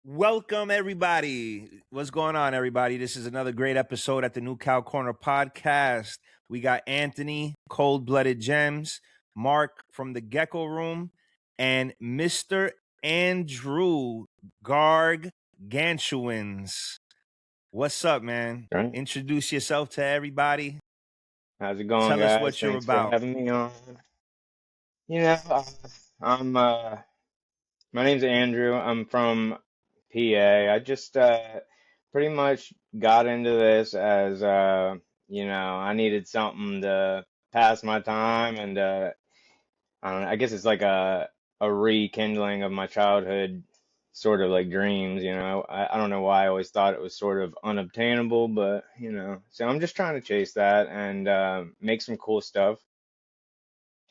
Welcome, everybody. What's going on, everybody? This is another great episode at the New Cow Corner podcast. We got Anthony, Cold Blooded Gems, Mark from the Gecko Room, and Mr. Andrew Gargantuans. What's up, man? Right. Introduce yourself to everybody. How's it going, Tell guys? us what you're Thanks for about. having me on. I'm my name's Andrew. I'm from PA. I just pretty much got into this as I needed something to pass my time and I don't know, I guess it's like a rekindling of my childhood sort of like dreams, I don't know why I always thought it was sort of unobtainable, but so I'm just trying to chase that and make some cool stuff.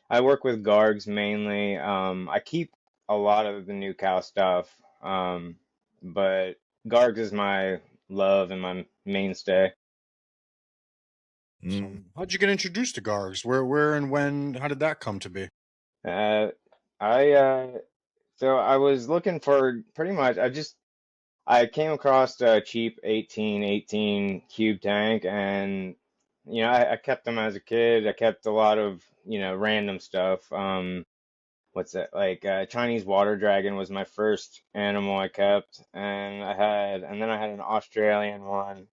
I work with Gargs mainly. I keep a lot of the new cow stuff, but Gargs is my love and my mainstay. So how'd you get introduced to Gargs? Where, and when? How did that come to be? Uh, so I was looking for pretty much. I came across a cheap 1818 cube tank, and I kept them as a kid. I kept a lot of random stuff. What's that, like Chinese water dragon was my first animal I kept, and then I had an Australian one,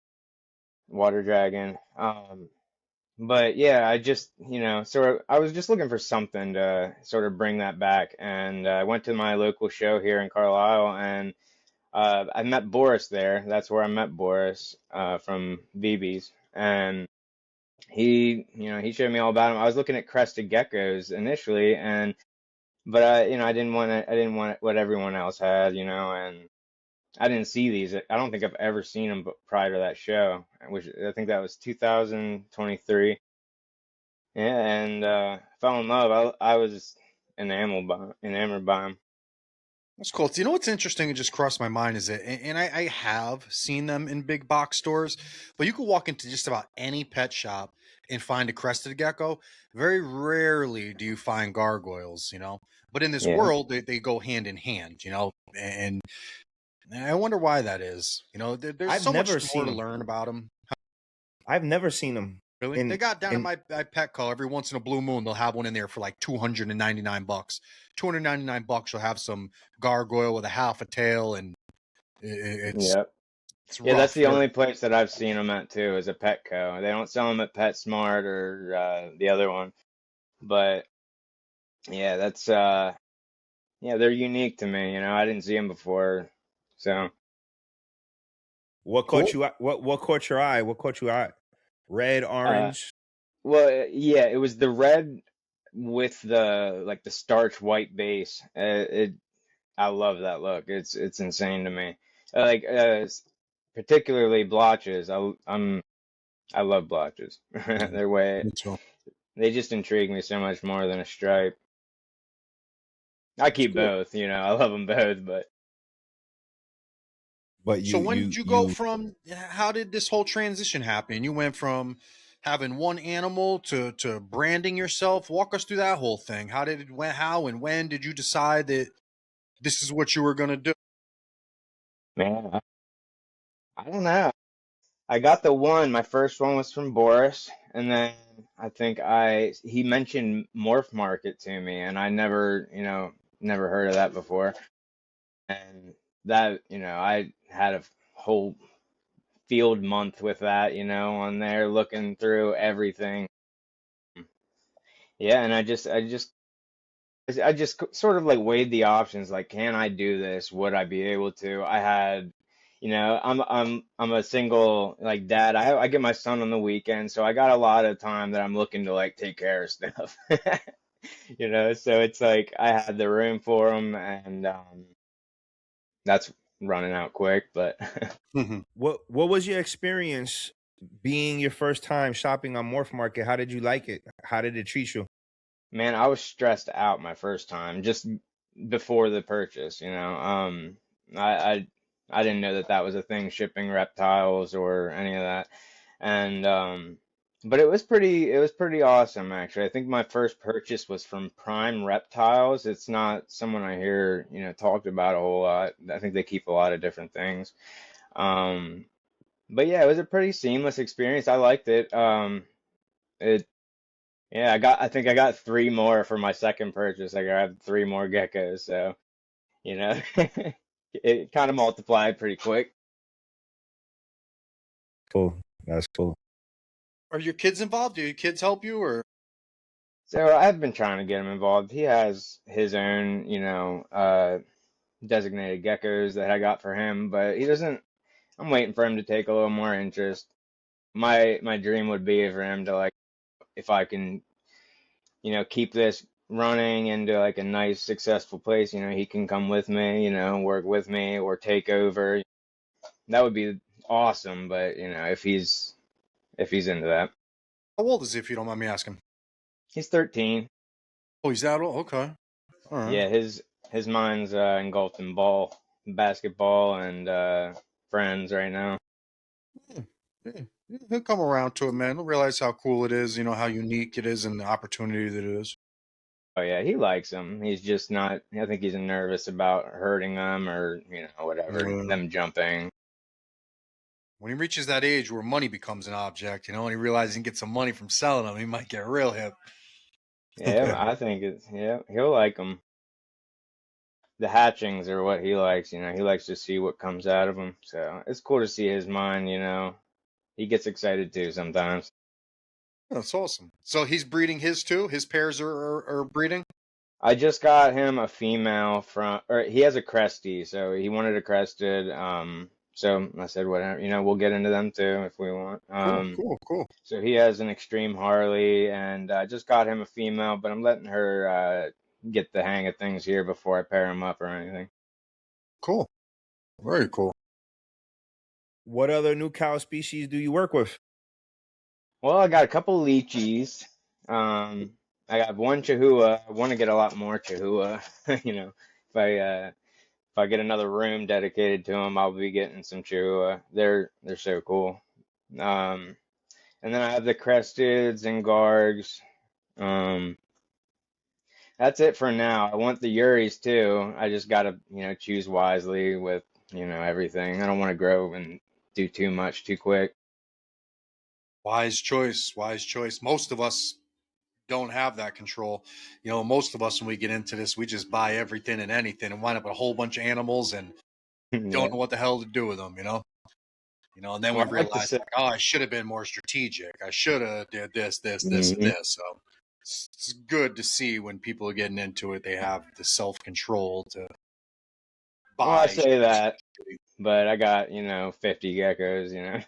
water dragon. But yeah, I just so I was just looking for something to sort of bring that back, and I went to my local show here in Carlisle, and I met Boris there. That's where I met Boris from BB's, and he showed me all about him. I was looking at crested geckos initially, but I didn't want what everyone else had, and I didn't see these. I don't think I've ever seen them prior to that show, which I think that was 2023. Yeah, and fell in love. I was enamored by them. That's cool. You know what's interesting? It just crossed my mind is that, and I have seen them in big box stores, but you can walk into just about any pet shop and find a crested gecko. Very rarely do you find gargoyles, But in this Yeah. world, they go hand in hand, and I wonder why that is. There's I've so much never more seen to them. learn about them. I've never seen them. Really? They got down at my Petco every once in a blue moon. They'll have one in there for like $299. $299. You'll have some gargoyle with a half a tail, and it's Yep. it's Yeah, that's rough. the only place that I've seen them at too, is a Petco. They don't sell them at PetSmart or the other one. But yeah, they're unique to me. I didn't see them before, so. What Cool. caught you? What caught your eye? What caught your eye? Red, orange. Well, yeah, it was the red with the starch white base. I love that look. It's insane to me. Particularly blotches. I love blotches. Me too. They just intrigue me so much more than a stripe. I keep Cool. both, I love them both, but So when did you go from? How did this whole transition happen? You went from having one animal to branding yourself. Walk us through that whole thing. How did it went? How and when did you decide that this is what you were going to do? man, I don't know. I got my first one was from Boris, and then I think he mentioned Morph Market to me, and I never heard of that before. And that, I had a whole field month with that, on there looking through everything. Yeah, and I just sort of like weighed the options, like, can I do this? Would I be able to? I had, I'm a single like dad. I get my son on the weekend, so I got a lot of time that I'm looking to like take care of stuff. So it's like I had the room for him, and that's running out quick, but What was your experience being your first time shopping on Morph Market? How did you like it? How did it treat you? man, I was stressed out my first time just before the purchase, I I didn't know that that was a thing, shipping reptiles or any of that. And But it was pretty awesome actually. I think my first purchase was from Prime Reptiles. It's not someone I hear, talked about a whole lot. I think they keep a lot of different things. Um, but yeah, it was a pretty seamless experience. I liked it. It yeah, I think I got three more for my second purchase. I grabbed three more geckos, so you know, it kind of multiplied pretty quick. Cool. That's cool. Are your kids involved? Do your kids help you, or? So I've been trying to get him involved. He has his own, designated geckos that I got for him, but he doesn't. I'm waiting for him to take a little more interest. My dream would be for him to like, if I can, keep this running into like a nice successful place, he can come with me, work with me or take over. That would be awesome, but if he's into that. How old is he, if you don't mind me asking? He's 13. Oh, he's that old. Okay, all right. Yeah, his mind's engulfed in basketball, and friends right now. Yeah, he'll come around to it, man. He'll realize how cool it is. How unique it is, and the opportunity that it is. Oh yeah, he likes them. He's just not. I think he's nervous about hurting them or whatever, Uh, them jumping. when he reaches that age where money becomes an object, and he realizes he can get some money from selling them, he might get real hip. Yeah, I think he'll like them. The hatchings are what he likes. He likes to see what comes out of them. So it's cool to see his mind. He gets excited too sometimes. That's awesome. So he's breeding his too. His pairs are breeding. I just got him a female or he has a cresty, so he wanted a crested. So I said, whatever, we'll get into them too if we want. Cool, cool, cool. So he has an extreme Harley, and I just got him a female, but I'm letting her get the hang of things here before I pair him up or anything. Cool. Very cool. What other new cow species do you work with? Well, I got a couple leechies. I got one Chihuahua. I want to get a lot more Chihuahua. If I get another room dedicated to them, I'll be getting some Chihuahua. They're so cool. Um, and then I have the Cresteds and Gargs. Um, that's it for now. I want the Uris too. I just gotta, choose wisely with, everything. I don't want to grow and do too much too quick. Wise choice. Wise choice. Most of us don't have that control. Most of us, when we get into this, we just buy everything and anything and wind up with a whole bunch of animals and don't Yeah. know what the hell to do with them. And then we Well, I like to realize, say, like, oh, I should have been more strategic. I should have did this, this, this, and hmm this. So it's good to see when people are getting into it, they have the self-control to well, I buy. say that, but I got, 50 geckos,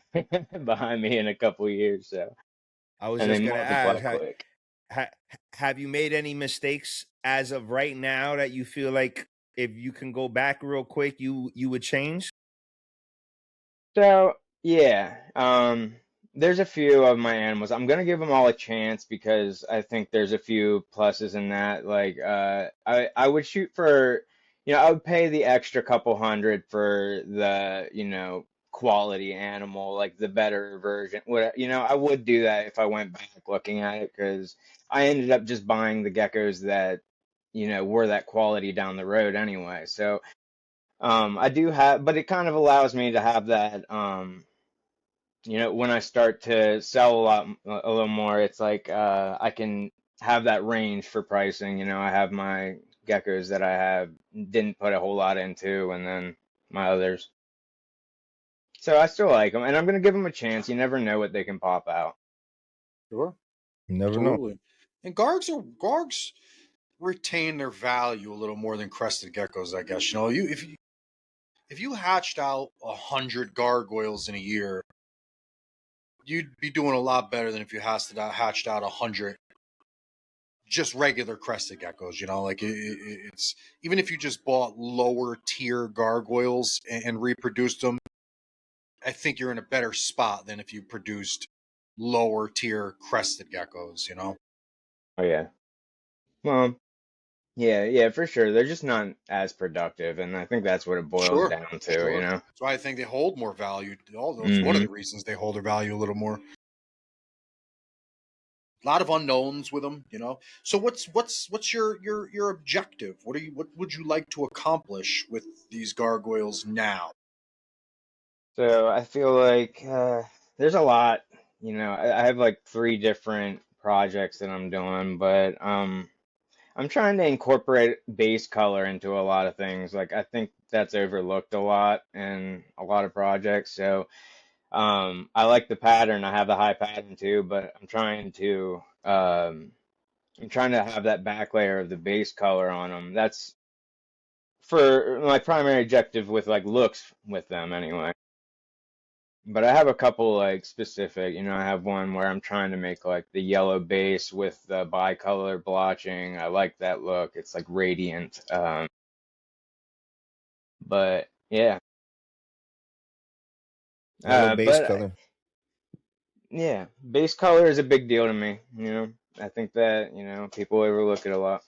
behind me in a couple years, so, I was and they just gonna multiply ask, quick. ha, have you made any mistakes as of right now that you feel like if you can go back real quick, you would change? So yeah, there's a few of my animals. I'm gonna give them all a chance because I think there's a few pluses in that. Like, I would shoot for, I would pay the extra couple hundred for the, quality animal, like the better version. What, I would do that if I went back looking at it because I ended up just buying the geckos that, were that quality down the road anyway. So. I do have, but it kind of allows me to have that, when I start to sell a little more, it's like, I can have that range for pricing. I have my geckos that I have didn't put a whole lot into, and then my others. So I still like them, and I'm gonna give them a chance. You never know what they can pop out. Sure. You never know. Absolutely. And Gargs retain their value a little more than crested geckos, I guess. If you hatched out 100 gargoyles in a year, you'd be doing a lot better than if you hatched out 100 just regular crested geckos. Like it's even if you just bought lower tier gargoyles and reproduced them, I think you're in a better spot than if you produced lower tier crested geckos. Oh yeah. Well, yeah, yeah, for sure. They're just not as productive, and I think that's what it boils Sure, down to, sure. That's why I think they hold more value. All those one of hmm the reasons they hold their value a little more. a lot of unknowns with them, you know. So what's your objective? What would you like to accomplish with these gargoyles now? So I feel like there's a lot. I have like three different projects that I'm doing, but I'm trying to incorporate base color into a lot of things. Like I think that's overlooked a lot in a lot of projects. So I like the pattern. I have the high pattern too, but I'm trying to have that back layer of the base color on them. That's for my primary objective with like looks with them anyway. But I have a couple like specific, I have one where I'm trying to make like the yellow base with the bicolor blotching. I like that look. It's like radiant. But yeah, Yellow base but color. yeah, base color is a big deal to me. I think that, people overlook it a lot.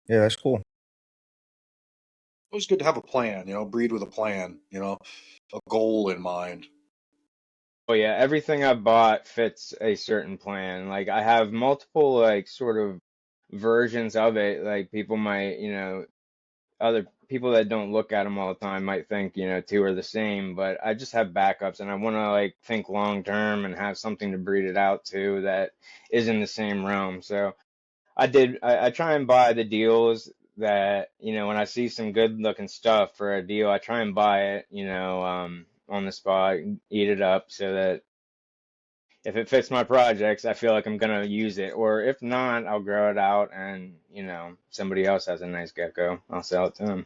Yeah, that's cool. Always good to have a plan, you know, breed with a plan, you know, a goal in mind. But yeah, everything I bought fits a certain plan. Like I have multiple like sort of versions of it. Like people might, other people that don't look at them all the time might think, two are the same, but I just have backups and I want to like think long term and have something to breed it out to that is in the same realm. So I try and buy the deals that, when I see some good looking stuff for a deal, I try and buy it, on the spot, eat it up so that if it fits my projects, I feel like I'm gonna use it. Or if not, I'll grow it out and, somebody else has a nice gecko, I'll sell it to them.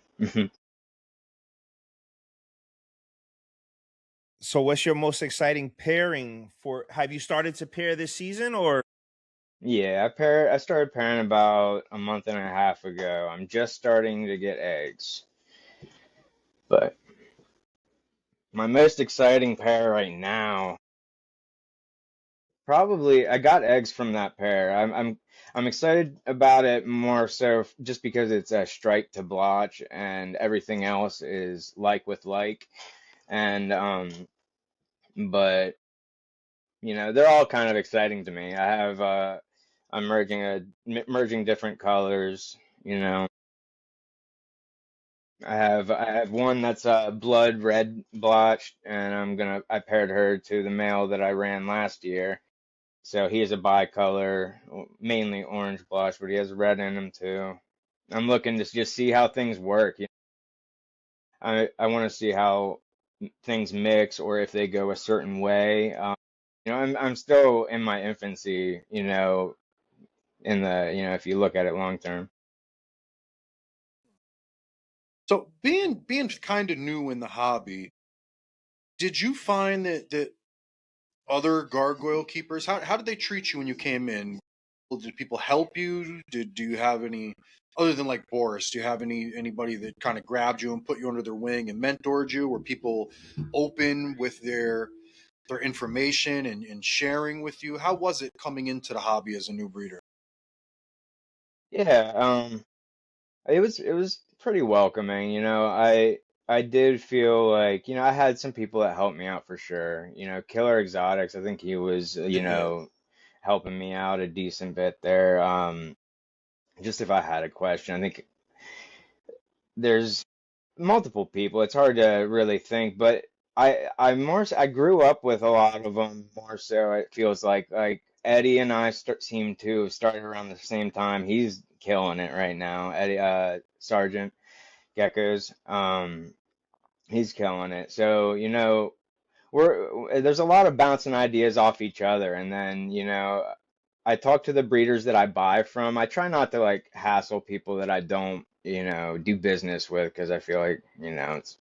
So what's your most exciting pairing for have you started to pair this season or Yeah, I started pairing about a month and a half ago. I'm just starting to get eggs. But my most exciting pair right now, probably I got eggs from that pair. I'm excited about it more so just because it's a stripe to blotch and everything else is like with like. And but they're all kind of exciting to me. I'm merging different colors, you know. I have one that's blood red blotched, and I paired her to the male that I ran last year. So he is a bicolor, mainly orange blotch, but he has red in him too. I'm looking to just see how things work. I want to see how things mix or if they go a certain way. I'm still in my infancy, if you look at it long term. So being kind of new in the hobby, did you find that other gargoyle keepers, how did they treat you when you came in? Well, did people help you? Do you have any, other than like Boris, do you have anybody that kind of grabbed you and put you under their wing and mentored you? Were people open with their information and sharing with you? How was it coming into the hobby as a new breeder? Yeah, it was pretty welcoming, I did feel like, I had some people that helped me out for sure. Killer Exotics, I think he was, Yeah. helping me out a decent bit there. Just if I had a question, I think there's multiple people. It's hard to really think, but I grew up with a lot of them more so. It feels like Eddie and I seem to have started around the same time. He's killing it right now. Eddie Sergeant Geckos, he's killing it. So there's a lot of bouncing ideas off each other, and then I talk to the breeders that I buy from. I try not to like hassle people that I don't do business with because I feel like it's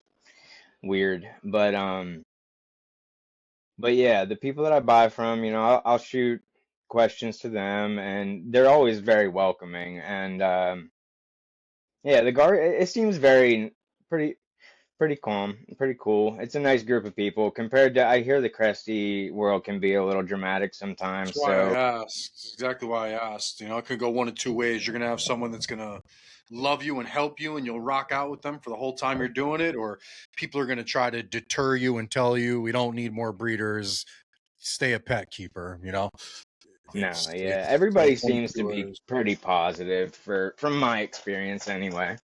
weird. But yeah, the people that I buy from, I'll shoot questions to them, and they're always very welcoming. And yeah, it seems very pretty pretty calm, pretty cool. It's a nice group of people compared to I hear the Cresty world can be a little dramatic That's sometimes. why I So asked. That's exactly why I asked. You know, it could go one of two ways. You're gonna have someone that's gonna love you and help you, and you'll rock out with them for the whole time you're doing it, or people are gonna try to deter you and tell you we don't need more breeders. stay a pet keeper, you know? No, yeah, It's everybody one seems to of be those. pretty positive from my experience anyway.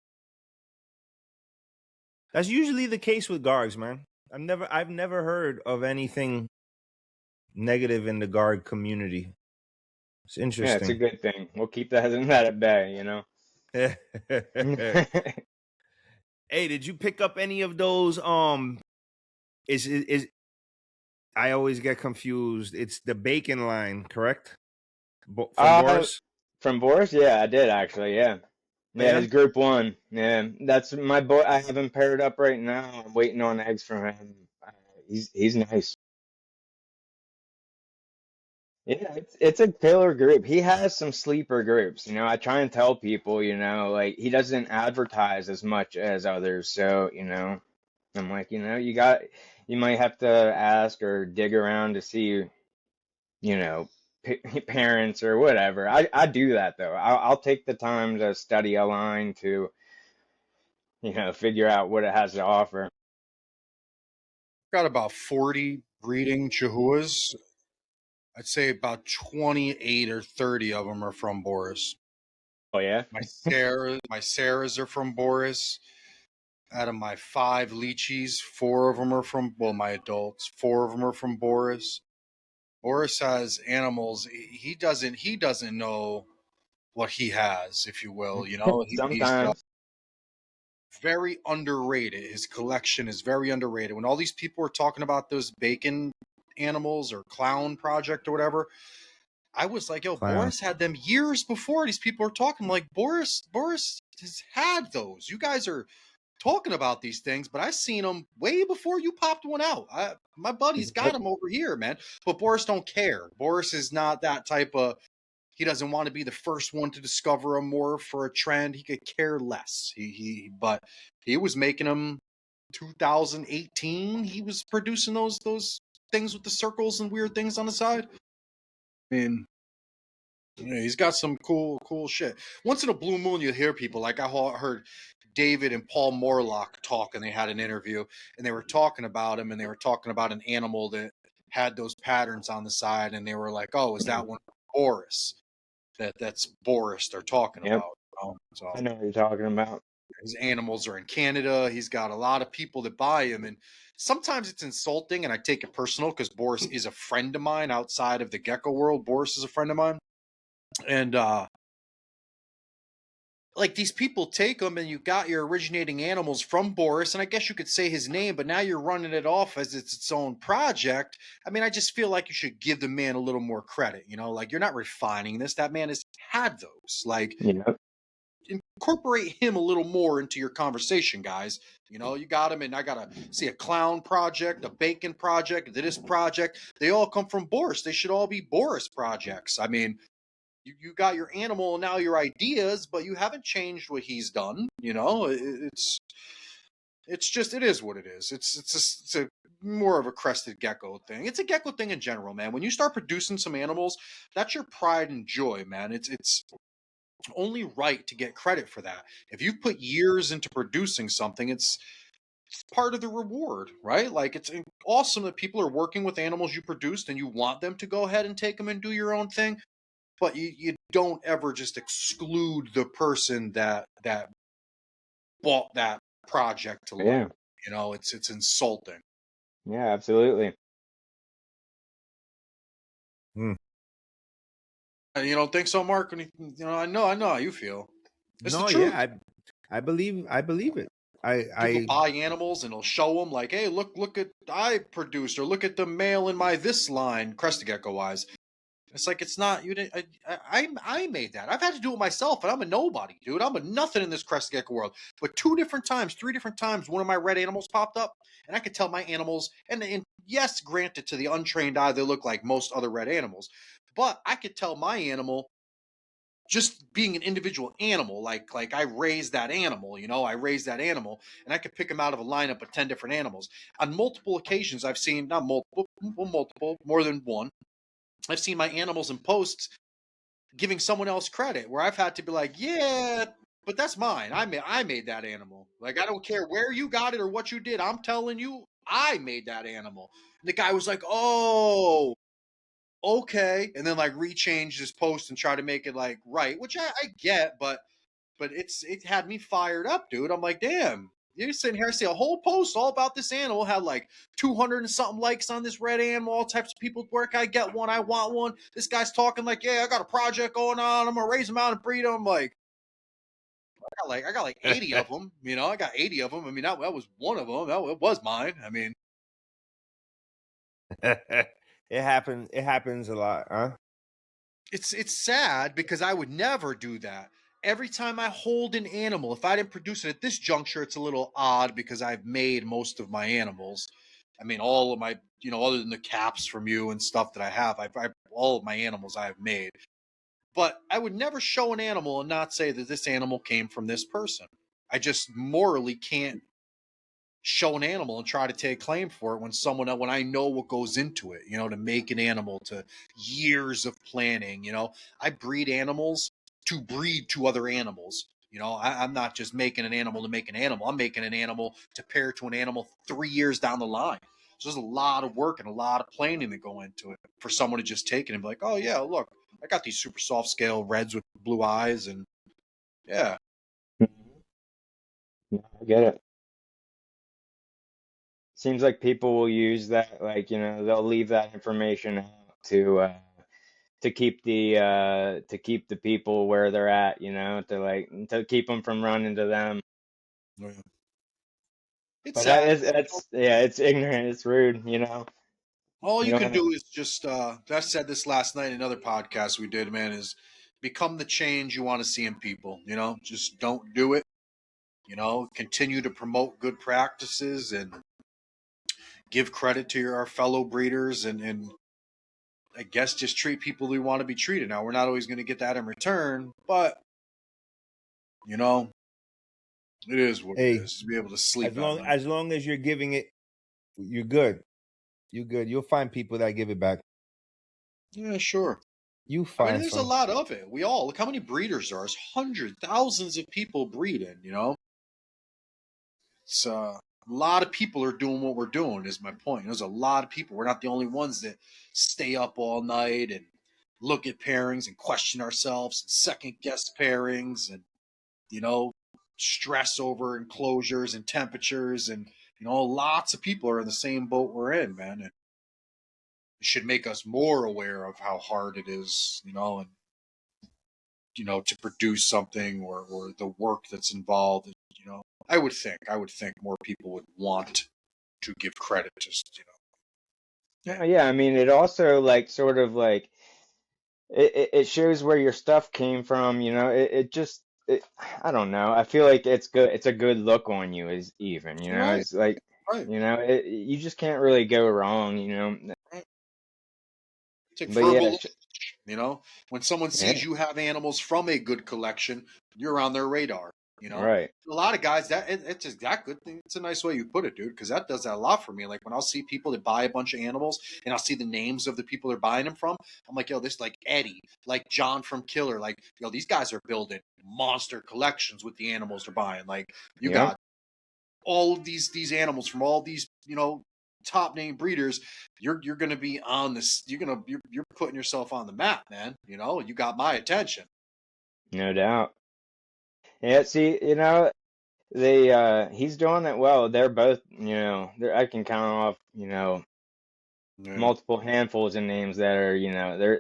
That's usually the case with guards, man. I've never heard of anything negative in the guard community. It's Yeah, it's a interesting. good thing. We'll keep that at bay, you know. Hey, did you pick up any of those? Is I always get confused. It's the bacon line, correct? From Uh, Boris. from Boris, yeah, I did actually, yeah. Oh, Yeah, yeah. his group one. Yeah, that's my boy. I have him paired up right now. I'm waiting on eggs from him. He's nice. Yeah, it's a killer group. He has some sleeper groups, you know. I try and tell people, you know, like he doesn't advertise as much as others, so, you know, I'm like, you know, you might have to ask or dig around to see, you know, parents or whatever. I do that though. I'll take the time to study a line to, you know, figure out what it has to offer. Got about 40 breeding Chihuahuas. I'd say about 28 or 30 of them are from Boris. Oh yeah? My Sarahs are from Boris. Out of my 5 Lychees, 4 of them are from, well, my adults, 4 of them are from Boris. Boris has animals. He doesn't know what he has, if you will. You know, he's got Sometimes. very underrated. His collection is very underrated. When all these people were talking about those bacon animals or clown project or whatever, I was like, yo, Clown. Boris had them years before these people were talking. Like, Boris has had those. You guys are talking about these things, but I seen them way before you popped one out. My buddy's got Yep. them over here, man. But Boris don't care. Boris is not that type of. He doesn't want to be the first one to discover a morph for a trend. He could care less. But he was making them 2018. He was producing those things with the circles and weird things on the side. I mean, yeah, he's got some cool shit. Once in a blue moon, you hear people like I heard David and Paul Morlock talk, and they had an interview, and they were talking about him, and they were talking about an animal that had those patterns on the side, and they were like, "Oh, is that one Boris?" That's Boris they're talking Yep. about. So I know what you're talking about. his animals are in Canada. He's got a lot of people that buy him, and sometimes it's insulting, and I take it personal because Boris is a friend of mine outside of the gecko world. Boris is a friend of mine, and like these people take them and you got your originating animals from Boris, and I guess you could say his name, but now you're running it off as it's its own project. I mean, I just feel like you should give the man a little more credit, you know, like you're not refining this. That man has had those. Like Yep. incorporate him a little more into your conversation, guys. You know, you got him, and I gotta see a clown project, a bacon project, this project. They all come from Boris. They should all be Boris projects. I mean, you got your animal and now your ideas, but you haven't changed what he's done. You know, it's just it is what it is. It's a more of a crested gecko thing. It's a gecko thing in general, man. When you start producing some animals, that's your pride and joy, man. It's only right to get credit for that. If you've put years into producing something, it's part of the reward, right? Like it's awesome that people are working with animals you produced and you want them to go ahead and take them and do your own thing, but you don't ever just exclude the person that bought that project to life. Yeah. You know, it's insulting. Yeah, absolutely. Hmm. You don't think so, Mark? You know, I know how you feel. It's the No, truth. yeah, I believe it. People I buy animals and they'll show them like, hey, look at I produced, or look at the male in my this line, crested gecko wise. It's like it's not you didn't. I made that. I've had to do it myself, and I'm a nobody, dude. I'm a nothing in this crested gecko world. But 2 different times, 3 different times, one of my red animals popped up, and I could tell my animals. And yes, granted, to the untrained eye, they look like most other red animals, but I could tell my animal just being an individual animal, like I raised that animal, you know, I raised that animal, and I could pick him out of a lineup of 10 different animals. On multiple occasions, I've seen not multiple, well, multiple, more than one. I've seen my animals in posts giving someone else credit where I've had to be like, yeah, but that's mine. I made that animal. Like I don't care where you got it or what you did. I'm telling you, I made that animal. And the guy was like, oh. okay, and then like rechange this post and try to make it like right, which I get, but it had me fired up, dude. I'm like, damn, you're sitting here, I see a whole post all about this animal, had like 200 and something likes on this red animal, all types of people at work. I get one, I want one. This guy's talking like, yeah, I got a project going on. I'm gonna raise them out and breed them. Like, I got like 80 of them. You know, I got 80 of them. I mean, that was one of them. That was mine. I mean, it happens. It happens a lot, huh? it's sad because I would never do that. Every time I hold an animal, if I didn't produce it at this juncture, it's a little odd because I've made most of my animals. I mean, all of my, you know, other than the caps from you and stuff that I have, all of my animals I have made. But I would never show an animal and not say that this animal came from this person. I just morally can't show an animal and try to take claim for it when I know what goes into it, you know, to make an animal, to years of planning. You know, I breed animals to breed to other animals. You know, I'm not just making an animal to make an animal. I'm making an animal to pair to an animal 3 years down the line. So there's a lot of work and a lot of planning that go into it for someone to just take it and be like, oh yeah, look, I got these super soft scale reds with blue eyes, and yeah. Yeah, I get it. Seems like people will use that, like, they'll leave that information out to keep the people where they're at, to keep them from running to them. Yeah. It's But sad. it's ignorant, it's rude, All You you don't can have, do is just, I said this last night in another podcast we did, man, is become the change you want to see in people. You know, just don't do it. You know, continue to promote good practices and give credit to our fellow breeders, and I guess just treat people who want to be treated. Now, we're not always going to get that in return, but, you know, it is what it Hey, is. To be able to sleep at night. as long as you're giving it, you're good. You're good. You'll find people that give it back. Yeah, sure. You I mean, find there's a some. lot of it. We all, look how many breeders there are. There's hundreds, thousands of people breeding, you know? It's a lot of people are doing what we're doing, is my point. There's a lot of people. We're not the only ones that stay up all night and look at pairings and question ourselves and second guess pairings and, you know, stress over enclosures and temperatures. And, you know, lots of people are in the same boat we're in, man. And it should make us more aware of how hard it is, you know, and, you know, to produce something, or the work that's involved. You know, I would think more people would want to give credit to, you know. no, yeah, I mean, it also, like, sort of like, it shows where your stuff came from, I don't know. I feel like it's good. It's a good look on you, is even, Right, it's like, right, you just can't really go wrong, right. It's like but yeah, verbal, you know, when someone sees yeah, you have animals from a good collection, you're on their radar. You know, right. a lot of guys, it's exactly, it's a nice way you put it, dude, because that does that a lot for me. Like when I'll see people that buy a bunch of animals and I'll see the names of the people they're buying them from, I'm like, yo, this like Eddie, like John from Killer, like, yo, these guys are building monster collections with the animals they're buying. Like you Yep. got all of these animals from all these, you know, top name breeders. You're going to be on this. You're putting yourself on the map, man. You know, you got my attention. No doubt. Yeah, see, he's doing it well. They're both, I can count off, Yeah, multiple handfuls of names that are,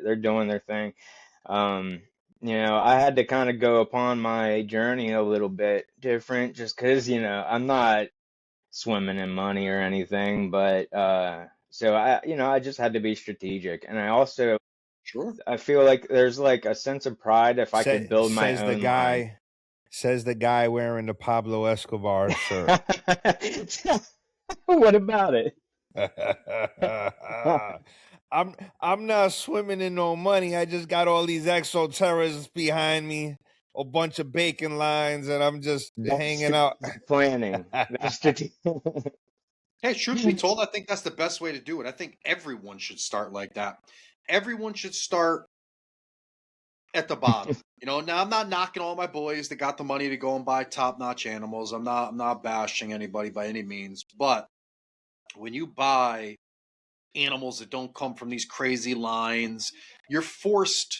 they're doing their thing. Um, I had to kind of go upon my journey a little bit different just because, I'm not swimming in money or anything, but so I just had to be strategic. And sure. I feel like there's like a sense of pride if I could build my Says the own line. guy. Says the guy wearing the Pablo Escobar shirt. What about it? I'm I'm not swimming in no money. I just got all these exoterrorists behind me, a bunch of bacon lines, and I'm just That's hanging out. strategic planning. That's strategic. Hey, truth be told, I think that's the best way to do it. I think everyone should start like that. Everyone should start at the bottom. You know, now I'm not knocking all my boys that got the money to go and buy top-notch animals. I'm not bashing anybody by any means, but when you buy animals that don't come from these crazy lines. You're forced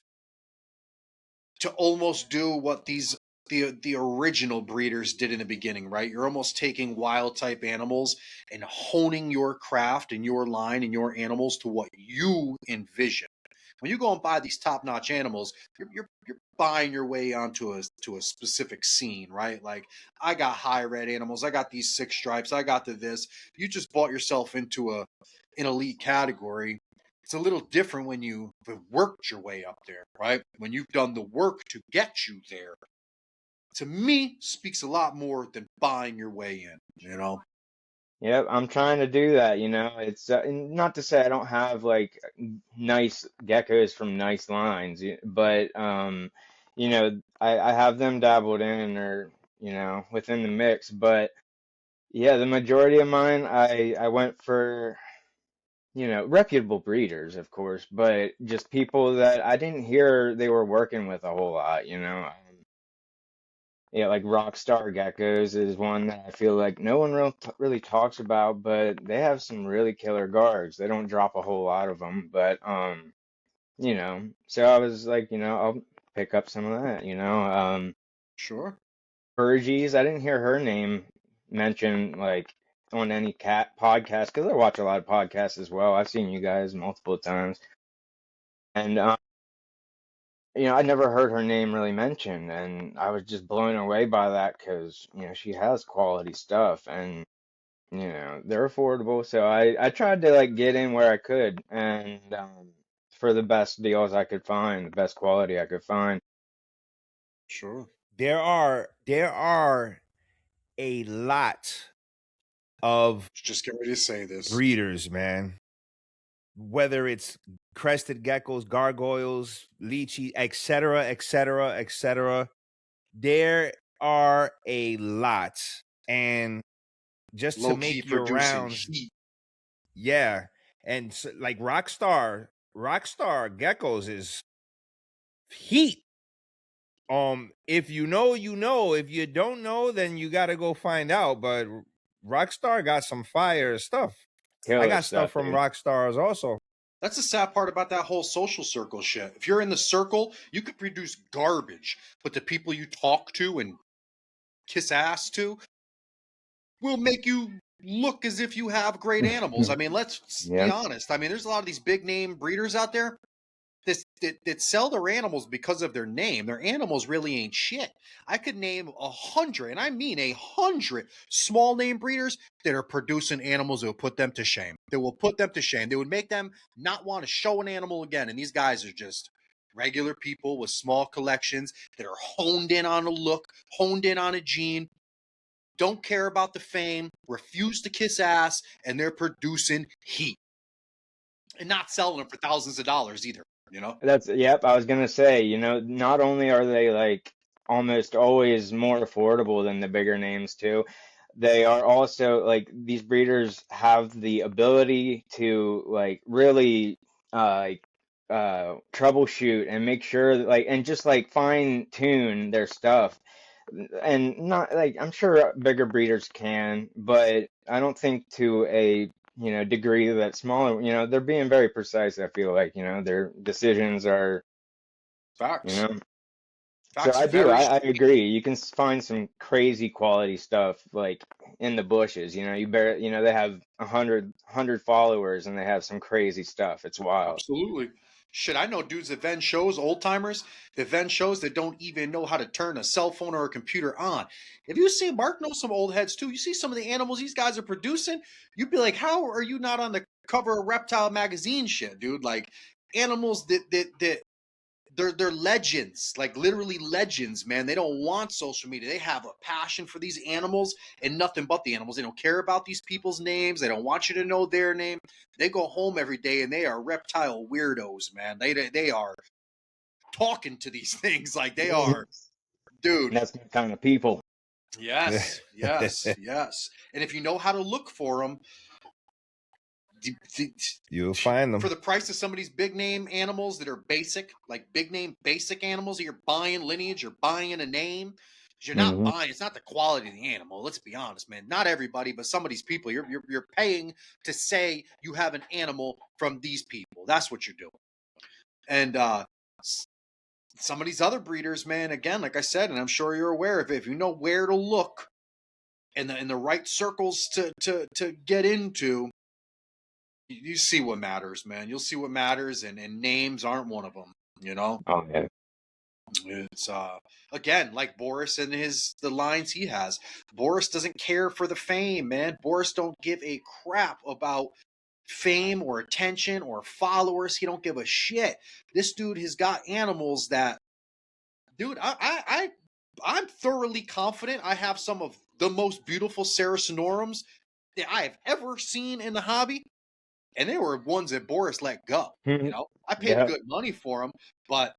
to almost do what the original breeders did in the beginning, right? You're almost taking wild type animals and honing your craft and your line and your animals to what you envision. When you go and buy these top notch animals, you're buying your way onto a specific scene, right? Like, I got high red animals, I got these 6 stripes, I got this. You just bought yourself into an elite category. It's a little different when you've worked your way up there, right? When you've done the work to get you there. To me, speaks a lot more than buying your way in, you know? Yep, I'm trying to do that, you know. It's not to say I don't have like nice geckos from nice lines, but you know, I have them dabbled in or, you know, within the mix, but yeah, the majority of mine I went for, you know, reputable breeders, of course, but just people that I didn't hear they were working with a whole lot, you know. Yeah, like Rockstar Geckos is one that I feel like no one really talks about, but they have some really killer guards. They don't drop a whole lot of them, but you know, so I was like, you know, I'll pick up some of that, you know. Sure. Burgess, I didn't hear her name mentioned like on any cat podcast because I watch a lot of podcasts as well. I've seen you guys multiple times, and you know, I never heard her name really mentioned, and I was just blown away by that because, you know, she has quality stuff and, you know, they're affordable. So I tried to like get in where I could and for the best deals I could find, the best quality I could find. Sure. There are a lot of Just get ready to say this. breeders, man. Whether it's crested geckos, gargoyles, lychee, etc., etc., etc. There are a lot, and just to Low key make your producing rounds, heat. yeah. And so, like Rockstar Geckos is heat. If you know, you know. If you don't know, then you got to go find out. But Rockstar got some fire stuff. I Killer got stuff stuff, from dude. Rockstars also. That's the sad part about that whole social circle shit. If you're in the circle, you could produce garbage, but the people you talk to and kiss ass to will make you look as if you have great animals. I mean, let's be Yeah, honest. I mean, there's a lot of these big name breeders out there that sell their animals because of their name. Their animals really ain't shit. I could name 100, and I mean 100 small name breeders that are producing animals that will put them to shame. That will put them to shame. They would make them not want to show an animal again. And these guys are just regular people with small collections that are honed in on a look, honed in on a gene, don't care about the fame, refuse to kiss ass, and they're producing heat and not selling them for thousands of dollars either, you know? yep, I was gonna say, you know, not only are they like almost always more affordable than the bigger names too, they are also like these breeders have the ability to like really like troubleshoot and make sure that like and just like fine tune their stuff. And not like I'm sure bigger breeders can, but I don't think to a, you know, degree that smaller, you know, they're being very precise, I feel like, you know, their decisions are, you Facts. know. So Facts are I agree. You can find some crazy quality stuff like in the bushes, you know, you know, they have 100 followers and they have some crazy stuff. It's wild. absolutely. Shit, I know dudes that vend shows, old timers, that vend shows that don't even know how to turn a cell phone or a computer on. If you see, Mark knows some old heads too. You see some of the animals these guys are producing, you'd be like, how are you not on the cover of Reptile magazine shit, dude? Like animals that they're legends, like literally legends, man. They don't want social media. They have a passion for these animals and nothing but the animals. They don't care about these people's names. They don't want you to know their name. They go home every day and they are reptile weirdos, man. They are talking to these things like they are, dude. That's my kind of people. Yes, yes, yes. And if you know how to look for them, You'll find for them. the price of some of these big name animals that are basic, like big name basic animals that you're buying lineage, you're buying a name, You're not buying. It's not the quality of the animal. Let's be honest, man. Not everybody, but some of these people, you're paying to say you have an animal from these people. That's what you're doing. And some of these other breeders, man, again, like I said, and I'm sure you're aware of it, if you know where to look and in the right circles to get into, you see what matters, man. You'll see what matters, and names aren't one of them, you know? Oh, yeah. It's again, like Boris and the lines he has. Boris doesn't care for the fame, man. Boris don't give a crap about fame or attention or followers. He don't give a shit. This dude has got animals that, dude, I'm thoroughly confident I have some of the most beautiful Saracenorums that I have ever seen in the hobby. And they were ones that Boris let go. You know, I paid good money for them, but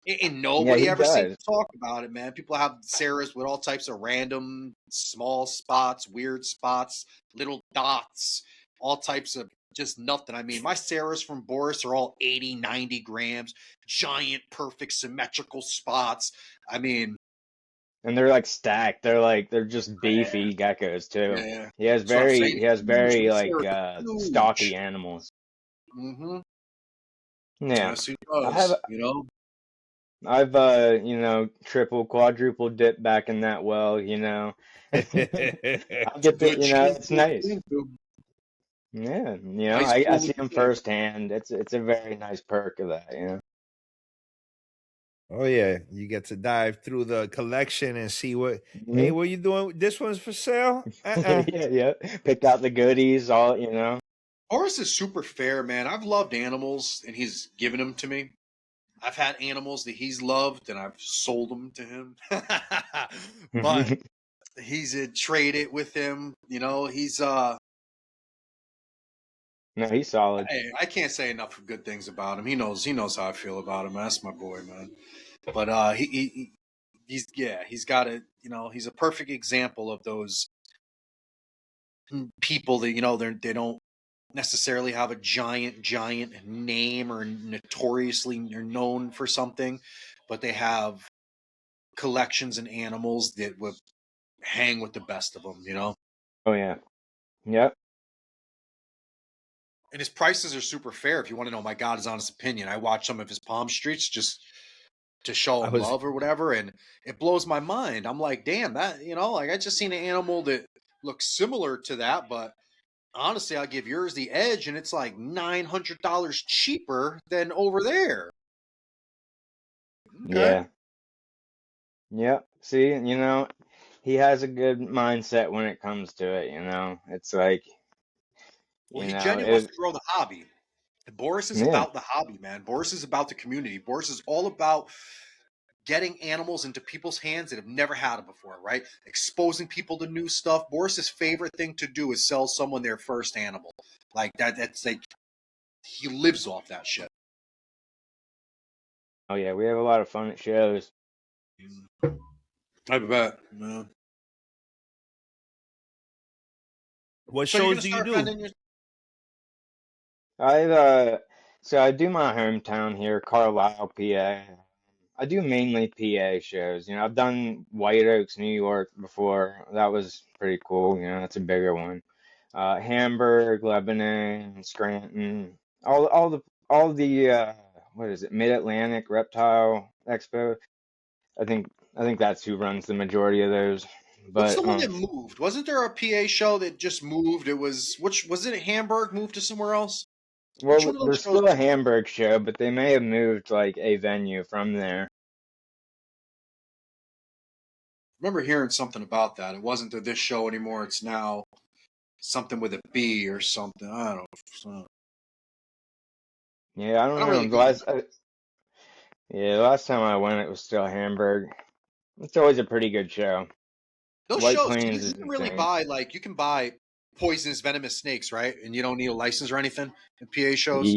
and nobody ever seems to talk about it, man. People have Sarahs with all types of random small spots, weird spots, little dots, all types of just nothing. I mean, my Sarahs from Boris are all 80, 90 grams, giant, perfect, symmetrical spots. I mean, and they're like stacked. They're just beefy geckos too. Yeah. He has very like stocky animals. Mm-hmm. Yeah. Yes, he does. You know, I've you know, triple, quadruple dip back in that well, you know. I get the, you know, it's nice. Yeah, you know, I see them firsthand. It's a very nice perk of that, you know. Oh yeah, you get to dive through the collection and see what. Hey, what are you doing? This one's for sale. Yeah. Pick out the goodies, all, you know. Horace is super fair, man. I've loved animals, and he's given them to me. I've had animals that he's loved, and I've sold them to him. But he's traded with him. You know, he's no, he's solid. I can't say enough good things about him. He knows how I feel about him. That's my boy, man. But he's got a, you know, he's a perfect example of those people that, you know, they don't necessarily have a giant name or notoriously are known for something, but they have collections and animals that would hang with the best of them, you know. Oh yeah. Yep. And his prices are super fair. If you want to know my God, his honest opinion, I watch some of his Palm Streets just to show him love or whatever, and it blows my mind. I'm like, damn, that, you know, like I just seen an animal that looks similar to that, but honestly, I'll give yours the edge, and it's like $900 cheaper than over there. Okay. Yeah. Yep. See, you know, he has a good mindset when it comes to it, you know. It's like, well, he genuinely wants to grow the hobby. Boris is about the hobby, man. Boris is about the community. Boris is all about getting animals into people's hands that have never had it before, right? Exposing people to new stuff. Boris's favorite thing to do is sell someone their first animal. Like that's like, he lives off that shit. Oh yeah, we have a lot of fun at shows. I bet, man. What shows do you do? So I do my hometown here, Carlisle, PA. I do mainly PA shows. You know, I've done White Oaks, New York before. That was pretty cool. You know, that's a bigger one. Hamburg, Lebanon, Scranton, all the what is it? Mid-Atlantic Reptile Expo. I think that's who runs the majority of those. But what's the one that moved? Wasn't there a PA show that just moved? It was was it Hamburg moved to somewhere else? Well, there's still a Hamburg show, but they may have moved like a venue from there. I remember hearing something about that. It wasn't this show anymore. It's now something with a B or something. I don't know. Yeah, I don't know. The last time I went, it was still Hamburg. It's always a pretty good show. Those White shows, Plains you can really buy, like, you can buy poisonous, venomous snakes, right? And you don't need a license or anything in PA shows?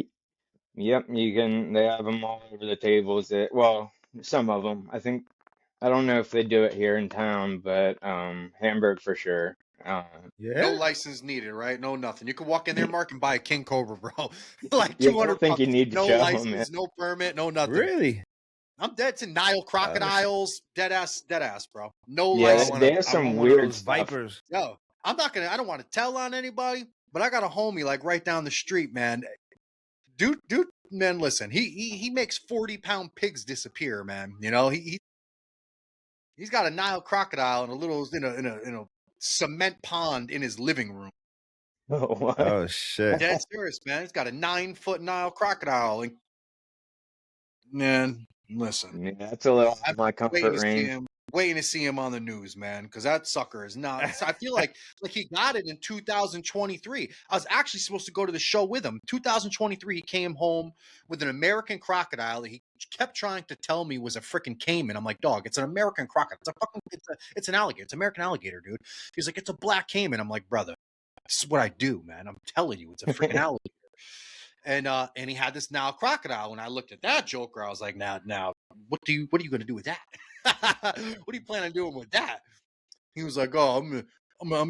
Yep, you can. They have them all over the tables. Well, some of them. I don't know if they do it here in town, but Hamburg for sure. Yeah. No license needed, right? No nothing. You can walk in there, Mark, and buy a king cobra, bro. Like 200. I don't think you need to no show license, them, no permit, no nothing. Really? I'm dead to Nile crocodiles. Dead ass, bro. No Yeah, license. they have I some want one of weird those stuff. vipers. Yo, I don't want to tell on anybody, but I got a homie like right down the street, man. Dude, man, listen, he makes 40-pound pigs disappear, man. You know, he's got a Nile crocodile in a little in a cement pond in his living room. What? Oh shit! Dead serious, man. He's got a 9-foot Nile crocodile. And, man, listen, Yeah, that's a little out I'm of my comfort range. waiting to see him on the news, man, because that sucker is not. I feel like he got it in 2023. I was actually supposed to go to the show with him. 2023, he came home with an American crocodile that he kept trying to tell me was a freaking caiman. I'm like, dog, it's an American crocodile. It's an alligator. It's an American alligator, dude. He's like, it's a black caiman. I'm like, brother, this is what I do, man. I'm telling you, it's a freaking alligator. And he had this Nile crocodile. When I looked at that joker, I was like, now, what are you going to do with that? What are you planning on doing with that? He was like, oh, I'm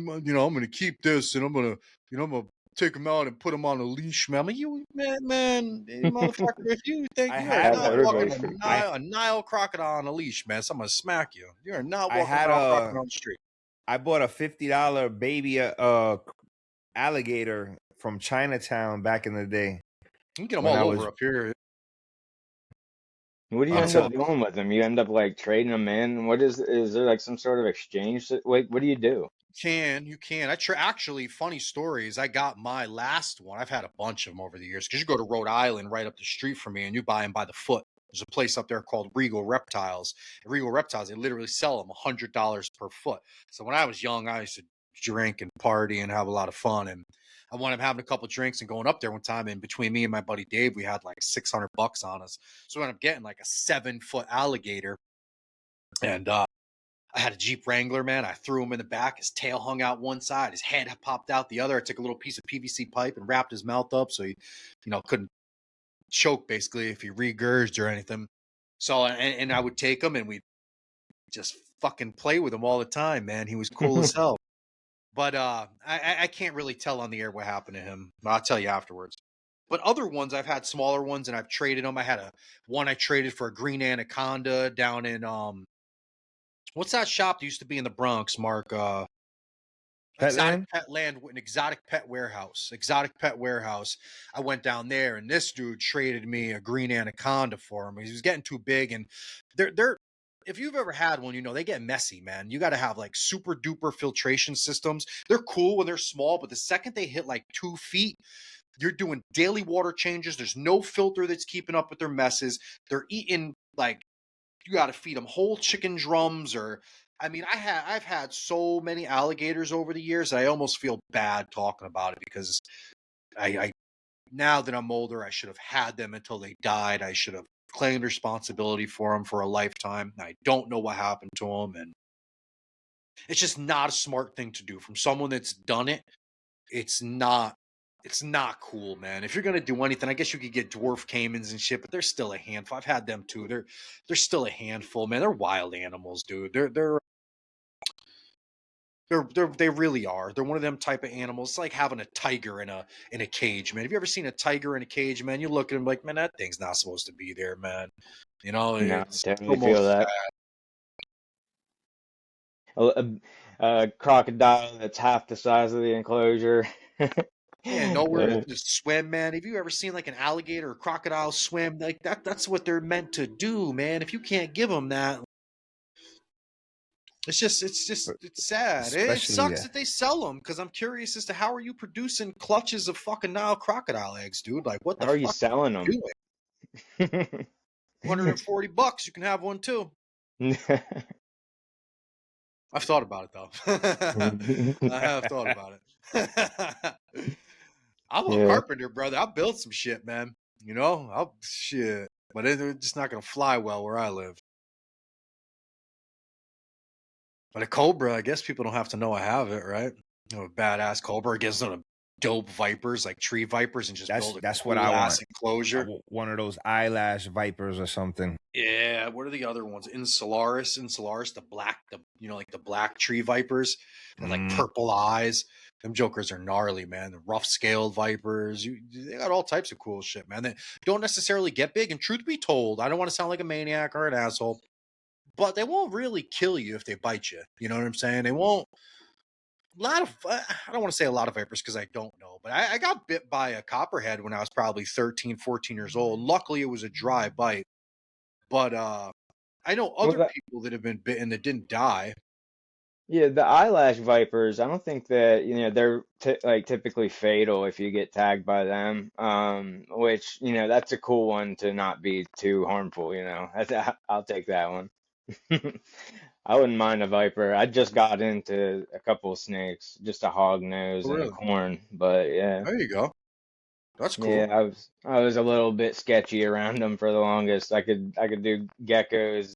going to keep this, and I'm going to take him out and put him on a leash, man. I'm like, you, man, motherfucker, if you think I you had are not one. walking Everybody's a Nile crocodile on a leash, man, someone's smack you. You are not I walking a had Nile crocodile on the street. I bought a $50 baby alligator from Chinatown back in the day. You can get them When I all was- over up here. What do you I'm end up talking- doing with them? You end up like trading them in? What is there like some sort of exchange? Wait, what do you do? You can. Actually, funny stories. I got my last one. I've had a bunch of them over the years because you go to Rhode Island right up the street from me and you buy them by the foot. There's a place up there called Regal Reptiles. And Regal Reptiles, they literally sell them $100 per foot. So when I was young, I used to drink and party and have a lot of fun. And I wound up having a couple drinks and going up there one time. And between me and my buddy Dave, we had like $600 on us. So I ended up getting like a 7-foot alligator. And I had a Jeep Wrangler, man. I threw him in the back. His tail hung out one side. His head popped out the other. I took a little piece of PVC pipe and wrapped his mouth up so he, couldn't choke basically if he regurged or anything. So, and I would take him and we'd just fucking play with him all the time, man. He was cool as hell. But I can't really tell on the air what happened to him. I'll tell you afterwards. But other ones, I've had smaller ones and I've traded them. I had one I traded for a green anaconda down in what's that shop that used to be in the Bronx, Mark? Exotic Pet Land, an Exotic Pet Warehouse. Exotic Pet Warehouse. I went down there, and this dude traded me a green anaconda for him. He was getting too big, and they're. If you've ever had one, they get messy, man. You got to have like super duper filtration systems. They're cool when they're small, but the second they hit like 2 feet, you're doing daily water changes. There's no filter that's keeping up with their messes. They're eating like. You got to feed them whole chicken drums I've had so many alligators over the years. I almost feel bad talking about it because I now that I'm older, I should have had them until they died. I should have claimed responsibility for them for a lifetime. I don't know what happened to them. And it's just not a smart thing to do from someone that's done it. It's not cool, man. If you're gonna do anything, I guess you could get dwarf caimans and shit, but they're still a handful. I've had them too. They're still a handful, man. They're wild animals, dude. They really are. They're one of them type of animals. It's like having a tiger in a cage, man. Have you ever seen a tiger in a cage, man? You look at him like, man, that thing's not supposed to be there, man. No, It's definitely feel almost that. A crocodile that's half the size of the enclosure. yeah, nowhere to swim, man. Have you ever seen like an alligator or crocodile swim? Like that's what they're meant to do, man. If you can't give them that, it's sad. It sucks that they sell them because I'm curious as to how are you producing clutches of fucking Nile crocodile eggs, dude? Like what the How are fuck you selling them? doing? $140, you can have one too. I've thought about it though. I have thought about it. I'm a carpenter, brother. I'll build some shit, man. Shit. But it's just not gonna fly well where I live. But a cobra, I guess people don't have to know I have it, right? A badass cobra against some dope vipers, like tree vipers, and just build a that's cool what I want. enclosure. One of those eyelash vipers or something. Yeah, what are the other ones? Insularis, the black, like the black tree vipers, and like purple eyes. Them jokers are gnarly, man. The rough-scaled vipers. They got all types of cool shit, man. They don't necessarily get big. And truth be told, I don't want to sound like a maniac or an asshole, but they won't really kill you if they bite you. You know what I'm saying? They won't. A lot of, I don't want to say a lot of vipers because I don't know, but I got bit by a copperhead when I was probably 13, 14 years old. Luckily, it was a dry bite. But I know Well, other people that have been bitten that didn't die. yeah, the eyelash vipers, I don't think that, they're t like typically fatal if you get tagged by them. Which, that's a cool one to not be too harmful, I'll take that one. I wouldn't mind a viper. I just got into a couple of snakes, just a hog nose Oh, and a really? corn, but yeah. There you go. That's cool. Yeah, I was a little bit sketchy around them for the longest. I could do geckos,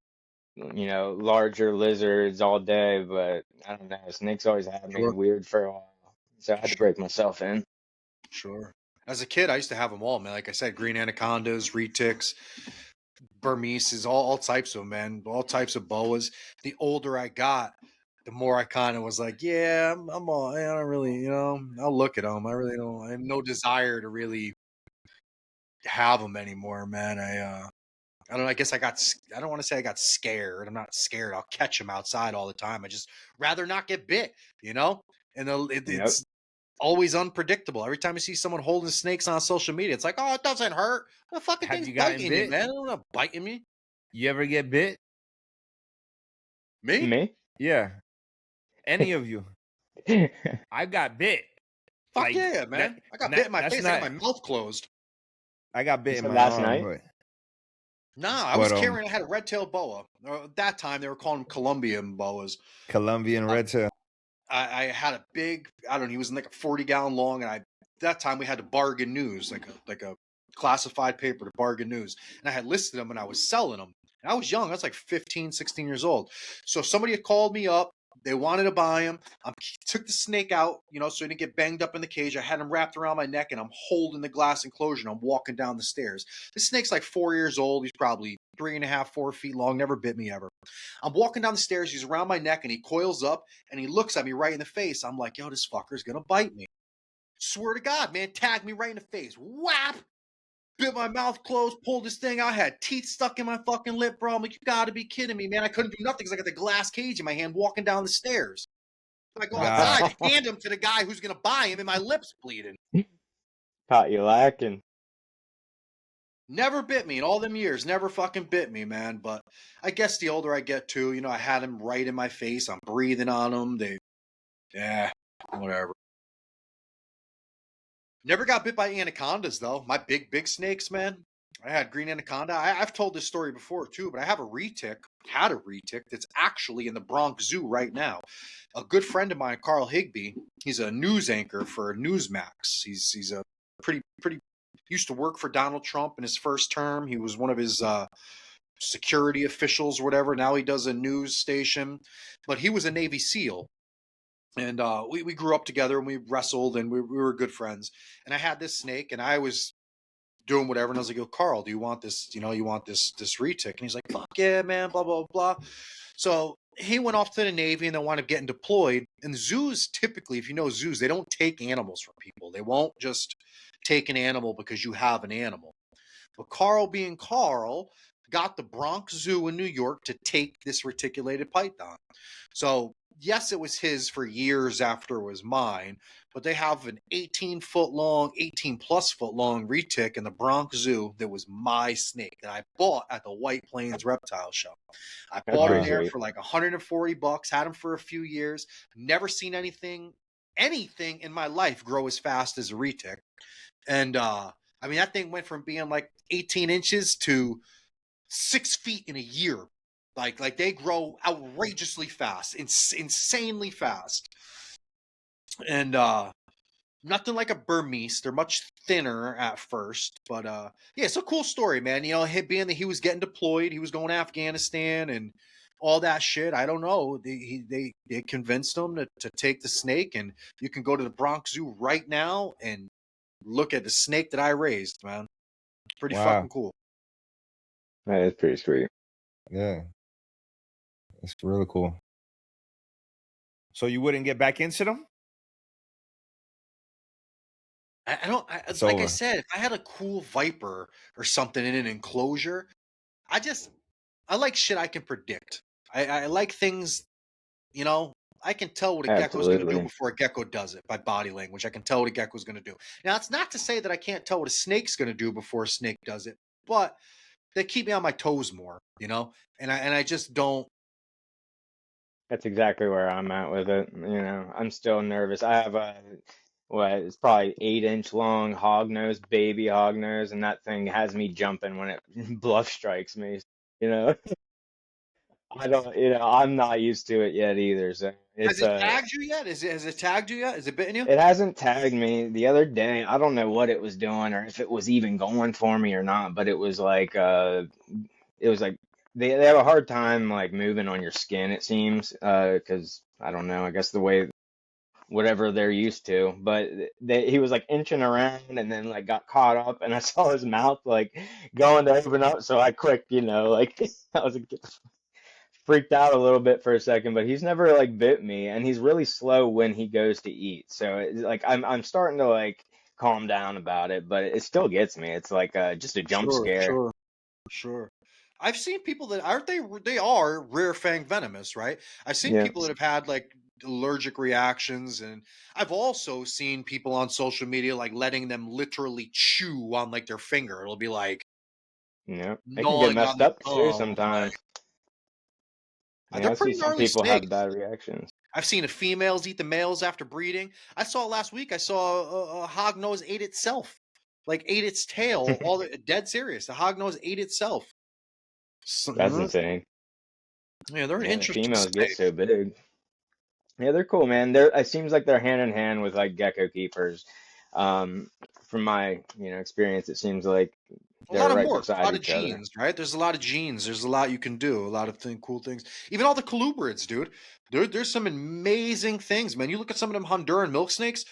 larger lizards all day, but I don't know. Snakes always had me Sure. weird for a while, so I had to Sure. break myself in. Sure. As a kid, I used to have them all, man. Like I said, green anacondas, retics, Burmese, all types of them, man. All types of boas. The older I got, the more I kind of was like, yeah, I'm all, I don't really, I'll look at them. I really don't, I have no desire to really have them anymore, man. I don't know. I guess I don't want to say I got scared. I'm not scared. I'll catch them outside all the time. I just rather not get bit, you know? And Yep. it's always unpredictable. Every time you see someone holding snakes on social media, it's like, oh, it doesn't hurt. The fucking Have thing's you gotten biting you, bit? man. It's not biting me. You ever get bit? Me? Me? Yeah. Any of you? I got bit. Fuck Like yeah, man. I got bit in my that's face. I not. got my mouth closed. I got You bit in said my last arm, night? but Nah, I was but carrying, I had a red-tailed boa. At that time, they were calling them Colombian boas. Colombian red tail. I had a big, I don't know, he was in like a 40-gallon long, and that time we had to bargain news, like a classified paper to bargain news. And I had listed them and I was selling them. And I was young, I was like 15, 16 years old. So somebody had called me up, they wanted to buy him. I took the snake out, so he didn't get banged up in the cage. I had him wrapped around my neck and I'm holding the glass enclosure and I'm walking down the stairs. This snake's like 4 years old. He's probably 3.5, 4 feet long, never bit me ever. I'm walking down the stairs, he's around my neck and he coils up and he looks at me right in the face. I'm like, yo, this fucker's gonna bite me. Swear to God, man, tagged me right in the face. Whap! Bit my mouth closed, pulled this thing out, I had teeth stuck in my fucking lip, bro. I'm like, you gotta be kidding me, man. I couldn't do nothing because I got the glass cage in my hand walking down the stairs. So I go Nah, outside, hand him to the guy who's gonna buy him, and my lip's bleeding. Caught you lacking. Never bit me in all them years. Never fucking bit me, man. But I guess the older I get too, I had him right in my face. I'm breathing on him. Whatever. Never got bit by anacondas though. My big snakes, man. I had green anaconda. I've told this story before too, but I have a retic, had a retic that's actually in the Bronx Zoo right now. A good friend of mine, Carl Higby, he's a news anchor for Newsmax. He's a pretty used to work for Donald Trump in his first term. He was one of his security officials or whatever. Now he does a news station, but he was a Navy SEAL. And we grew up together and we wrestled and we were good friends. And I had this snake and I was doing whatever. And I was like, yo, Carl, do you want this? You want this retic? And he's like, fuck yeah, man, blah, blah, blah. So he went off to the Navy and then wound up getting deployed. And zoos, typically, if you know zoos, they don't take animals from people. They won't just take an animal because you have an animal. But Carl, being Carl, got the Bronx Zoo in New York to take this reticulated python. So yes, it was his for years after it was mine, but they have an 18-foot long, 18 plus foot long retic in the Bronx Zoo that was my snake that I bought at the White Plains Reptile Show. I That's bought him pretty there wow. sweet. for like $140, had him for a few years, never seen anything in my life grow as fast as a retic. And I mean, that thing went from being like 18 inches to 6 feet in a year. Like they grow outrageously fast, insanely fast. And nothing like a Burmese. They're much thinner at first, but yeah, it's a cool story, man. Him being that he was getting deployed, he was going to Afghanistan and all that shit. I don't know. They convinced him to take the snake, and you can go to the Bronx Zoo right now and look at the snake that I raised, man. Pretty Wow. fucking cool. That is pretty sweet. Yeah, it's really cool. So you wouldn't get back into them? I don't, It's like I over. said, if I had a cool viper or something in an enclosure, I like shit I can predict. I like things, you know, I can tell what a gecko is going to do Absolutely. before a gecko does it by body language. I can tell what a gecko is going to do. Now, it's not to say that I can't tell what a snake's going to do before a snake does it, but they keep me on my toes more, you know, and I just don't. That's exactly where I'm at with it. You know, I'm still nervous. I have a it's probably 8 inch long hognose, baby hognose, and that thing has me jumping when it bluff strikes me. You know, I don't, I'm not used to it yet either. So Has it's it tagged you yet? Has it tagged you yet? Has it bitten you? it hasn't tagged me the other day. I don't know what it was doing or if it was even going for me or not, but it was like they have a hard time like moving on your skin, it seems, because I don't know, I guess the way whatever they're used to. But he was like inching around and then like got caught up, and I saw his mouth like going to open up, so I quick, like I was freaked out a little bit for a second. But he's never like bit me, and he's really slow when he goes to eat. So it's like I'm starting to like calm down about it, but it still gets me. It's like just a jump Sure, scare. sure, sure. I've seen people that aren't they are rear fang venomous, right? I've seen Yeah. people that have had like allergic reactions, and I've also seen people on social media like letting them literally chew on like their finger. It'll be like Yeah, it can get gnawing on messed the up too thumb. sometimes. Yeah, They're I see pretty some gnarly people have snakes. bad reactions. I've seen the females eat the males after breeding. I saw last week. I saw a hognose ate itself, like ate its tail. Dead serious. The hognose ate itself. That's insane. Yeah, they're an Yeah, the interesting females get snake. so big. Yeah, they're cool, man. It seems like they're hand in hand with like gecko keepers. Um, from my, experience, it seems like A lot they're of right morphs, a beside lot of each other. genes, right? There's a lot of genes. There's a lot you can do. A lot of cool things. Even all the colubrids, dude. There's some amazing things, man. You look at some of them Honduran milk snakes,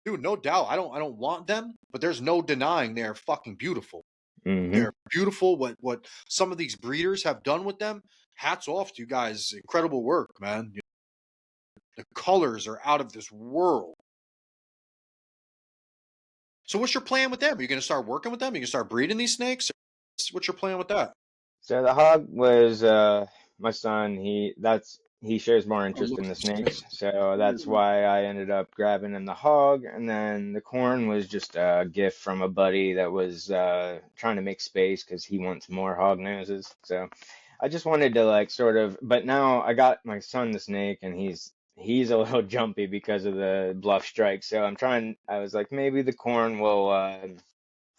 dude. No doubt, I don't want them, but there's no denying they're fucking beautiful. Hmm. They're beautiful. What some of these breeders have done with them. Hats off to you guys. Incredible work, man. The colors are out of this world. So what's your plan with them? Are you going to start working with them? Are you going to start breeding these snakes? What's your plan with that? So the hog was my son. He shows more Oh, interest look in at the the snakes. snakes, so that's why I ended up grabbing him the hog. And then the corn was just a gift from a buddy that was trying to make space because he wants more hog noses. So I just wanted to like sort of, but now I got my son the snake, and he's a little jumpy because of the bluff strike. So I was like, maybe the corn will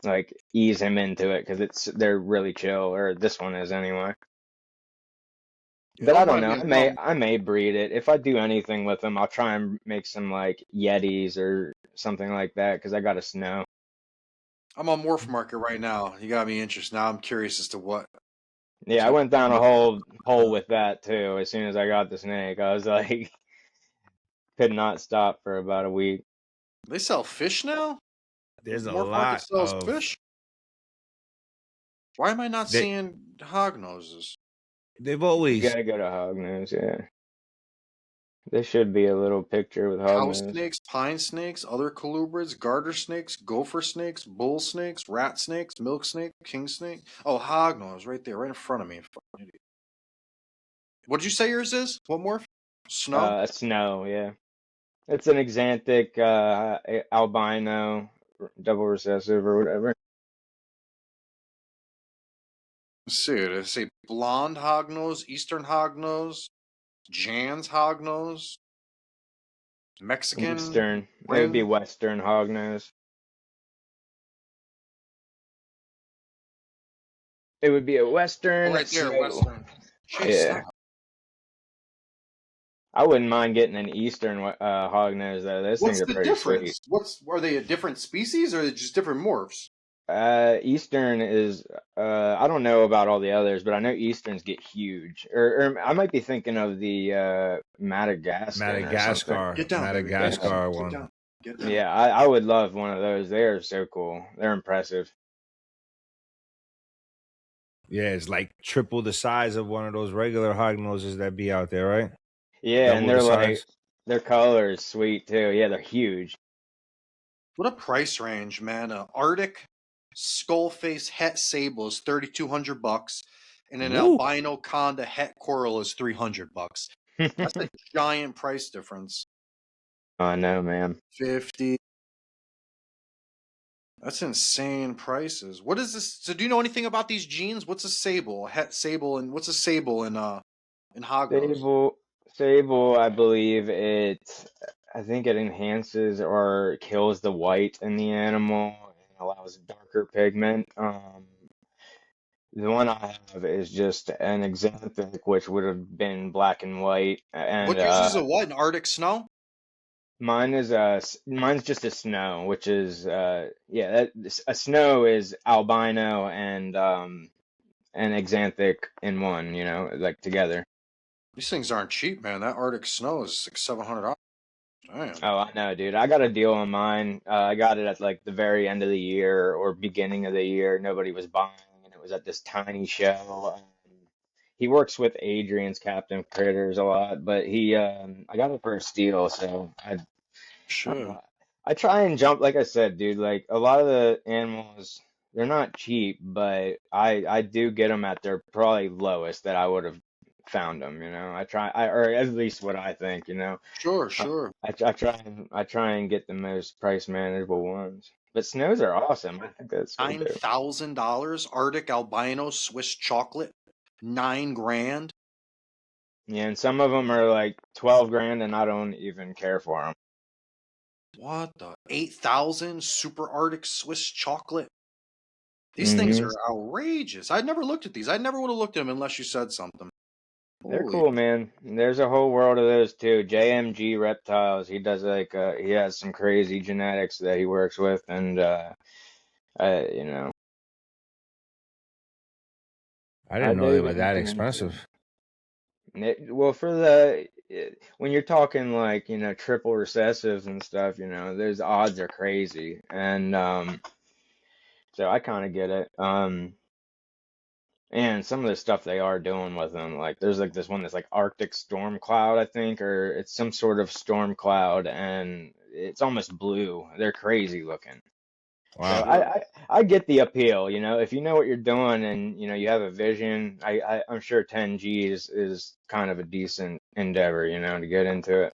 like ease him into it because they're really chill, or this one is anyway. Yeah, But I don't don't mind know. me. I may breed it. If I do anything with them, I'll try and make some like Yetis or something like that because I got a snow. I'm on Morph Market right now. You got me interested. Now I'm curious as to what. Yeah, I So went down a whole hole with that too. As soon as I got the snake, I was like, could not stop for about a week. they sell fish now. There's a Morph Market lot sells of fish. Why am I not they. seeing hog noses? They've You always gotta go to Hognose, yeah. There should be a little picture with House Hognose. snakes, pine snakes, other colubrids, garter snakes, gopher snakes, bull snakes, rat snakes, milk snake, king snake. Oh, hog nose right there, right in front of me. Fucking idiot. What did you say yours is? What morph? Snow? A snow, yeah. It's an exanthic albino double recessive or whatever. Let's see. Did I say blonde hognose, eastern hognose, Jan's hognose, Mexican Western. It would be rim? Western Hognose. It would be a Oh, Western right there, snow. western. Chase, Yeah. stop. I wouldn't mind getting an Eastern Hognose though. Those things What's are the pretty sweet. difference? Are they a different species or are they just different morphs? Eastern is I don't know about all the others, but I know Easterns get huge. Or I might be thinking of the Madagascar or something. Madagascar, Get down, baby. Get Yeah. down. Madagascar Get one. down. Get down. Yeah, I would love one of those. They are so cool. They're impressive. Yeah, it's like triple the size of one of those regular hog noses that be out there, right? Yeah, and Double the they're like size. their color is sweet too. Yeah, they're huge. What a price range, man. Arctic skull face het sable is $3,200, and an Woo. albino conda het coral is $300. That's a giant price difference. I know, man. 50. That's insane prices. What is this? So do you know anything about these genes? What's a sable? A het sable, and what's a sable in Hagos? Sable, I believe I think it enhances or kills the white in the animal and allows darker pigment. The one I have is just an xanthic, which would have been black and white, and What uses a what? An Arctic snow? mine's just a snow, which is a snow is albino and xanthic in one, like together. These things aren't cheap, man. That Arctic snow is like $700. Damn. Oh, I know, dude. I got a deal on mine. I got it at like the very end of the year or beginning of the year. Nobody was buying, and it was at this tiny show. He works with Adrian's Captain Critters a lot, but I got it for a steal, so I don't Sure. know. I try and jump, like I said, dude. Like a lot of the animals, they're not cheap, but I do get them at their probably lowest that I would have found them. Or at least what I think. Sure, I, sure. I try and get the most price manageable ones. But snows are awesome. I think that's cool too. $9,000 Arctic albino Swiss chocolate. $9,000. Yeah, and some of them are like 12 grand, and I don't even care for them. What the 8,000 super Arctic Swiss chocolate? These things are outrageous. I'd never looked at these. I never would have looked at them unless you said something. They're Holy. cool, man. There's a whole world of those too. JMG Reptiles. He does he has some crazy genetics that he works with, and you know, I I didn't know they dig were that anything. expensive. Well, when you're talking like triple recessives and stuff, those odds are crazy, and so I kind of get it. And some of the stuff they are doing with them, like there's like this one that's like Arctic storm cloud, I think, or it's some sort of storm cloud, and it's almost blue. They're crazy looking. So Wow. I get the appeal, if you know what you're doing and you have a vision. I'm sure 10G is kind of a decent endeavor, to get into it.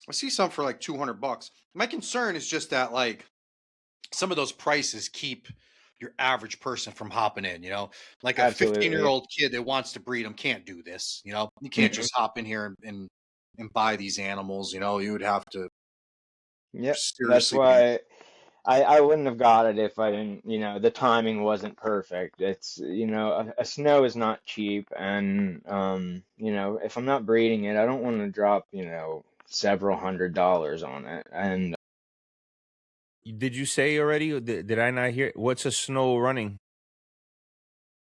I see some for like $200. My concern is just that like some of those prices keep your average person from hopping in, like a Absolutely. 15-year-old kid that wants to breed them can't do this, you can't just hop in here and buy these animals, you would have to Yep. That's seriously be. why I wouldn't have got it if I didn't, the timing wasn't perfect. It's, a snow is not cheap, and if I'm not breeding it, I don't want to drop, several $100s on it. And Did you say already? Or did I not hear? What's a snow running?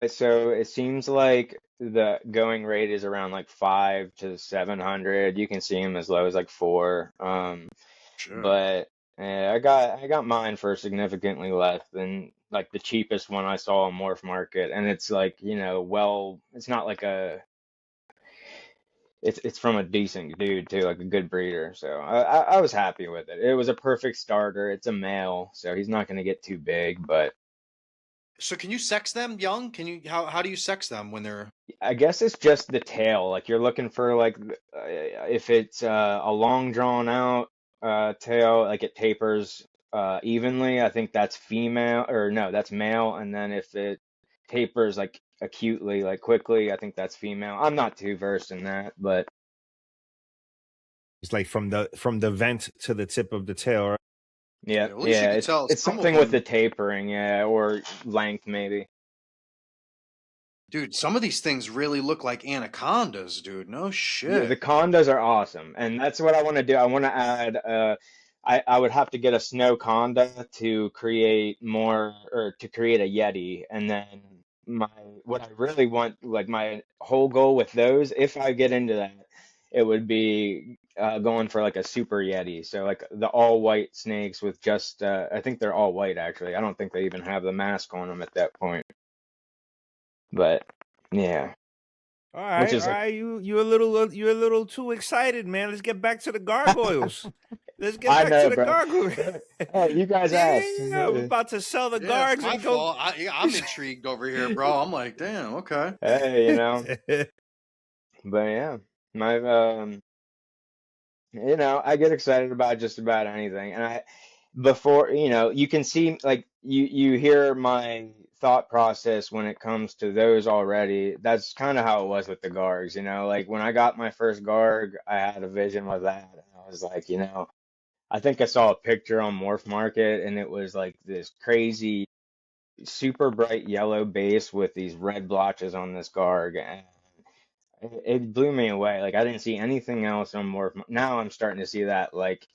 so it seems like the going rate is around like 5 to 700. You can see them as low as like 4. Sure. But I got mine for significantly less than like the cheapest one I saw on Morph Market, and it's like it's not like it's from a decent dude too, like a good breeder. So I was happy with it. It was a perfect starter. It's a male, so he's not going to get too big, but So can you sex them young? Can you how do you sex them when they're I guess it's just the tail. Like you're looking for like if it's a long drawn out tail, like it tapers evenly. I think that's female, or no, that's male. And then if it tapers like acutely, like quickly, I think that's female. I'm not too versed in that, but It's like from the vent to the tip of the tail, right? yeah, at least you could it's tell it's some of something with the them, tapering, yeah, or length maybe. dude, some of these things really look like anacondas, dude. No Yeah, shit. the condos are awesome, and that's what I want to do. I want to add. I would have to get a snow conda to create more, or to create a Yeti, and then what I really want, like my whole goal with those, if I get into that, it would be going for like a super Yeti. So like the all white snakes with just, I think they're all white actually. I don't think they even have the mask on them at that point. But yeah, All which right, all is right. You're a little too excited, man. Let's get back to the gargoyles. Let's get I back to know, the bro. gargoyle. Hey, you guys asked. Damn, we're about to sell the Yeah, it's gargs my and go. fault. I'm intrigued over here, bro. I'm like, damn, okay. Hey, but yeah, my I get excited about just about anything, and before, you can see, like, you hear my thought process when it comes to those already. That's kind of how it was with the Gargs, like when I got my first Garg, I had a vision with that, and I was like, I think I saw a picture on Morph Market, and it was like this crazy, super bright yellow base with these red blotches on this Garg, and it blew me away. Like, I didn't see anything else on Morph. Now I'm starting to see that, like,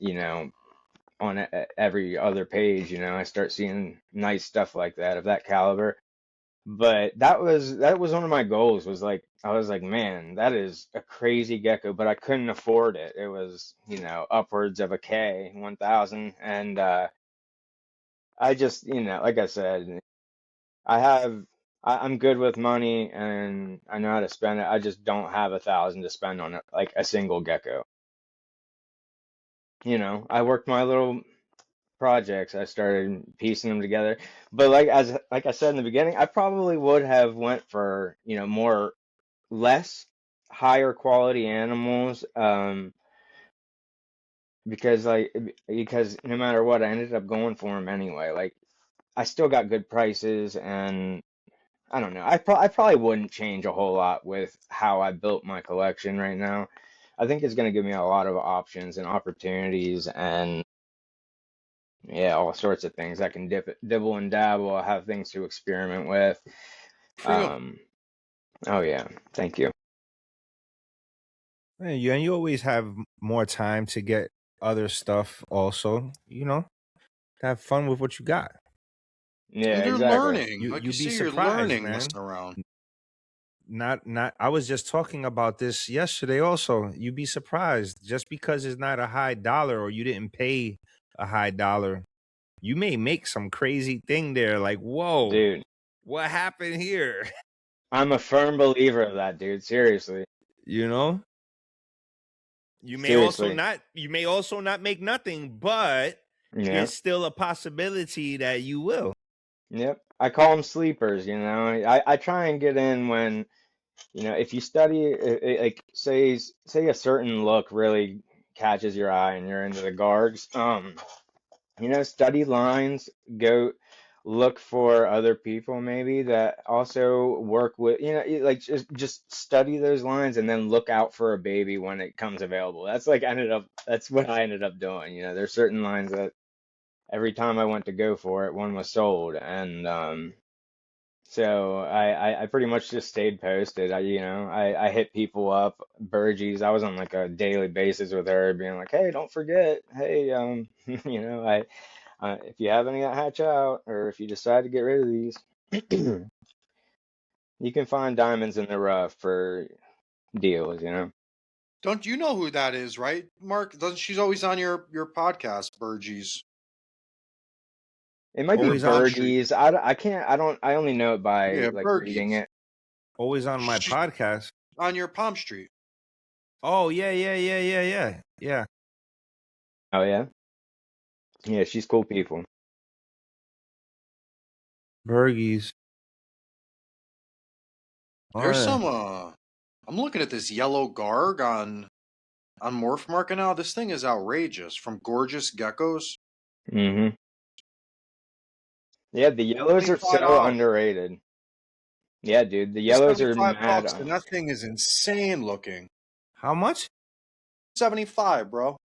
on every other page, I start seeing nice stuff like that of that caliber. But that was one of my goals, was like, I was like, man, that is a crazy gecko, but I couldn't afford it. It was, upwards of a K, 1,000. And I just, like I said, I'm good with money and I know how to spend it. I just don't have 1,000 to spend on it, like a single gecko. I worked my little projects. I started piecing them together. But like I said in the beginning, I probably would have went for, more less higher quality animals, because no matter what, I ended up going for them anyway. Like, I still got good prices, and I don't know. I probably wouldn't change a whole lot with how I built my collection right now. I think it's going to give me a lot of options and opportunities, and yeah, all sorts of things. I can dibble and dabble. I have things to experiment with. For you. Oh yeah, thank you. And you always have more time to get other stuff also, to have fun with what you got. Yeah, And you're exactly. learning. Like You you be see, you're surprised, learning man. messing around. Not I was just talking about this yesterday also. You'd be surprised, just because it's not a high dollar or you didn't pay a high dollar, you may make some crazy thing there, like, whoa, Dude, what happened here? I'm a firm believer of that, dude. Seriously. you know Seriously. you may also not make nothing, but Yeah. it's still a possibility that you will. Yep. I call them sleepers, I try and get in when, if you study, like, say a certain look really catches your eye and you're into the Gargs, study lines, go look for other people maybe that also work with, like, just study those lines and then look out for a baby when it comes available. That's what I ended up doing. There's certain lines that every time I went to go for it, one was sold. And so I pretty much just stayed posted. I hit people up, Burgess. I was on like a daily basis with her, being like, hey, don't forget, hey, if you have any that hatch out, or if you decide to get rid of these, you can find diamonds in the rough for deals. Don't you know who that is, right, Mark? Doesn't she's always on your podcast, Burgess? It might be Always on Burgess. I can't, I only know it by Yeah, like reading Burgess. it. always on my She's podcast. on your Palm Street. Oh, yeah. Oh yeah? Yeah, she's cool people. Burgies. There's Oh, some I'm looking at this yellow Garg on Morph Market now. This thing is outrageous. From Gorgeous Geckos. Mm-hmm. Yeah, the yellows are so $75. underrated. Yeah, dude, the It's yellows are 75 mad. bucks, and that thing is insane looking. how much? 75, bro.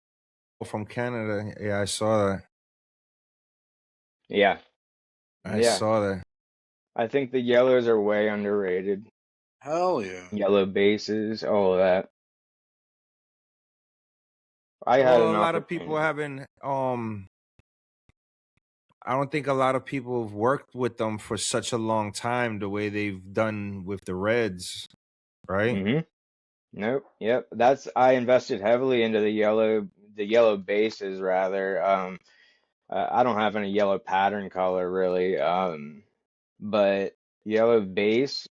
From Canada. Yeah, I saw that. Yeah, I yeah. saw that. I think the yellows are way underrated. Hell yeah. Yellow bases, all of that. I had Well, an a lot of people opportunity. haven't. I don't think a lot of people have worked with them for such a long time the way they've done with the Reds, right? Mm-hmm. Nope. Yep. I invested heavily into the yellow bases rather. I don't have any yellow pattern color really. But yellow base,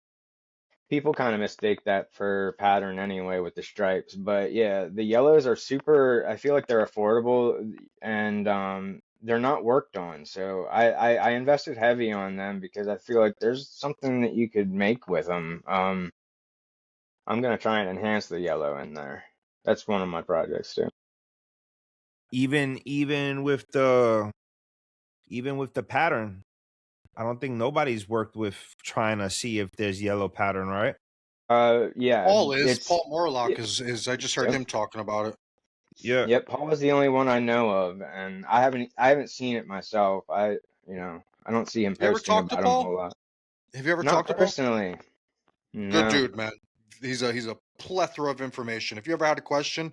People kind of mistake that for pattern anyway with the stripes. But yeah, the yellows are super, I feel like they're affordable and they're not worked on. So I invested heavy on them because I feel like there's something that you could make with them. I'm gonna try and enhance the yellow in there. That's one of my projects too. Even with the pattern, I don't think nobody's worked with trying to see if there's yellow pattern, right? Yeah, Paul it's Morlock y- is I just heard yep, him talking about it. Yeah. yep. Paul was the only one I know of, and I haven't seen it myself. I don't see him You ever posting talked to about him a Paul? whole lot. Have you ever Not talked to Paul? personally, Good no. dude, man. He's a plethora of information. If you ever had a question,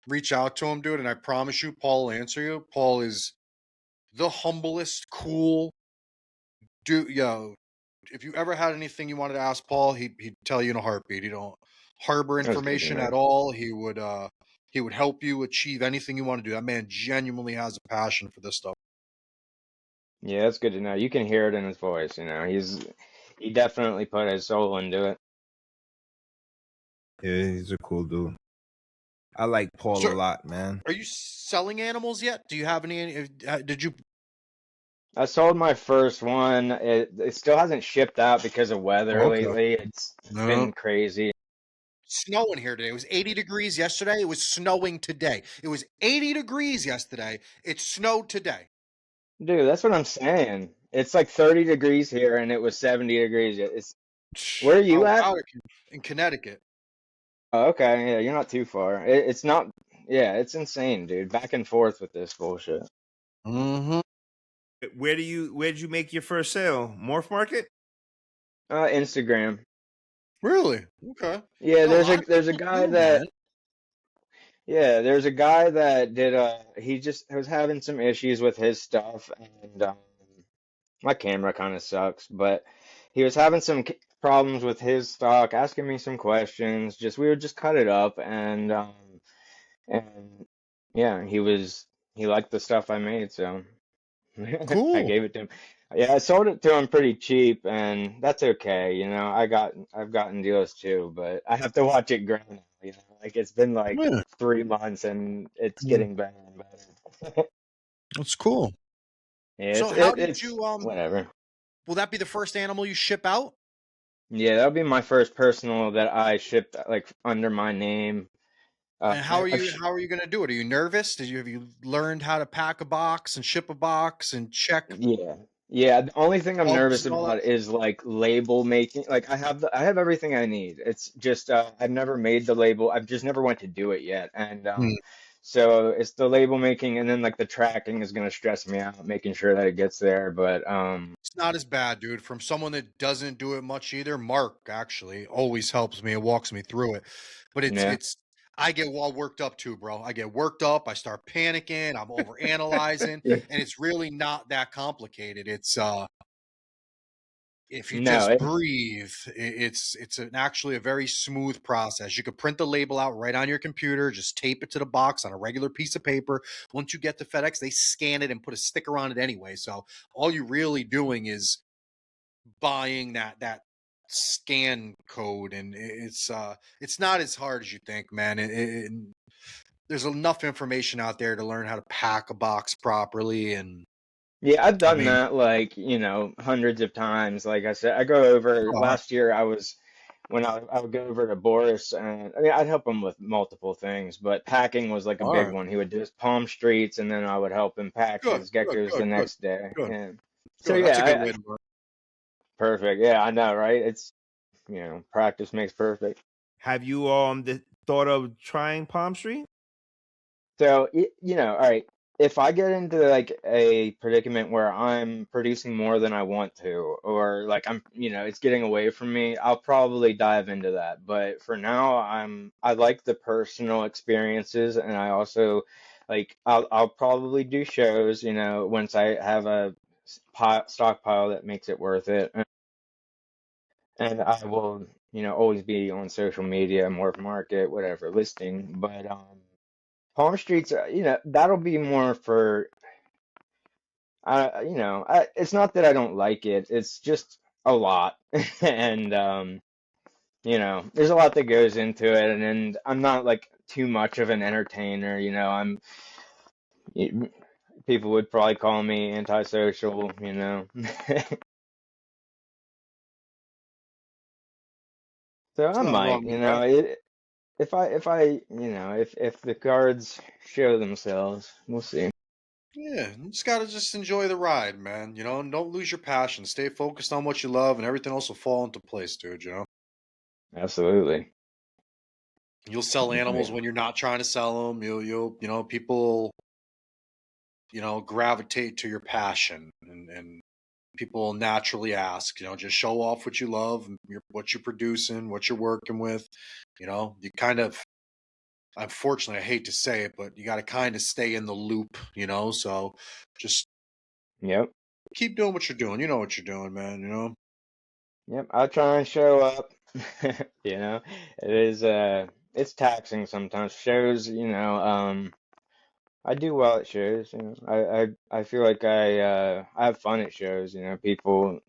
reach out to him, dude, and I promise you, Paul will answer you. Paul is the humblest, cool dude. Yo, if you ever had anything you wanted to ask Paul, he'd tell you in a heartbeat. He don't harbor That's good to information know. at all. He would help you achieve anything you want to do. That man genuinely has a passion for this stuff. Yeah, that's good to know. You can hear it in his voice, he definitely put his soul into it. Yeah, he's a cool dude. I like Paul a So, lot, man. are you selling animals yet? Do you have any? Did you? I sold my first one. It still hasn't shipped out because of weather Okay. lately. It's No. been crazy. Snowing here today. It was 80 degrees yesterday. It was snowing today. It was 80 degrees yesterday. It snowed today. Dude, that's what I'm saying. It's like 30 degrees here and it was 70 degrees. Where are you at? Out in Connecticut. Oh, okay. Yeah, you're not too far. It's not, yeah, it's insane, dude. Back and forth with this bullshit. Mm-hmm. Where'd you make your first sale? Morph Market? Instagram. Really? Okay. Yeah, Yo, a there's a lot of there's a people guy do, man. that yeah, there's a guy that did he just was having some issues with his stuff and my camera kind of sucks, but he was having some problems with his stock, asking me some questions. Just we would just cut it up and yeah, he liked the stuff I made, so I Cool. gave it to him. Yeah, I sold it to him pretty cheap, and that's okay. I've gotten deals too, but I have to watch it grow now. Like it's been like Yeah. 3 months, and it's Mm. getting better and better. That's cool. Yeah, So how did it's you whatever. will that be the first animal you ship out? Yeah, that'll be my first personal that I shipped like under my name. And I've sh how are you gonna do it? Are you nervous? Have you learned how to pack a box and ship a box and check Yeah. Yeah, the only thing I'm bugs nervous and all that? about is like label making. Like I have everything I need. It's just I've never made the label. I've just never went to do it yet. And Hmm. so it's the label making and then like the tracking is gonna stress me out, making sure that it gets there. But It's not as bad, dude. From someone that doesn't do it much either, Mark actually always helps me and walks me through it. But yeah. it's I get all worked up too, bro. I get worked up. I start panicking. I'm over analyzing, Yeah. and it's really not that complicated. It's if you No, just breathe, actually a very smooth process. You could print the label out right on your computer, just tape it to the box on a regular piece of paper. Once you get to FedEx, they scan it and put a sticker on it anyway. So all you're really doing is buying that scan code, and it's not as hard as you think, man. There's enough information out there to learn how to pack a box properly, and yeah, I've I done mean, that like, hundreds of times. Like I said, I go over uh, last year I was when I would go over to Boris and I mean I'd help him with multiple things, but packing was like a all big right, one. He would do his palm streets and then I would help him pack good, his good, geckos the good, good, next day. good, And so good. That's a yeah, good way to work. perfect. Yeah, I know, right? It's practice makes perfect. Have you thought of trying Palm Street? So, all right, if I get into like a predicament where I'm producing more than I want to, or like it's getting away from me, I'll probably dive into that. But for now, I like the personal experiences, and I also like I'll probably do shows, once I have a stockpile that makes it worth it, and I will, always be on social media, more market, whatever, listing. But Palm Streets, that'll be more for, it's not that I don't like it. It's just a lot. And you know, there's a lot that goes into it, and I'm not like too much of an entertainer, you know. People would probably call me antisocial, you know. So There's I nothing wrong might, you with know, that. if I, you know, if the cards show themselves, we'll see. Yeah, you just gotta just enjoy the ride, man. You know, and don't lose your passion. Stay focused on what you love, and everything else will fall into place, dude. You know, Absolutely. you'll sell animals Yeah. when you're not trying to sell them. You know, people, you know, gravitate to your passion, and people will naturally ask. You know, just show off what you love, what you're producing, what you're working with. You know, you kind of, unfortunately, I hate to say it, but you got to kind of stay in the loop. You know, so just Yep. keep doing what you're doing. You know what you're doing, man. You know. Yep. I'll try and show up. You know, it is it's taxing sometimes. Shows, you know, I do well at shows, you know. I feel like I have fun at shows, you know, people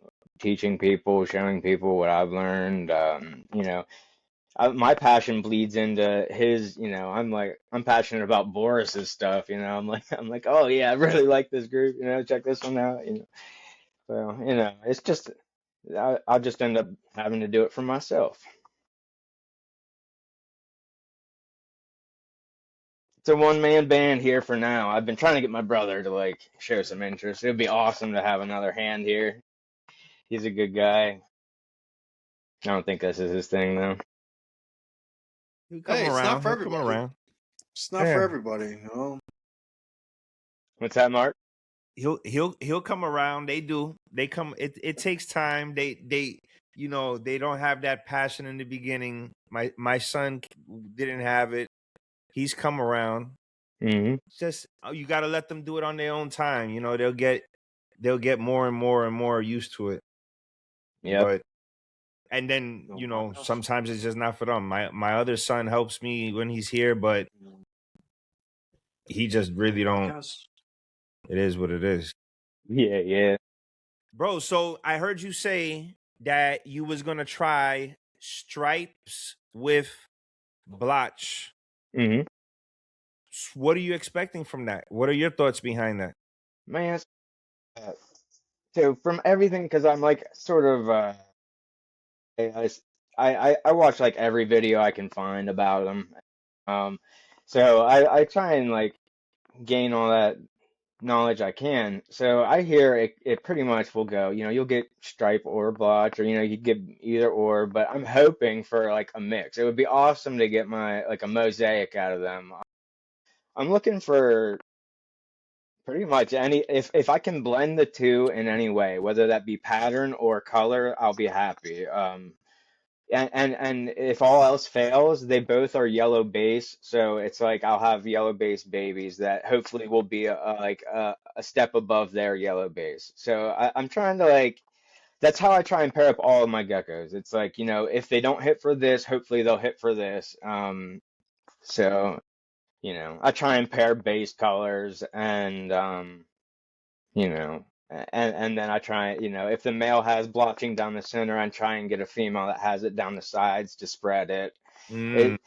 teaching people, showing people what I've learned. You know, my passion bleeds into his, you know, I'm passionate about Boris's stuff, you know. I'm like, oh yeah, I really like this group, you know, check this one out, you know. So, you know, it's just I'll just end up having to do it for myself. It's a one-man band here for now. I've been trying to get my brother to like show some interest. It would be awesome to have another hand here. He's a good guy. I don't think this is his thing though. He'll come Hey, it's not around. for He'll come everybody. around. It's not for Yeah. everybody, you know. What's that, Mark? He'll come around. They do. They come. It takes time. They you know they don't have that passion in the beginning. My son didn't have it. He's come around. Hmm. It's just you got to let them do it on their own time. You know they'll get more and more and more used to it. Yep. But and then you know sometimes it's just not for them. My other son helps me when he's here, but he just really don't. It is what it is. Yeah, yeah. Bro, so I heard you say that you was gonna try stripes with blotch. Hmm. What are you expecting from that? What are your thoughts behind that? Man, uh, so from everything, because I'm like sort of I, I watch like every video I can find about them. Um, so I try and like gain all that knowledge I can. So I hear it pretty much will go, you know, you'll get stripe or blotch, or you know, you get either or, but I'm hoping for like a mix. It would be awesome to get my like a mosaic out of them. I'm looking for pretty much any if I can blend the two in any way, whether that be pattern or color, I'll be happy. And if all else fails, they both are yellow base, so it's like I'll have yellow base babies that hopefully will be a step above their yellow base. So I'm trying to like that's how I try and pair up all of my geckos. It's like, you know, if they don't hit for this, hopefully they'll hit for this. So you know, I try and pair base colors and you know, and then I try, you know, if the male has blotching down the center, I try and get a female that has it down the sides to spread it. Mm,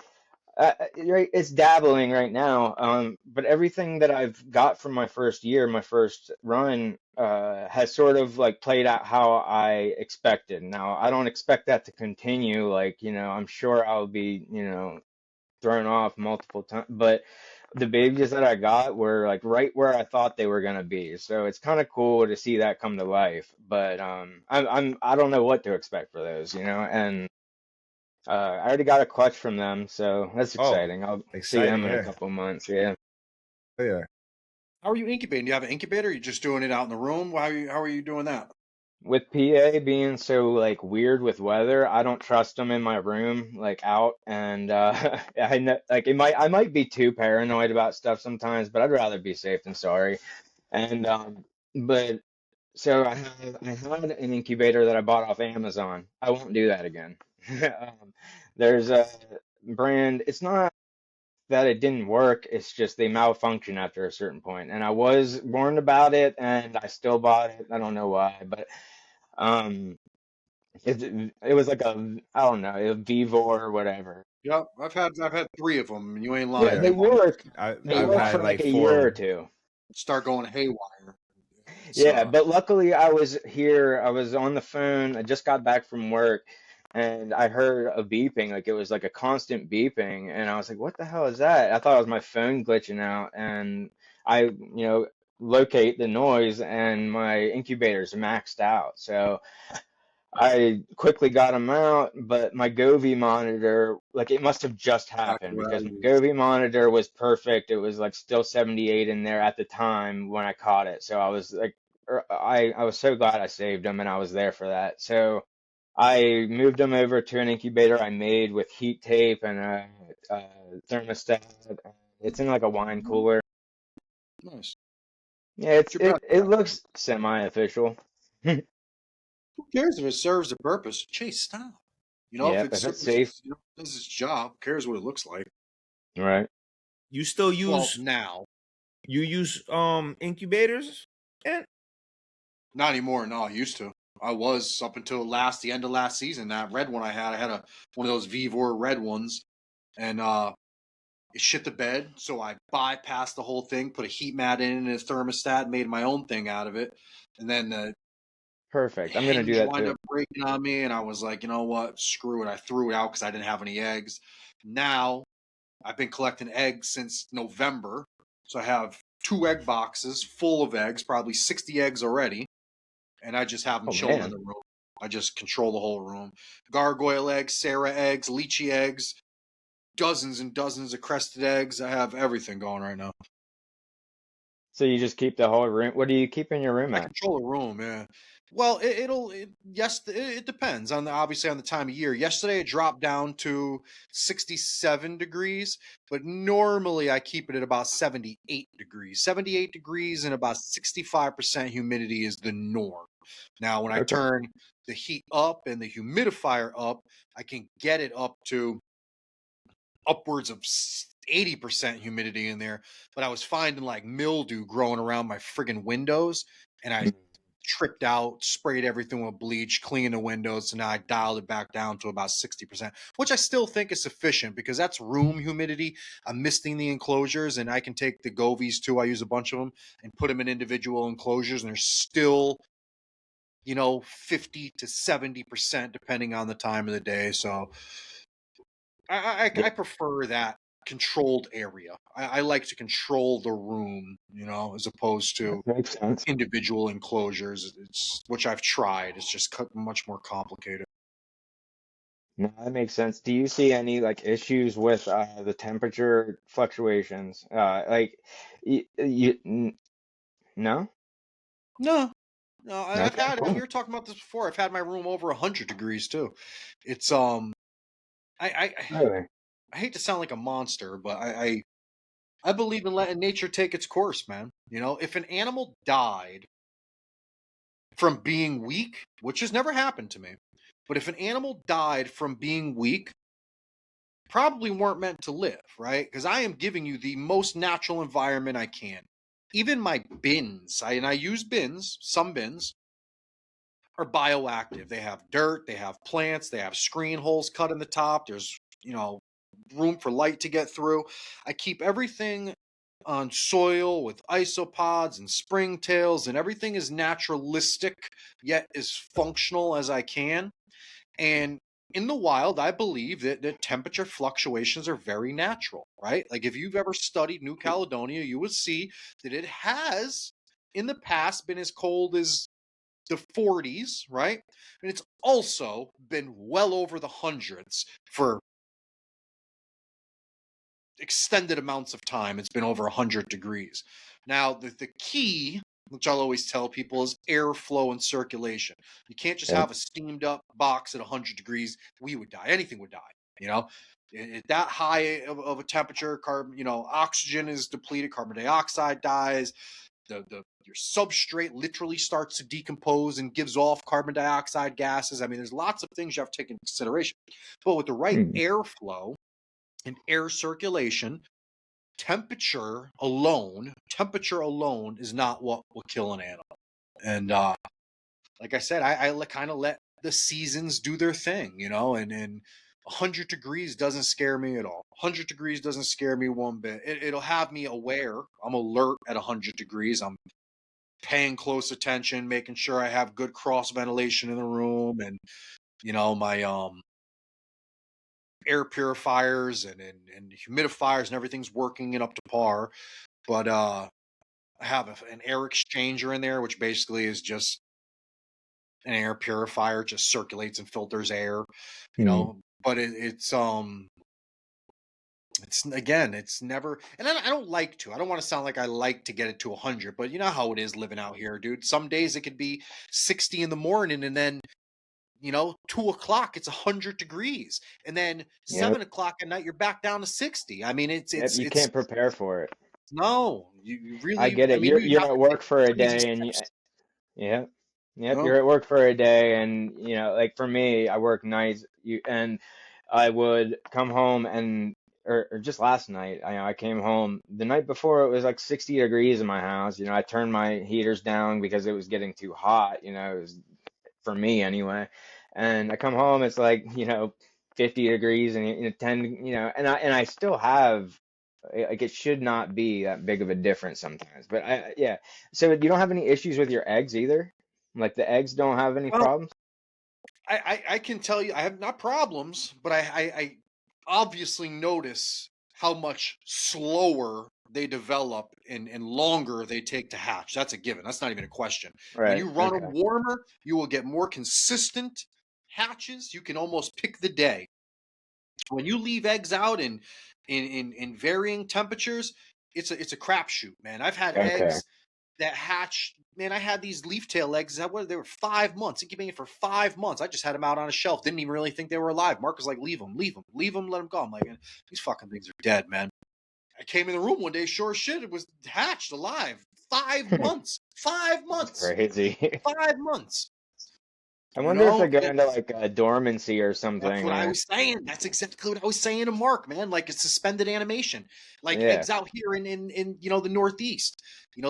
It right, it's dabbling right now, but everything that I've got from my first year, my first run, has sort of like played out how I expected. Now, I don't expect that to continue. Like, you know, I'm sure I'll be, you know, thrown off multiple times, but the babies that I got were like right where I thought they were gonna be. So it's kind of cool to see that come to life. But I don't know what to expect for those, you know. And I already got a clutch from them, so that's oh, exciting. I'll see them exciting! in a Yeah, couple months. Yeah. yeah. How are you incubating? Do you have an incubator? Or are you just doing it out in the room? How are you doing that? With PA being so like weird with weather, I don't trust them in my room, like out. And I know like I might be too paranoid about stuff sometimes, but I'd rather be safe than sorry. And but so I had an incubator that I bought off Amazon. I won't do that again. There's a brand. It's not that it didn't work. It's just they malfunction after a certain point. And I was warned about it, and I still bought it. I don't know why, but um, It was like I don't know, a Vivor or whatever. Yep, I've had 3 of them, and you ain't Yeah, lying. Yeah, they work. They I've work had for like like a four of year or them. two. Start going haywire. It's Yeah, but luckily I was here. I was on the phone. I just got back from work and I heard a beeping, like it was like a constant beeping. And I was like, what the hell is that? I thought it was my phone glitching out. And I locate the noise and my incubator's maxed out. So I quickly got them out, but my Govee monitor, like it must have just that's happened what I because my use. Govee monitor was perfect. It was like still 78 in there at the time when I caught it. So I was like, I was so glad I saved them and I was there for that. So I moved them over to an incubator I made with heat tape and a thermostat. It's in like a wine cooler. Nice. Yeah, It's your best it bet. looks semi-official. Who cares if it serves the purpose? Chase, stop. If Yeah, it if it's serves, safe, does its job, who cares what it looks like? right? You still Well, use now, incubators? And not anymore. No, I used to. I was up until the end of last season. That red one I had one of those Vivor red ones, and it shit the bed. So I bypassed the whole thing, put a heat mat in and a thermostat, made my own thing out of it, and then the Perfect. I'm gonna do hinge that wound too. up breaking on me, and I was like, you know what, screw it. I threw it out because I didn't have any eggs. Now I've been collecting eggs since November, so I have 2 egg boxes full of eggs, probably 60 eggs already, and I just have them Oh chilling in man. the room. I just control the whole room. Gargoyle eggs, Sarah eggs, lychee eggs, dozens and dozens of crested eggs. I have everything going right now. So you just keep the whole room. What do you keep in your room I at? control a room, yeah. Well, it depends on obviously on the time of year. Yesterday it dropped down to 67 degrees, but normally I keep it at about 78 degrees. 78 degrees and about 65% humidity is the norm. Now, when I Okay. turn the heat up and the humidifier up, I can get it up to upwards of 80% humidity in there, but I was finding like mildew growing around my friggin' windows, and I tripped out, sprayed everything with bleach, cleaned the windows, so now I dialed it back down to about 60%, which I still think is sufficient because that's room humidity. I'm misting the enclosures, and I can take the Govies too. I use a bunch of them and put them in individual enclosures, and they're still 50 to 70% depending on the time of the day. So Yeah, I prefer that controlled area. I like to control the room, as opposed to that makes sense. individual enclosures. It's which I've tried. It's just much more complicated. No, that makes sense. Do you see any like issues with the temperature fluctuations? No? No, no, I've Okay, had. We cool. were talking about this before. I've had my room over 100 degrees too. It's I Really? I hate to sound like a monster, but I believe in letting nature take its course, man. If an animal died from being weak, which has never happened to me, but if an animal died from being weak, probably weren't meant to live, right? Because I am giving you the most natural environment I can. Even my bins, and I use bins, some bins are bioactive. They have dirt, they have plants, they have screen holes cut in the top. There's, room for light to get through. I keep everything on soil with isopods and springtails, and everything is naturalistic yet as functional as I can. And in the wild, I believe that temperature fluctuations are very natural, right? Like if you've ever studied New Caledonia, you would see that it has in the past been as cold as the 40s, right? And it's also been well over the hundreds for extended amounts of time. It's been over 100 degrees. Now, the key, which I'll always tell people, is airflow and circulation. You can't just Yep. have a steamed up box at 100 degrees. We would die. Anything would die. At that high of a temperature, oxygen is depleted, carbon dioxide dies. Your substrate literally starts to decompose and gives off carbon dioxide gases. I mean, there's lots of things you have to take into consideration. But with the right Hmm. airflow and air circulation, temperature alone is not what will kill an animal. And like I said, I kind of let the seasons do their thing, you know, and 100 degrees doesn't scare me at all. 100 degrees doesn't scare me one bit. It'll have me aware. I'm alert at 100 degrees. I'm paying close attention, making sure I have good cross ventilation in the room, and you know, my air purifiers and humidifiers and everything's working and up to par. But I have an air exchanger in there, which basically is just an air purifier, just circulates and filters air, you know. But it's again, it's never, and I don't like to. I don't want to sound like I like to get it to 100, but you know how it is living out here, dude. Some days it could be 60 in the morning, and then 2 o'clock it's 100 degrees, and then 7 o'clock at night you're back down to 60. I mean, Yep, you can't prepare for it. no, you I really. get I it. mean, you You're have at to take work for a crazy day, and steps. yeah, yep, No, you're at work for a day, and like for me, I work nights. And I would come home and or just last night, I came home the night before it was like 60 degrees in my house. I turned my heaters down because it was getting too hot. It was for me anyway. And I come home, it's like 50 degrees and 10, and I still have like it should not be that big of a difference sometimes. But yeah. So you don't have any issues with your eggs either? Like the eggs don't have any well, problems? I can tell you I have not problems, but I obviously notice how much slower they develop and longer they take to hatch. That's a given. That's not even a question. When Right. you run Okay. them warmer, you will get more consistent hatches. You can almost pick the day. When you leave eggs out in varying temperatures, it's a crapshoot, man. I've had Okay. eggs that hatched. Man, I had these leaf tail eggs that they were 5 months, incubating for 5 months. I just had them out on a shelf. Didn't even really think they were alive. Mark was like, leave them, leave them, leave them, let them go. I'm like, these fucking things are dead, man. I came in the room one day, sure as shit, it was hatched alive. 5 months. five That's months. crazy. 5 months. I You wonder if they're know, going into like a dormancy or that's something. what I was saying. That's exactly what I was saying to Mark, man. Like it's suspended animation, like Yeah. eggs out here in the Northeast.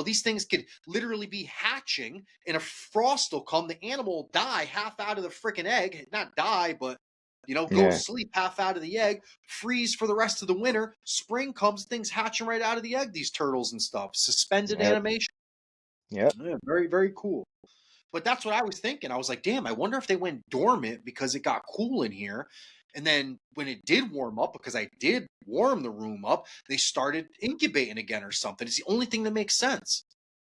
These things could literally be hatching, and a frost will come. The animal will die half out of the freaking egg, not die, but go Yeah. sleep half out of the egg, freeze for the rest of the winter. Spring comes, things hatching right out of the egg. These turtles and stuff. Suspended Yep. animation. Yep. Yeah, very very cool. But that's what I was thinking. I was like, damn, I wonder if they went dormant because it got cool in here. And then when it did warm up, because I did warm the room up, they started incubating again or something. It's the only thing that makes sense.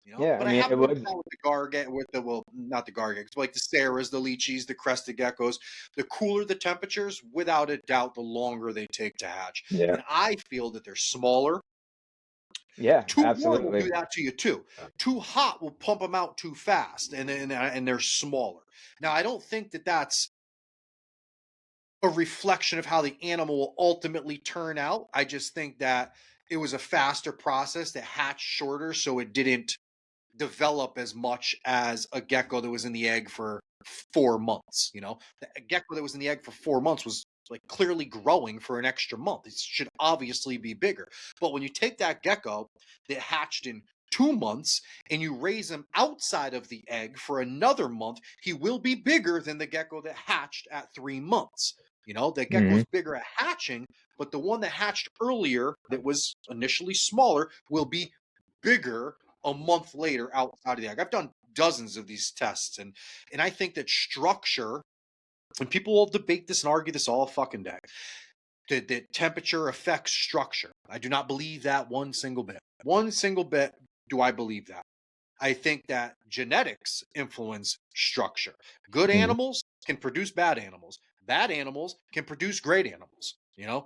Yeah. I But I mean, have it noticed would. that with the garget, well, not the gargets, but like the Sarahs, the lychees, the crested geckos, the cooler the temperatures, without a doubt, the longer they take to hatch. Yeah. And I feel that they're smaller. Yeah. Too warm will do Absolutely. that to you too. Too hot will pump them out too fast, and they're smaller. Now, I don't think that that's a reflection of how the animal will ultimately turn out. I just think that it was a faster process that hatched shorter, so it didn't develop as much as a gecko that was in the egg for 4 months. The gecko that was in the egg for 4 months was like clearly growing for an extra month. It should obviously be bigger. But when you take that gecko that hatched in 2 months and you raise him outside of the egg for another month, he will be bigger than the gecko that hatched at 3 months. The gecko Hmm. is bigger at hatching, but the one that hatched earlier that was initially smaller will be bigger a month later outside of the egg. I've done dozens of these tests, and I think that structure, and people will debate this and argue this all fucking day, that temperature affects structure. I do not believe that one single bit. One single bit do I believe that. I think that genetics influence structure. Good animals can produce bad animals. Bad animals can produce great animals. A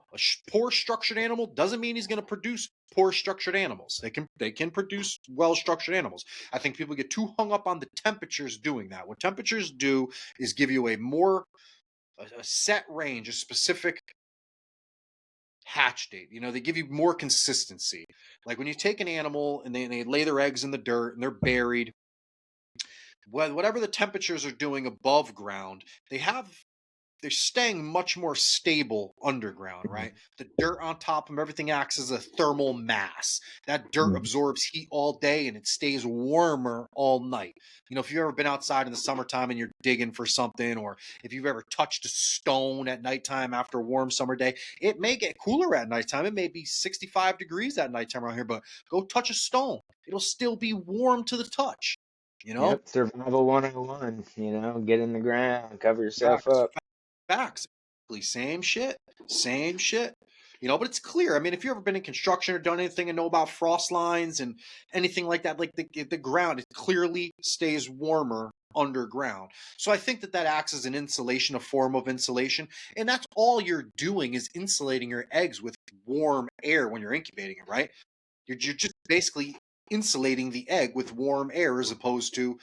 poor structured animal doesn't mean he's going to produce poor structured animals. They can produce well structured animals. I think people get too hung up on the temperatures doing that. What temperatures do is give you a set range, a specific hatch date. They give you more consistency. Like when you take an animal and they lay their eggs in the dirt and they're buried, whatever the temperatures are doing above ground, they have they're staying much more stable underground, right? The dirt on top of them, everything acts as a thermal mass. That dirt absorbs heat all day and it stays warmer all night. If you've ever been outside in the summertime and you're digging for something, or if you've ever touched a stone at nighttime after a warm summer day, it may get cooler at nighttime. It may be 65 degrees at nighttime around here, but go touch a stone. It'll still be warm to the touch, you know? Yep, survival 101, get in the ground, cover yourself Facts. up. Facts. Same shit. Same shit. But it's clear. I mean, if you've ever been in construction or done anything and know about frost lines and anything like that, like the ground, it clearly stays warmer underground. So I think that acts as an insulation, a form of insulation. And that's all you're doing is insulating your eggs with warm air when you're incubating it, right? You're just basically insulating the egg with warm air as opposed to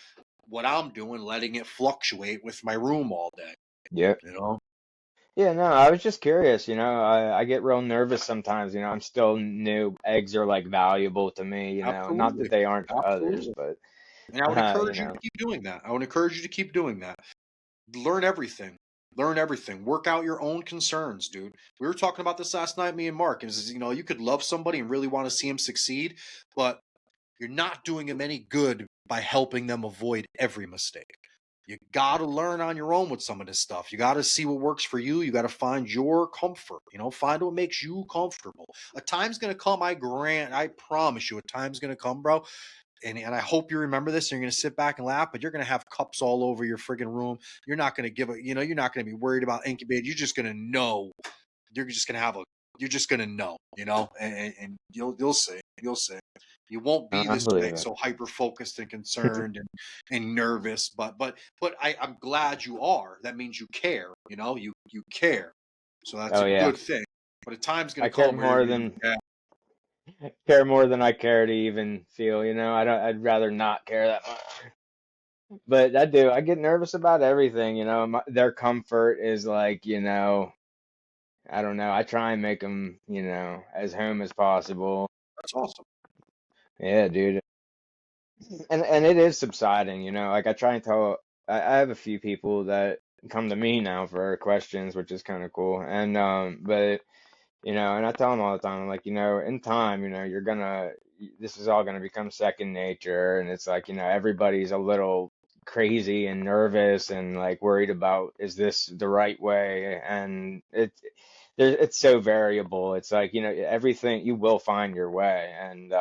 what I'm doing, letting it fluctuate with my room all day. Yep. Yeah, no, I was just curious, I get real nervous sometimes, I'm still new. Eggs are like valuable to me, not that Absolutely. they aren't to others, Absolutely. but And I would encourage you know. to keep doing that. I would encourage you to keep doing that. Learn everything. Learn everything. Work out your own concerns, dude. We were talking about this last night, me and Mark. Is you could love somebody and really want to see him succeed, but you're not doing them any good by helping them avoid every mistake. You got to learn on your own with some of this stuff. You got to see what works for you. You got to find your comfort. Find what makes you comfortable. A time's going to come, I promise you, a time's going to come, bro. And I hope you remember this. And you're going to sit back and laugh, but you're going to have cups all over your friggin' room. You're not going to you're not going to be worried about incubating. You're just going to know. You're just going to have you're just going to know, and you'll see. You'll see. You won't be I this believe way, it. so hyper focused and concerned and nervous. But I'm glad you are. That means you care. You care. So that's Oh a yeah. good thing. But a time's I going to care come where you're more going to than I care to even feel, I'd rather not care that much. But I get nervous about everything, their comfort is like, I don't know. I try and make them, as home as possible. That's awesome. Yeah, dude. And it is subsiding, like I try and tell, I have a few people that come to me now for questions, which is kind of cool. And but and I tell them all the time, I'm like, in time, this is all gonna become second nature. And it's like, everybody's a little crazy and nervous and like worried about, is this the right way? And it's so variable. It's like, everything, you will find your way. And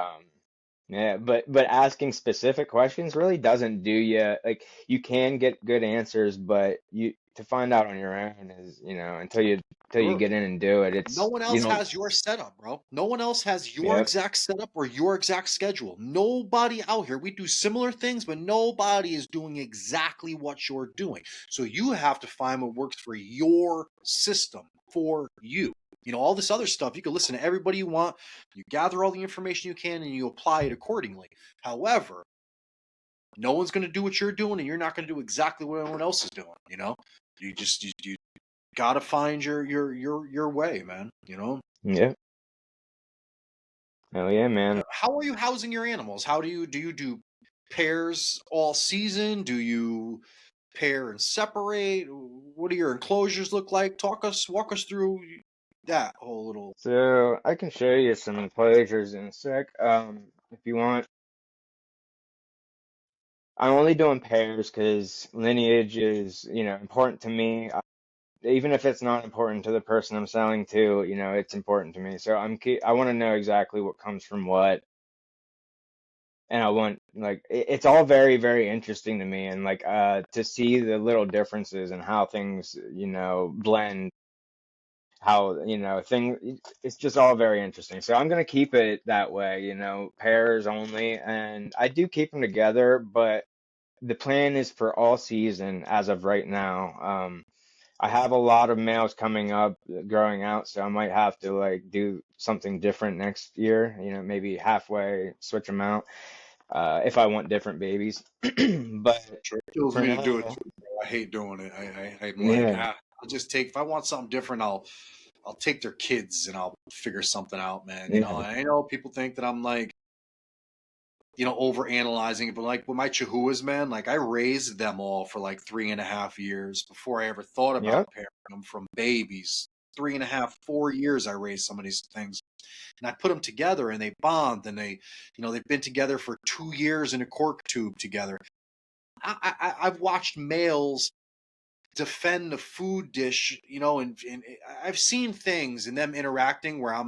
yeah, but asking specific questions really doesn't do you, like, you can get good answers, but you to find out on your own is, until you Sure. get in and do it, No it's one you else don't. has your setup, bro. No one else has your Yep. exact setup or your exact schedule. Nobody out here. We do similar things, but nobody is doing exactly what you're doing. So you have to find what works for your system for you. All this other stuff, you can listen to everybody you want, you gather all the information you can, and you apply it accordingly. However, no one's going to do what you're doing, and you're not going to do exactly what everyone else is doing. You got to find your way, man. Yep. Oh yeah, man. How are you housing your animals? How do you do pairs all season? Do you pair and separate? What do your enclosures look like? Walk us through that whole little. So I can show you some enclosures in a sec, if you want. I'm only doing pairs because lineage is, important to me. Even if it's not important to the person I'm selling to, it's important to me. So I want to know exactly what comes from what, and I want, like, it's all very, very interesting to me, and like to see the little differences and how things, blend, how, it's just all very interesting. So I'm gonna keep it that way, pairs only, and I do keep them together, but the plan is for all season as of right now. I have a lot of males coming up, growing out, so I might have to like do something different next year, maybe halfway switch them out, if I want different babies. But Sure, it kills for me to do it now, too, bro. I hate doing it. I'm like, yeah, I'll just take if I want something different, I'll take their kids and I'll figure something out, man. yeah, I know people think that I'm like over analyzing it. But like with my Chihuahuas, man, like I raised them all for like 3.5 years before I ever thought Yep. about pairing them from babies. 3.5, 4 years I raised some of these things. And I put them together and they bond and they've been together for 2 years in a cork tube together. I've watched males defend the food dish, and I've seen things in them interacting where I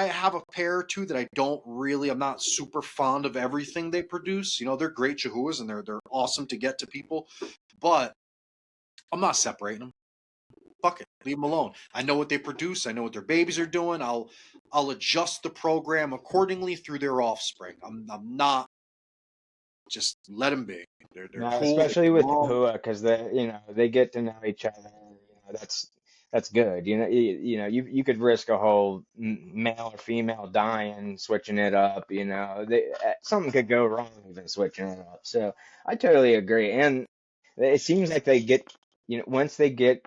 have a pair or two that I'm not super fond of everything they produce. They're great Chihuahuas and they're awesome to get to people, but I'm not separating them. Fuck it, leave them alone. I know what they produce. I know what their babies are doing. I'll adjust the program accordingly through their offspring. I'm not just let them be. They're No, cool. They especially get with along. Hua, because they get to know each other. That's good. You could risk a whole male or female dying switching it up. Something could go wrong even switching it up. So I totally agree. And it seems like they get, once they get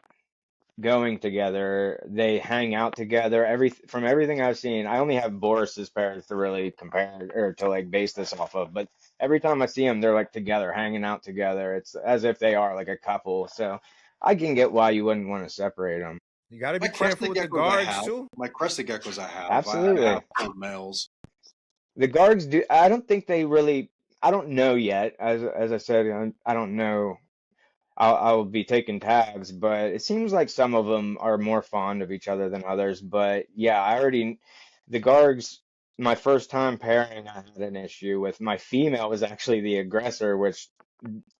going together, they hang out together. From everything I've seen, I only have Boris's pairs to really compare or to like base this off of, but every time I see them, they're like together, hanging out together. It's as if they are like a couple. So I can get why you wouldn't want to separate them. You got to My be careful crested with the geckos I guards have. too. My crested geckos I have Absolutely. full males. The guards do. I don't think they really. I don't know yet. As I said, I don't know. I'll be taking tags, but it seems like some of them are more fond of each other than others. But yeah, the Gargs, my first time pairing, I had an issue with. My female was actually the aggressor, which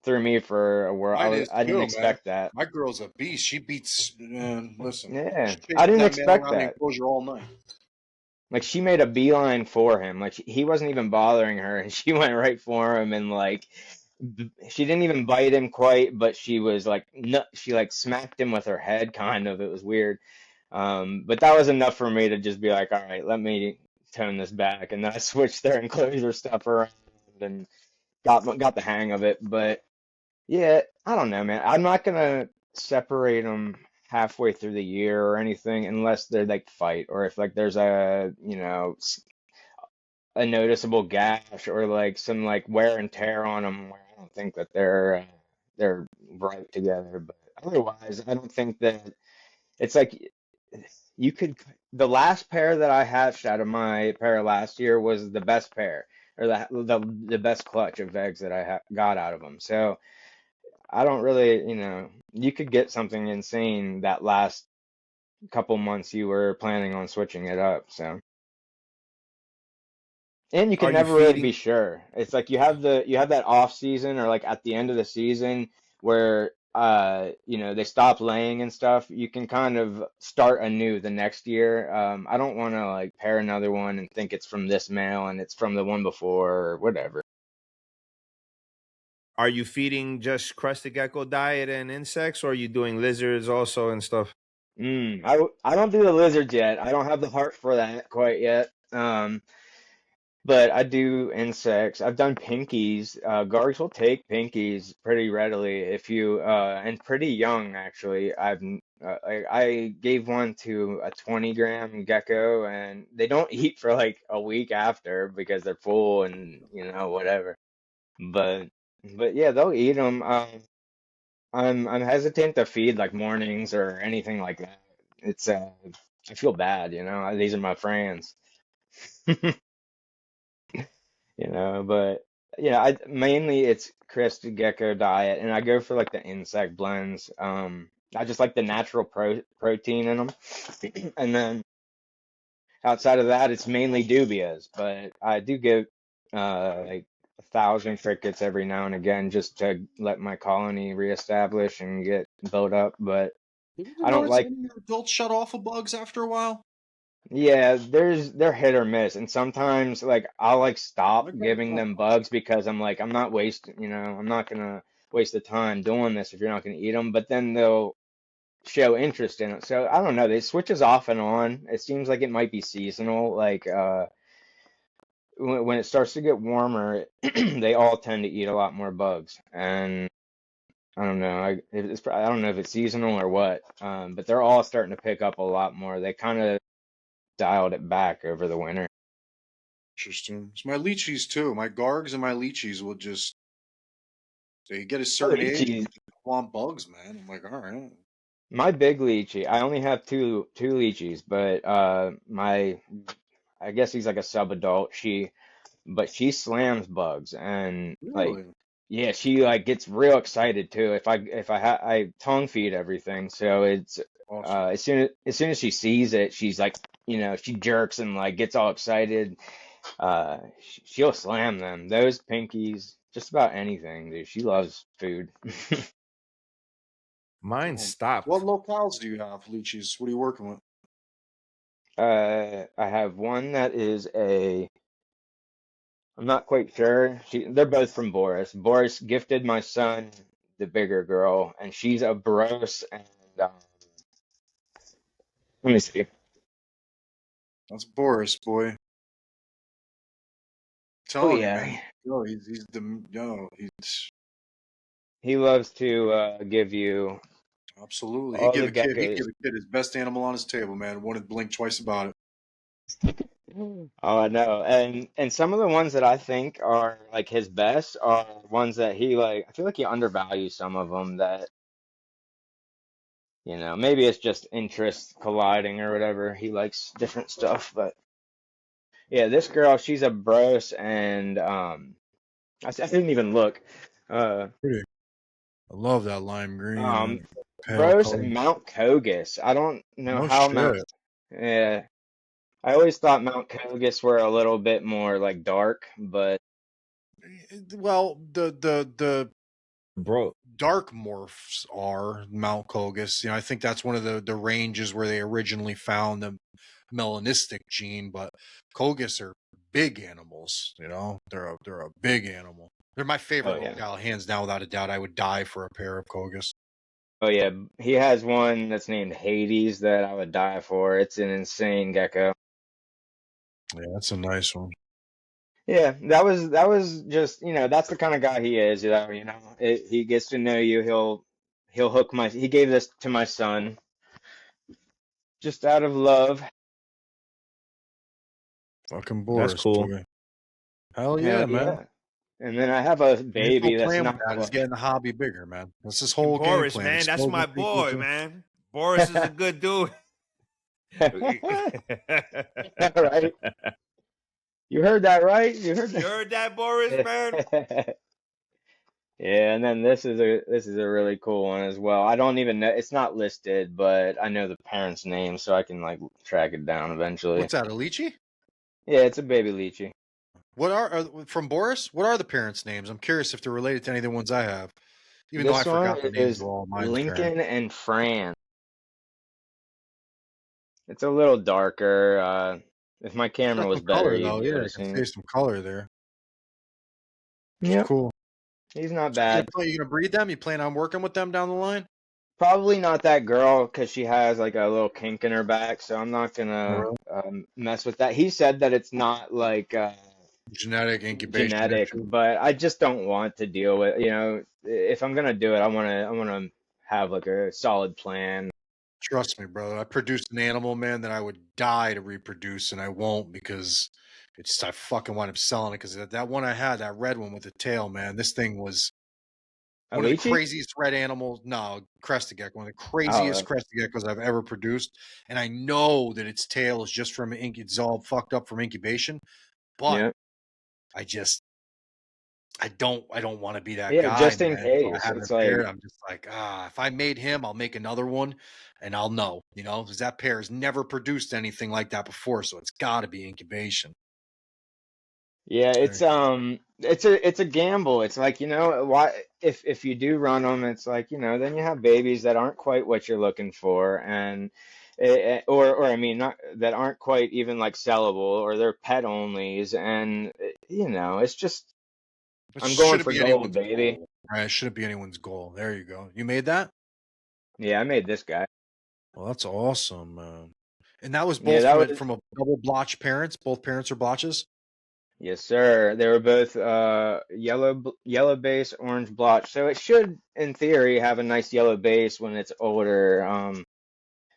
threw me for a whirl. Mine is I didn't too, man. expect that. My girl's a beast. She beats. Listen, Yeah, she I chases didn't that man expect around the that. enclosure all night. Like she made a beeline for him. Like he wasn't even bothering her, and she went right for him, and like she didn't even bite him quite, but she was like, no, she like smacked him with her head, kind of. It was weird. But that was enough for me to just be like, all right, let me tone this back, and then I switched their enclosure stuff around and got the hang of it. But yeah, I don't know, man. I'm not gonna separate them halfway through the year or anything unless they're like fight or if like there's a noticeable gash or like some like wear and tear on them where I don't think that they're right together. But otherwise, I don't think that it's like you could. The last pair that I hatched out of my pair last year was the best pair or the best clutch of eggs that I ha got out of them. So I don't really, you could get something insane that last couple months you were planning on switching it up. So. And you Are can you never really feeding? be sure. It's like you have that off season or like at the end of the season where they stop laying and stuff. You can kind of start anew the next year. I don't want to like pair another one and think it's from this male and it's from the one before or whatever. Are you feeding just crested gecko diet and insects, or are you doing lizards also and stuff? I don't do the lizards yet. I don't have the heart for that quite yet. But I do insects. I've done pinkies. Gargs will take pinkies pretty readily if you and pretty young actually. I gave one to a 20-gram gecko and they don't eat for like a week after because they're full and whatever. But but yeah, they'll eat them. I'm hesitant to feed like mornings or anything like that. It's I feel bad, These are my friends. But I mainly it's crested gecko diet, and I go for like the insect blends. I just like the natural protein in them, and then outside of that, it's mainly dubias. But I do give like 1,000 crickets every now and again just to let my colony reestablish and get built up. But Did you I don't notice like. any of your adults shut off of bugs after a while? Yeah, they're hit or miss, and sometimes like I'll like stop My girls giving don't. them bugs because I'm like I'm not wasting, I'm not gonna waste the time doing this if you're not gonna eat them. But then they'll show interest in it, so I don't know. They switches off and on. It seems like it might be seasonal. Like when it starts to get warmer, they all tend to eat a lot more bugs, and I don't know. I don't know if it's seasonal or what, but they're all starting to pick up a lot more. They kind of dialed it back over the winter. Interesting. It's my lychees too. My gargs and my lychees will just they get a My certain age and lychees, they want bugs, man. I'm like, all right. my big lychee. I only have two lychees, but my I guess he's like a sub-adult. She slams bugs and like Really? yeah, she like gets real excited too. I tongue feed everything, so it's Awesome. as soon as she sees it, she's like she jerks and like gets all excited. She'll slam them. Those pinkies, just about anything, dude. She loves food. Mine Oh. What stopped. locales do you have, lychees? What are you working with? I have one that is I'm not quite sure. They're both from Boris. Boris gifted my son the bigger girl, and she's a Bros. And let me see. That's Boris, boy. Oh Telling you, man. yeah, Yo, he's the yo. He's he loves to give you absolutely. He'd all give the a kid. He'd give geckos. a kid his best animal on his table, man. Wouldn't blink twice about it. Oh, I know. And some of the ones that I think are like his best are ones that he like. I feel like he undervalues some of them that, maybe it's just interests colliding or whatever. He likes different stuff, but yeah, this girl, she's a Bros and I didn't even look. Uh Pretty. I love that lime green, um man. Pale Bros color. and Mount Kogus. I don't know No how Mount shit. yeah. I always thought Mount Kogus were a little bit more like dark, but Well, the Bro, dark morphs are Mount Kogus. I think that's one of the ranges where they originally found the melanistic gene, but Kogus are big animals. They're a big animal. They're my oh favorite yeah. locale, hands down, without a doubt. I would die for a pair of Kogus. Oh yeah, he has one that's named Hades that I would die for. It's an insane gecko. Yeah, that's a nice one. Yeah, that was just, that's the kind of guy he is, he gets to know you, he'll hook he gave this to my son just out of love. Fucking that's Boris, cool. boy. Hell Hell yeah, man. yeah. And then I have a His whole baby that's plan with not that is quite. getting the hobby bigger, man. That's his And whole game Boris, plan. man, that's Expose my the people boy, to. man. Boris is a good dude. Right? You heard that right? You heard You heard that, Boris, man? that? Yeah, and then this is a really cool one as well. I don't even know, it's not listed, but I know the parent's name, so I can like track it down eventually. What's that, a lychee? Yeah, it's a baby lychee. What are from Boris? What are the parents' names? I'm curious if they're related to any of the ones I have, even though I This one forgot the names is of all mine's parents. Lincoln and Fran. It's a little darker. If my It's camera got was some better, color you'd though. be able Yeah, to I can see see it. some color there. It's Yep, cool. he's not So you bad. gonna breed them? You plan on working with them down the line? Probably not that girl because she has like a little kink in her back, so I'm not Oh, gonna really? mess with that. He said that it's not like Genetic incubation genetic, issue. but I just don't want to deal with, if I'm gonna do it, I wanna have like a solid plan. Trust me, brother. I produced an animal, man, that I would die to reproduce, and I won't because I fucking wind up selling it because that one I had, that red one with the tail, man. This thing was A one of the lychee? craziest red animals. No, crested gecko, one of the Oh, craziest crested geckos I've ever produced. And I know that its tail is just from it's all fucked up from incubation, but yeah, I just I don't want to be that yeah. guy, Just in man. So I case, have it it's a pair. like, I'm just like, if I made him, I'll make another one and I'll know, because that pair has never produced anything like that before. So it's gotta be incubation. yeah, There it's you go. it's a gamble. It's like, why if you do run them, it's like, then you have babies that aren't quite what you're looking for, and or I mean, not that aren't quite even like sellable, or they're pet onlys, and it's just It I'm going shouldn't for be gold, anyone's baby. goal. Right? It shouldn't be anyone's goal. There you go. You made that? Yeah, I made this guy. Well, that's awesome, man. And that was Yeah, both that from a was double blotch parents. Both parents are blotches. yes, sir. They were both yellow base, orange blotch. So it should, in theory, have a nice yellow base when it's older.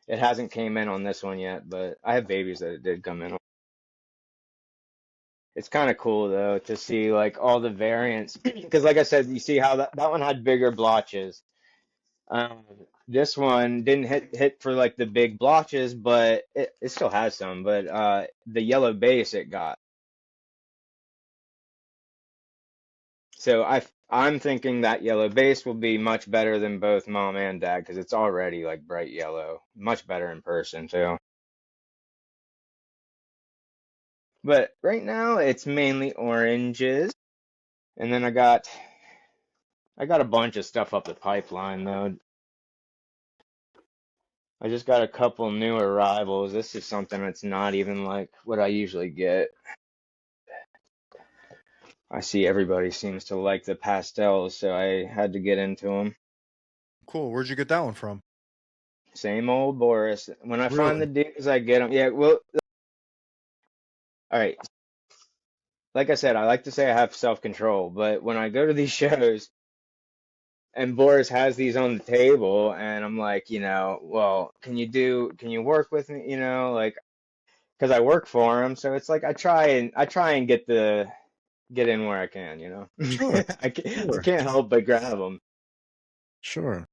It hasn't came in on this one yet, but I have babies that it did come in on. It's kind of cool though to see like all the variants because like I said, you see how that one had bigger blotches. Um, this one didn't hit for like the big blotches, but it still has some. But the yellow base it got. So I'm thinking that yellow base will be much better than both mom and dad because it's already like bright yellow, much better in person too. But right now it's mainly oranges, and then I got a bunch of stuff up the pipeline though. I just got a couple new arrivals. This is something that's not even like what I usually get. I see everybody seems to like the pastels, so I had to get into them. Cool. Where'd you get that one from? Same old Boris. When I find the Really? deals, I get them. Yeah, well, all right. Like I said, I like to say I have self-control, but when I go to these shows and Boris has these on the table, and I'm like, well, can you work with me, like, because I work for him, so it's like I try and get in where I can. Sure. I Sure. can't help but grab them. Sure.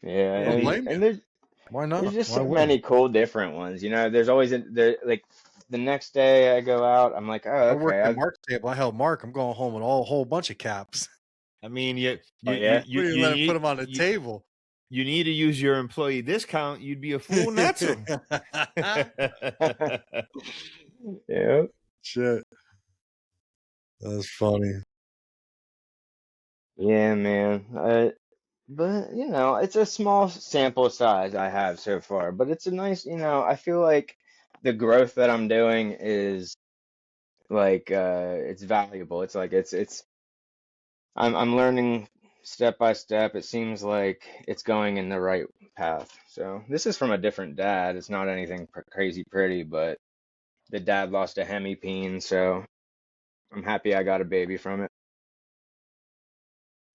Yeah, I Yeah, don't and blame you. and Why there's not? just Why so wouldn't you? many cool different ones. There's always there like the next day I go out, I'm like, oh I okay, worked at Mark's table. I held Mark. I'm going home with a whole bunch of caps. I mean, you oh you you yeah, you, What do you you let him put need them on the you, table? you need to use your employee discount. You'd be a fool not to. yeah. Shit. That's funny. Yeah, man. But it's a small sample size I have so far, but it's a nice, I feel like the growth that I'm doing is like it's valuable. It's like I'm learning step by step. It seems like it's going in the right path. So this is from a different dad. It's not anything crazy pretty, but the dad lost a hemipene, so I'm happy I got a baby from it.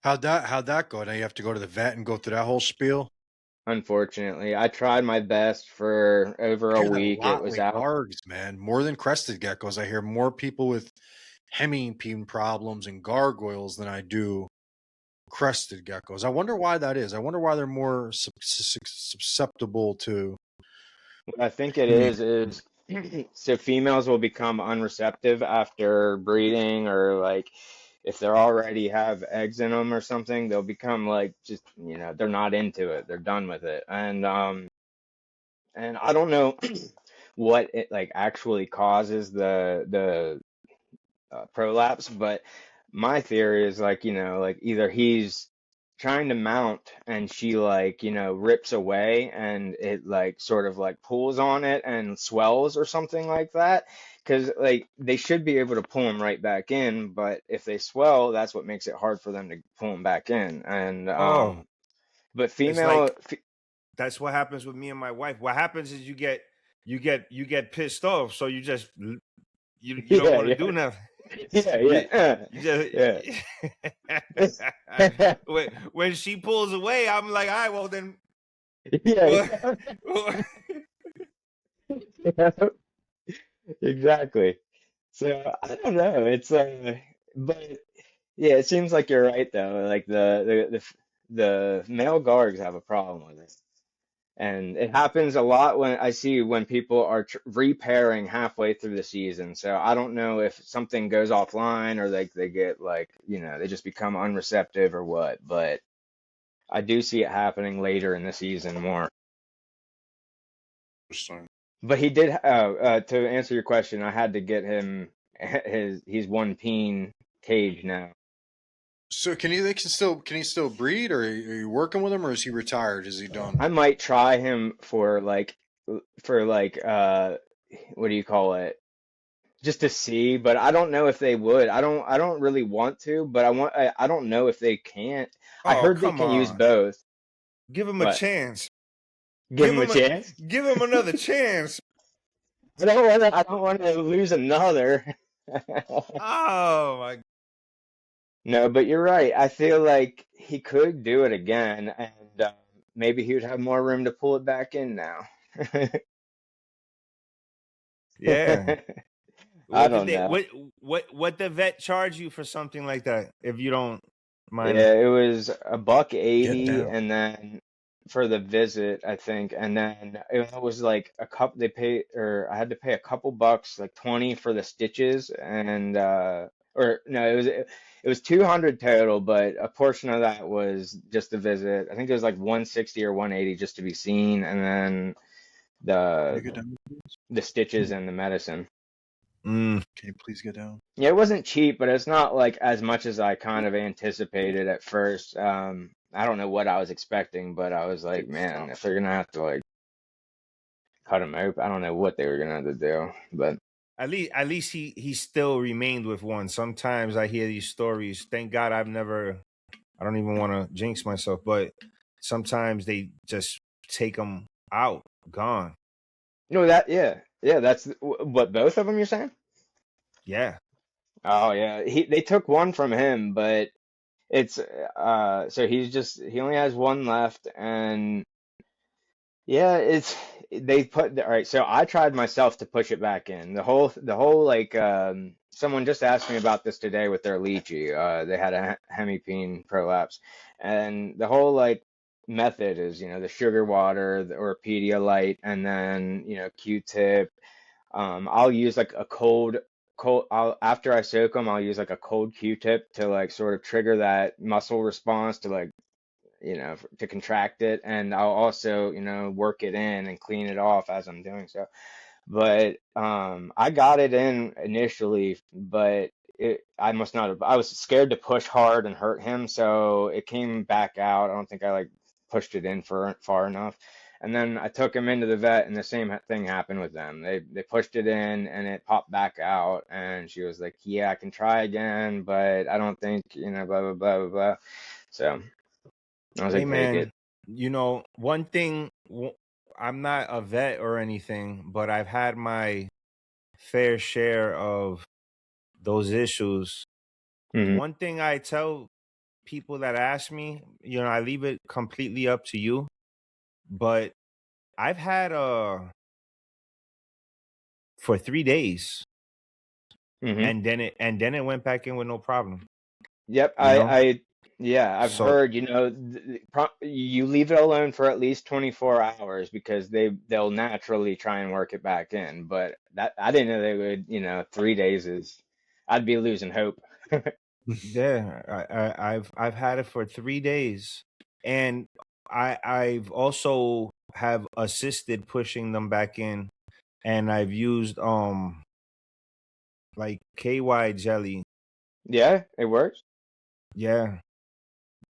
How'd that go? Now you have to go to the vet and go through that whole spiel. Unfortunately, I tried my best for over I a hear that a week. It lot was with out. gargs, man. More than crested geckos. I hear more people with hemipene problems and gargoyles than I do crested geckos. I wonder why that is. I wonder why they're more susceptible to What I think it hemipene. is so females will become unreceptive after breeding, or like if they already have eggs in them or something, they'll become like just, they're not into it. They're done with it. And I don't know what it like actually causes the prolapse, but my theory is like, like either he's trying to mount and she like, rips away and it like sort of like pulls on it and swells or something like that. Because like they should be able to pull them right back in, but if they swell, that's what makes it hard for them to pull them back in. And Oh, but it's like female, that's what happens with me and my wife. What happens is you get pissed off, so you don't yeah, want to yeah, do nothing. yeah, You yeah, you just yeah. when she pulls away, I'm like, all right, well then, Yeah, well, yeah. Exactly. So I don't know. But yeah, it seems like you're right though. Like the male gargs have a problem with it, and it happens a lot when I see when people are tr repairing halfway through the season. So I don't know if something goes offline or like they get like they just become unreceptive or what. But I do see it happening later in the season more. Interesting. But he did. To answer your question, I had to get him he's one peen cage now. So can he still breed, or are you working with him, or is he retired? Is he done? I might try him for what do you call it? Just to see, but I don't know if they would. I don't really want to, but I don't know if they can't. I oh heard they come can use on, both. give him a What? chance. Give Give him a him a chance? give him another chance. I don't want to lose another. Oh my, No, but you're right. I feel like he could do it again, and maybe he would have more room to pull it back in now. yeah. I What did don't they? know. What the vet charge you for something like that? If you don't mind. Yeah, it was a buck Get 80, down. and then for the visit, I think, and then it was like a couple. They pay, or I had to pay a couple bucks, like 20 for the stitches, and or no, it was 200 total, but a portion of that was just the visit. I think it was like 160 or 180 just to be seen, and then Can you the get down? the stitches and the medicine. Mm, Can you please get down? Yeah, it wasn't cheap, but it's not like as much as I kind of anticipated at first. I don't know what I was expecting, but I was like, man, if they're gonna have to like cut him open, I don't know what they were gonna have to do. But at least he still remained with one. Sometimes I hear these stories. Thank God I've never. I don't even want to jinx myself, but sometimes they just take them out, gone. no, yeah, that's what both of them you're saying? Yeah. Oh yeah, they took one from him, but it's so he only has one left, and yeah, they put all right. So I tried myself to push it back in. The whole like someone just asked me about this today with their lychee. They had a hemipene prolapse, and the whole like method is the sugar water or Pedialyte, and then Q-tip. I'll use like a cold. After I soak them, I'll use like a cold Q-tip to like sort of trigger that muscle response to like to contract it, and I'll also, work it in and clean it off as I'm doing so. But I got it in initially, but I must not have. I was scared to push hard and hurt him, so it came back out. I don't think I like pushed it in for far enough. And then I took him into the vet, and the same thing happened with them. They pushed it in, and it popped back out. And she was like, "Yeah, I can try again, but I don't think blah blah blah blah blah." So I was Hey like, "Take it." man, one thing. I'm not a vet or anything, but I've had my fair share of those issues. Hmm. One thing I tell people that ask me, I leave it completely up to you. But I've had for 3 days, Hmm. and then it went back in with no problem. Yep, You know, yeah, I've so heard, you leave it alone for at least 24 hours because they'll naturally try and work it back in. But that I didn't know they would, 3 days is, I'd be losing hope. yeah, I've had it for 3 days, and I've also have assisted pushing them back in, and I've used like KY jelly. Yeah, it works. Yeah,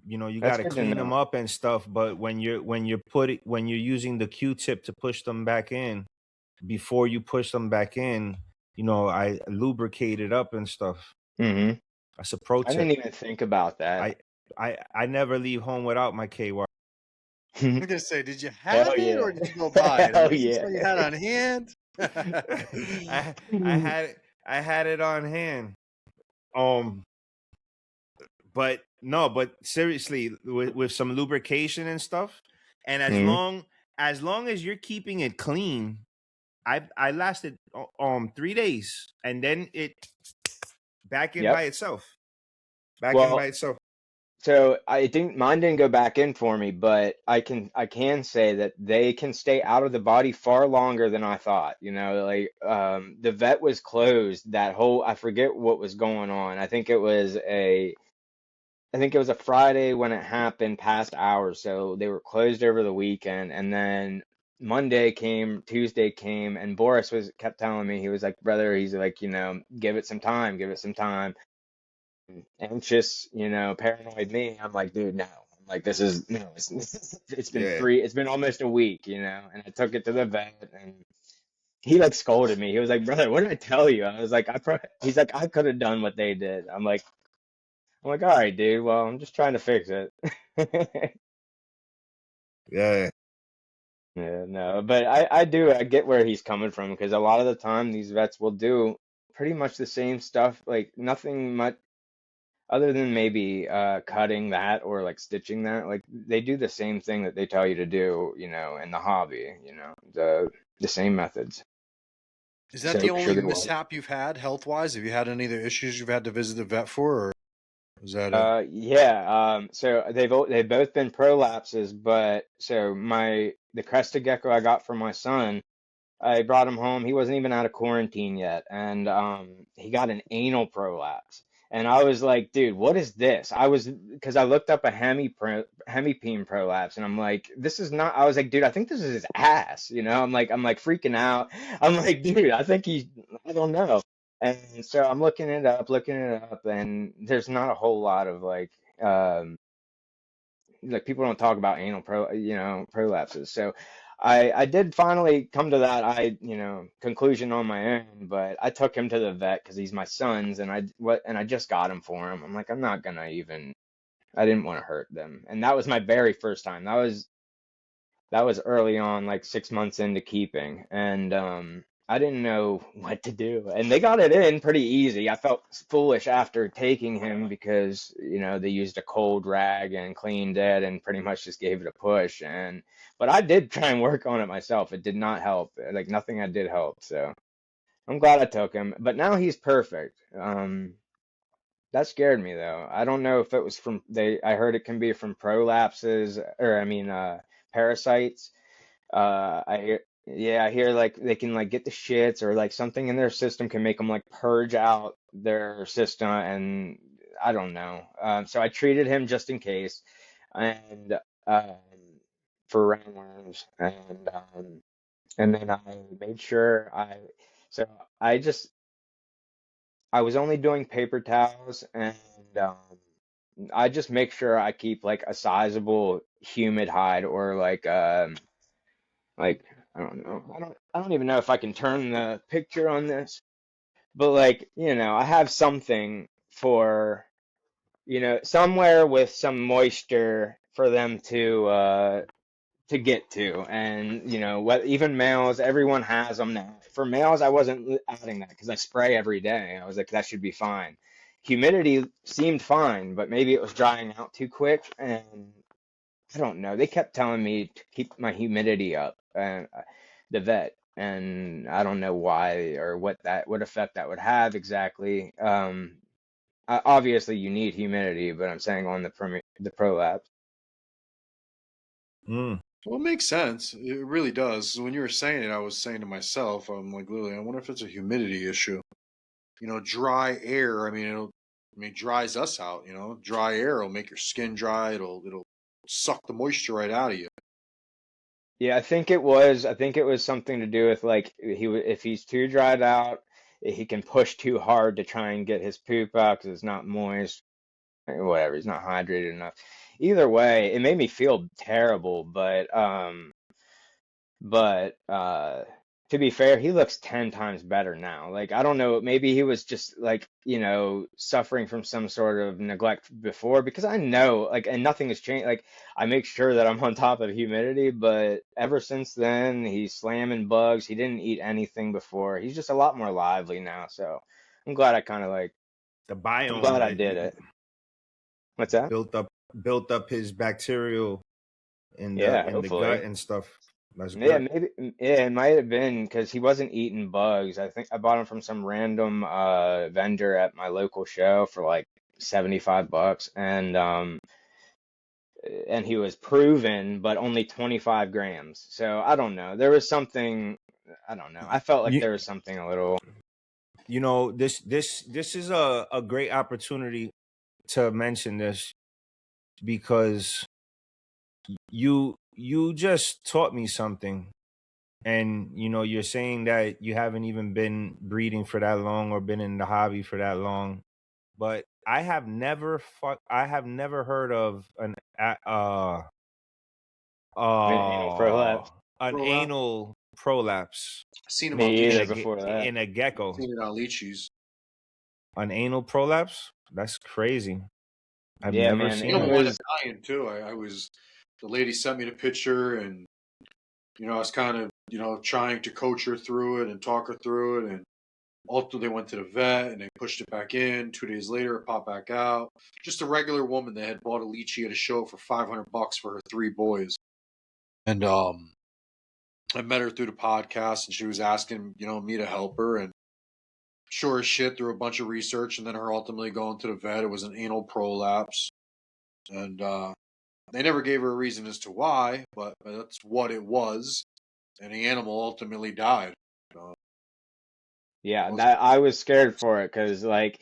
you got That's to good to clean them know. up and stuff, but when you're using the Q-tip to push them back in, before you push them back in, I lubricate it up and stuff. Hmm. That's a pro I didn't tip. even think about that. I I never leave home without my KY. I'm gonna say, did you Hell have it or yeah. did you go buy it? I Hell mean, is this yeah. what you had on hand? I had it on hand. Um, but no, but seriously, with some lubrication and stuff, and as Hmm. long as long as you're keeping it clean, I lasted 3 days, and then it back in by Yep. itself. Back in by Well, itself. so I think mine didn't go back in for me, but I can say that they can stay out of the body far longer than I thought. Like the vet was closed that whole, I forget what was going on. I think it was a Friday when it happened past hours, so they were closed over the weekend, and then Monday came, Tuesday came, and Boris was kept telling me, he was like, brother, he's like, give it some time, give it some time. Anxious, paranoid me. I'm like, dude, no. I'm like, this is no. It's been Yeah. it's been almost a week, and I took it to the vet, and he like scolded me. He was like, brother, what did I tell you? I was like, he's like, I could have done what they did. I'm like, all right, dude. Well, I'm just trying to fix it. Yeah. Yeah, no, but I get where he's coming from because a lot of the time these vets will do pretty much the same stuff, like nothing much other than maybe cutting that or like stitching that. Like they do the same thing that they tell you to do, in the hobby, the same methods. Is that the soap only sugar water. mishap you've had health wise? Have you had any other issues you've had to visit the vet for, or is that it? Yeah. So they've both been prolapses, but so the crested gecko I got from my son, I brought him home. He wasn't even out of quarantine yet, and he got an anal prolapse. And I was like, dude, what is this? Because I looked up a hemipene prolapse, and I'm like, this is not. I was like, dude, I think this is his ass. I'm like freaking out. I'm like, dude, I don't know. And so I'm looking it up, and there's not a whole lot of um, like people don't talk about prolapses. So I did finally come to that conclusion on my own, but I took him to the vet because he's my son's, and I just got him for him. I'm like, I'm not gonna even. I didn't want to hurt them, and that was my very first time. That was early on, like 6 months into keeping, and I didn't know what to do. And they got it in pretty easy. I felt foolish after taking him because, they used a cold rag and cleaned it and pretty much just gave it a push. But I did try and work on it myself. It did not help. Like nothing I did helped. So I'm glad I took him. But now he's perfect. That scared me though. I don't know if it was I heard it can be from prolapses, or I mean, parasites. I hear like they can like get the shits, or like something in their system can make them like purge out their system, and I don't know. So I treated him just in case, and um, for roundworms, and then I made sure so I just I was only doing paper towels, and I just make sure I keep like a sizable humid hide, or like I don't know. I don't even know if I can turn the picture on this, but like, I have something for, somewhere with some moisture for them to get to. And, what even males, everyone has them now. For males, I wasn't adding that because I spray every day. I was like, that should be fine. Humidity seemed fine, but maybe it was drying out too quick, and I don't know. They kept telling me to keep my humidity up, the vet, and I don't know why or what effect that would have exactly. Obviously you need humidity, but I'm saying on the prolapse. Mm. Well, it makes sense. It really does. When you were saying it, I was saying to myself, I'm like, literally, I wonder if it's a humidity issue. Dry air. Dries us out. Dry air will make your skin dry. It'll suck the moisture right out of you. Yeah, I think it was something to do with like if he's too dried out, he can push too hard to try and get his poop out because it's not moist, whatever, he's not hydrated enough. Either way, it made me feel terrible, but to be fair, he looks 10 times better now. Like, I don't know, maybe he was just like, suffering from some sort of neglect before, because I know, like, and nothing has changed. Like, I make sure that I'm on top of humidity, but ever since then, he's slamming bugs. He didn't eat anything before. He's just a lot more lively now. So I'm glad I kind of like, The I'm biome, glad I right? did it. What's that? Built up his bacterial Yeah, in the gut hopefully. and stuff. That's Yeah, good. maybe. Yeah, it might have been because he wasn't eating bugs. I think I bought him from some random vendor at my local show for like $75, and he was proven, but only 25 grams. So I don't know. There was something. I don't know. I felt like You there was something a little. this is a great opportunity to mention this, because you just taught me something. And you're saying that you haven't even been breeding for that long or been in the hobby for that long, but I have never heard of An anal uh prolapse. an Prolapse. anal prolapse I've seen them on Me in either leashes. before that. in a I've gecko. seen it on leashes. An anal prolapse? That's crazy. I've Yeah, never man. seen You know, It that. one in was. Italian too. The lady sent me the picture, and I was kind of trying to coach her through it and talk her through it, and ultimately went to the vet, and they pushed it back in. 2 days later, it popped back out. Just a regular woman that had bought a lychee at a show for $500 for her three boys, and I met her through the podcast, and she was asking, me to help her. And sure as shit, through a bunch of research, and then her ultimately going to the vet, it was an anal prolapse, and they never gave her a reason as to why, but that's what it was, and the animal ultimately died. Yeah, that I was scared for it because like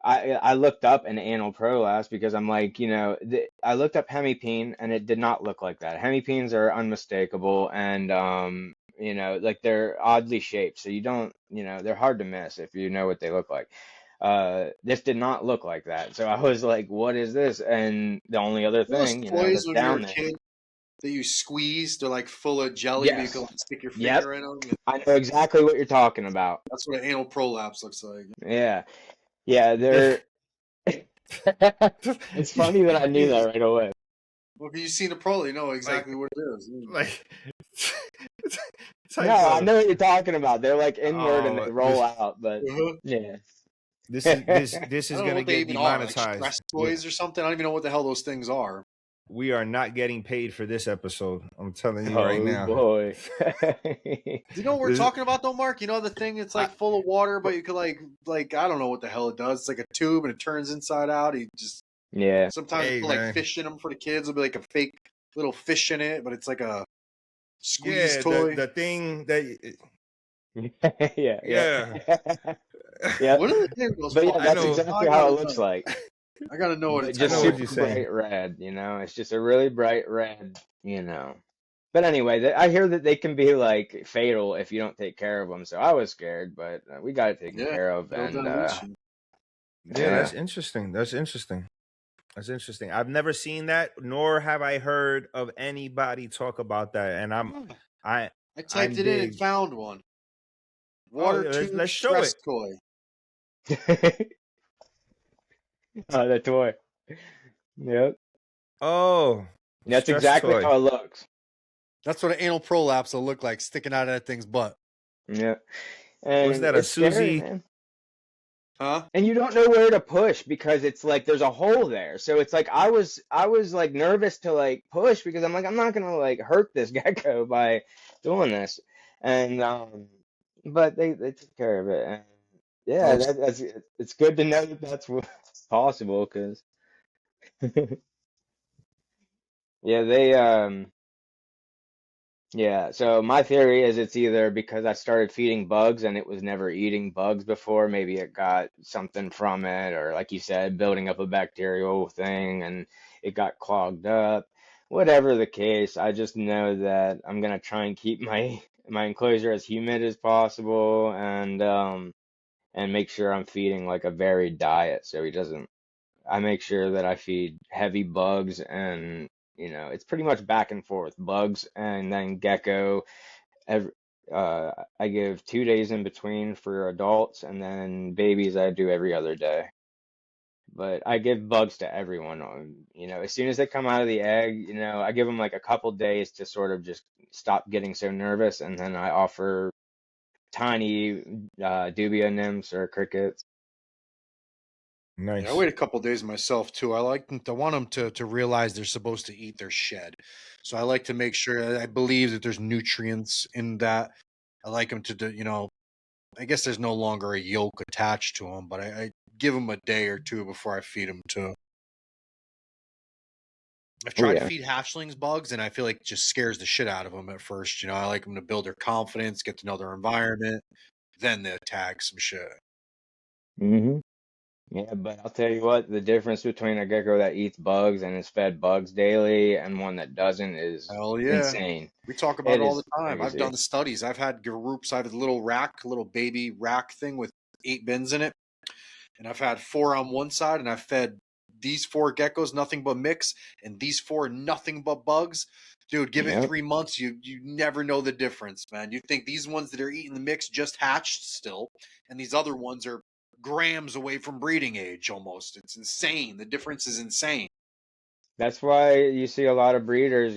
I looked up an anal prolapse because I'm like, I looked up hemipene and it did not look like that. Hemipenes are unmistakable and like they're oddly shaped, so you don't, they're hard to miss if you know what they look like. This did not look like that. So I was like, what is this? And the only other Those thing, toys that's when you're down a there. kid that you squeeze, they're like full of jelly, but you can Yes. like, stick your Yep. finger in them. I know exactly what you're talking about. That's what an anal prolapse looks like. Yeah. Yeah, they're it's funny that I knew that right away. Well, if you've seen a prolapse, you know like, exactly what it is. like, it's No, like I know what you're talking about. They're like inward and they roll this out, but yeah. this I is don't know gonna what they get even are, like demonetized. stress toys or something. I don't even know what the hell those things are. We are not getting paid for this episode. I'm telling you right Oh now. boy. Do you know what we're This- talking about though, Mark? You know the thing it's like full of water, but you could like I don't know what the hell it does. It's like a tube and it turns inside out. You just Yeah. sometimes Hey, put like man. fish in them for the kids. It'll be like a fake little fish in it, but it's like a squeeze yeah, toy. the thing that Yeah, yeah. yeah. Yep. What are the name of those But yeah, fucking I that's know. things? exactly I how gotta it looks know. like. I gotta know what But it's I just know called. what you're super saying. bright red, It's just a really bright red. But anyway, I hear that they can be like fatal if you don't take care of them. So I was scared, but we got it taken Yeah, care of, they'll and dilute you. Yeah, yeah. that's interesting. That's interesting. That's interesting. I've never seen that, nor have I heard of anybody talk about that. And I I'm typed it in and big. found one. Oh, Water yeah, tube let's show stress it. toy. Oh, the toy. Yep. Oh, That's stress exactly toy. how it looks. That's what an anal prolapse will look like, sticking out of that thing's butt. Yeah. Was And that a it's scary, Susie? man. Huh? And you don't know where to push because it's like there's a hole there. So it's like I was like nervous to like push because I'm like I'm not gonna like hurt this gecko by doing this. And but they took care of it. And yeah, Oh, that's it's good to know that that's possible because yeah, yeah, so my theory is it's either because I started feeding bugs and it was never eating bugs before. Maybe it got something from it, or like you said, building up a bacterial thing and it got clogged up. Whatever the case, I just know that I'm gonna try and keep my enclosure as humid as possible and make sure I'm feeding like a varied diet so he doesn't I make sure that I feed heavy bugs and it's pretty much back and forth bugs and then gecko. Every, I give 2 days in between for adults and then babies I do every other day. But I give bugs to everyone. As soon as they come out of the egg, I give them like a couple days to sort of just stop getting so nervous, and then I offer tiny dubia nymphs or crickets. yeah, I Nice. wait a couple days myself too. I want them to realize they're supposed to eat their shed. So I like to make sure I believe that there's nutrients in that. I like them to do, I guess there's no longer a yolk attached to them, but I give them a day or two before I feed them too. I've Oh tried to yeah. feed hatchlings bugs, and I feel like it just scares the shit out of them at first. I like them to build their confidence, get to know their environment, then they attack some shit. hmm Yeah, but I'll tell you what, the difference between a gecko that eats bugs and is fed bugs daily and one that doesn't is Hell yeah. insane. We talk about It it all the is time. I've done crazy. the studies. I've had groups. I have a little rack, a little baby rack thing with 8 bins in it. And I've had 4 on one side, and I've fed these 4 geckos nothing but mix, and these 4 nothing but bugs. Dude, give it Yep. 3 months, you never know the difference, man. You think these ones that are eating the mix just hatched still, and these other ones are grams away from breeding age almost. It's insane. The difference is insane. That's why you see a lot of breeders,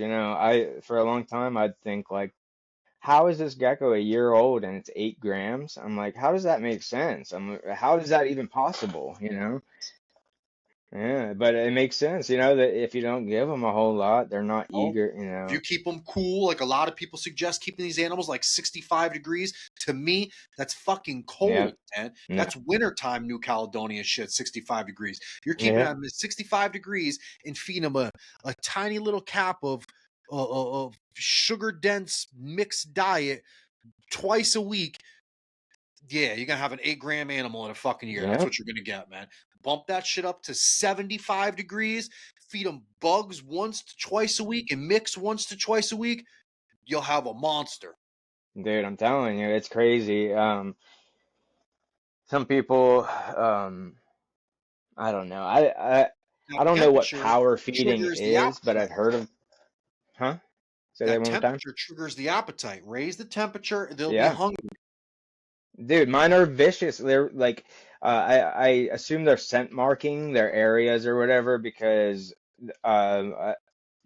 for a long time I'd think like, how is this gecko a year old and it's 8 grams? I'm like, how does that make sense? How is that even possible? Yeah, but it makes sense, that if you don't give them a whole lot, they're not Oh, eager, if you keep them cool, like a lot of people suggest keeping these animals like 65 degrees, to me, that's fucking Yeah, cold, man. no, That's wintertime New Caledonia shit, 65 degrees. You're keeping yeah, them at 65 degrees and feeding them a tiny little cap of sugar dense mixed diet twice a week. Yeah, you're gonna have an 8 gram animal in a fucking year. That's yeah. what you're gonna get, man. Bump that shit up to 75 degrees, feed them bugs once to twice a week, and mix once to twice a week. You'll have a monster. Dude, I'm telling you, it's crazy. Some people, I don't know. Now, I don't know what temperature power feeding triggers the is, but appetite. I've heard of, huh? Say that That one more time. temperature triggers the appetite. Raise the temperature, they'll be Yeah. hungry. Dude, mine are vicious. They're like, I assume they're scent marking their areas or whatever because my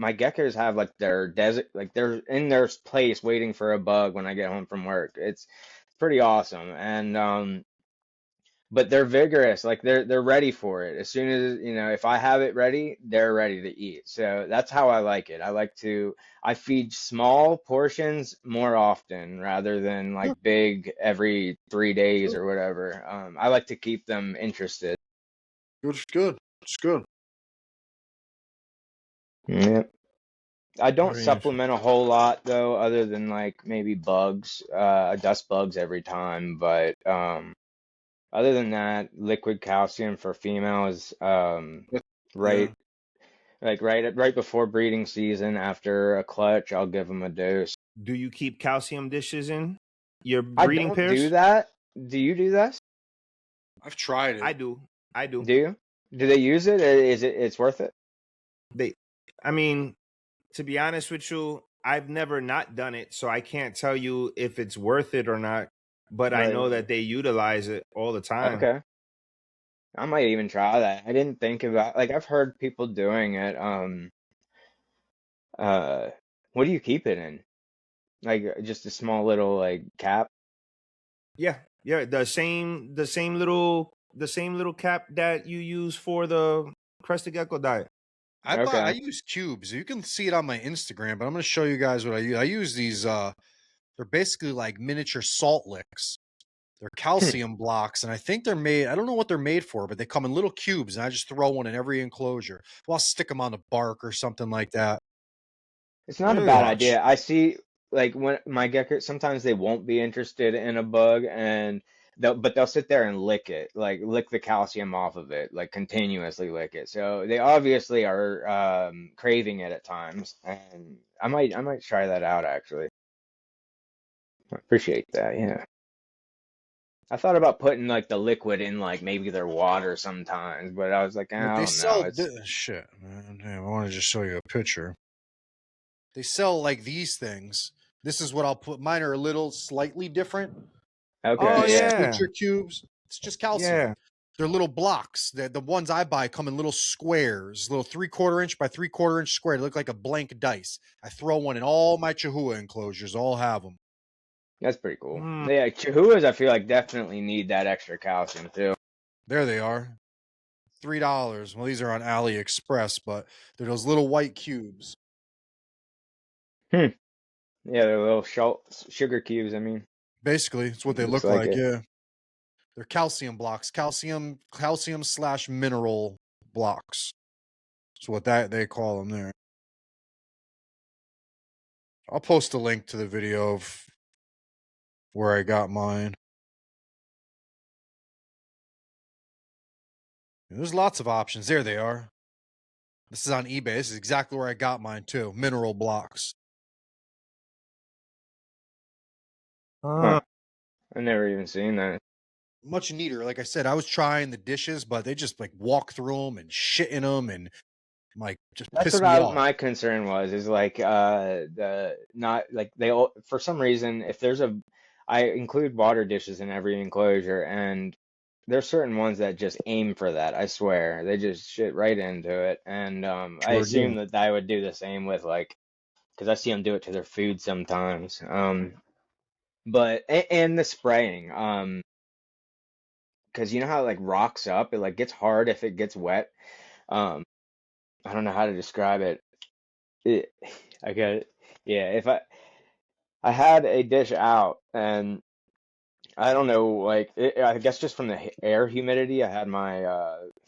geckos have like their desert, like they're in their place waiting for a bug when I get home from work. It's pretty awesome, and but they're vigorous. Like they're ready for it. As soon as, if I have it ready, they're ready to eat. So that's how I like it. I feed small portions more often rather than Yeah, like big every 3 days good. or whatever. I like to keep them interested. It's good. It's good. Yeah. I don't Very interesting. supplement a whole lot though, other than like maybe bugs, dust bugs every time. But other than that, liquid calcium for females, Yeah. right. Like right before breeding season, after a clutch, I'll give them a dose. Do you keep calcium dishes in your I breeding don't do pairs? that. Do you do that? I've tried I it. do. I do. Do you? Do they use it? It's worth it? They, I mean, to be honest with you, I've never not done it, so I can't tell you if it's worth it or not. But I Right. know that they utilize it all the time. Okay. I might even try that. I didn't think about, like, I've heard people doing it. Uh, what do you keep it in? Like just a small little like cap? Yeah, yeah. The same little cap that you use for the crested gecko diet. I Okay. use cubes. You can see it on my Instagram, but I'm gonna show you guys what I use. I use these they're basically like miniature salt licks. They're calcium blocks, and I think they're made. I don't know what they're made for, but they come in little cubes, and I just throw one in every enclosure. Well, I'll stick them on the bark or something like that. It's not a bad Really? Watch. idea. I see, like when my gecko, sometimes they won't be interested in a bug, and they'll sit there and lick it, like lick the calcium off of it, like continuously lick it. So they obviously are craving it at times, and I might try that out actually. I appreciate that. Yeah. I thought about putting like the liquid in like maybe their water sometimes, but I was like, But I they don't know. sell shit, man. Damn, I want to just show you a picture. They sell like these things. This is what I'll put. Mine are a little slightly different. Oh Okay, These yeah. yeah, switcher cubes. It's just calcium. yeah. They're little blocks. The ones I buy come in little squares, little 3/4 inch by 3/4 inch square. They look like a blank dice. I throw one in all my Chihuahua enclosures. All have them. That's pretty cool. Mm. Yeah, Chihuahuas I feel like definitely need that extra calcium too. There they are. $3. Well, these are on AliExpress, but they're those little white cubes. Hmm. Yeah, they're little sugar cubes, I mean. Basically, it's what they Looks look like like. it. Yeah, they're calcium blocks. Calcium slash mineral blocks. That's what they call them there. I'll post a link to the video of where I got mine. There's lots of options. There they are. This is on eBay. This is exactly where I got mine too. Mineral blocks. Uh, Huh. I've never even seen that. Much neater. Like I said, I was trying the dishes, but they just like walk through them and shit in them and like just That's piss what me off. my concern was, is like the not like for some reason, if there's a I include water dishes in every enclosure, and there's certain ones that just aim for that. I swear. They just shit right into it. And I Sure assume do. that I would do the same with like, because I see them do it to their food sometimes. But and the spraying, because you know how it like rocks up, it like gets hard if it gets wet. I don't know how to describe it. I got it. Yeah, if I had a dish out and I don't know, like I guess just from the air humidity, I had my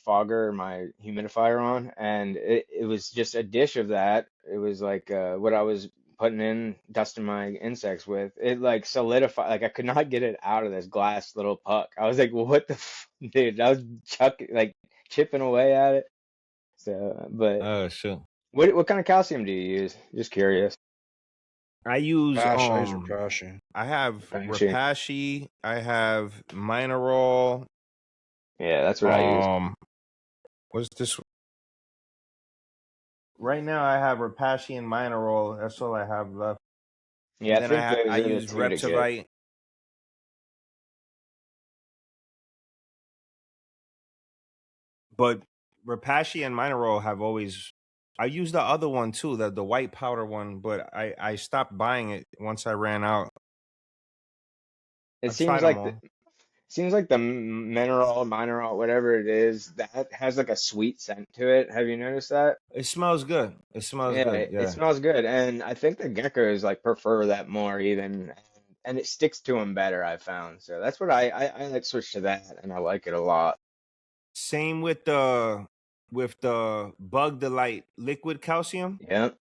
fogger, my humidifier on, and it was just a dish of that. It was like what I was putting in, dusting my insects with. It like solidified, like I could not get it out of this glass little puck. I was like, what the f dude? I was chucking, like chipping away at it. So, but Oh shoot. what kind of calcium do you use? Just curious. I use Gosh, I use Rapashi. I have Apache. Repashy, I have Mineral. Yeah, that's what I use. What's this? Right now I have Repashy and Mineral. That's all I have left. Yeah, And I then think those I are the use two to get. Reptivite. But Repashy and Mineral have always. I used the other one too, the white powder one, but I stopped buying it once I ran out. It I've tried them all. seems like the mineral, whatever it is, that has like a sweet scent to it. Have you noticed that? It smells good. It smells Yeah, good. it Yeah. smells good, and I think the geckos like prefer that more even, and it sticks to them better. I found, so that's what I like switch to that, and I like it a lot. Same with the Bug Delight liquid calcium. Yep,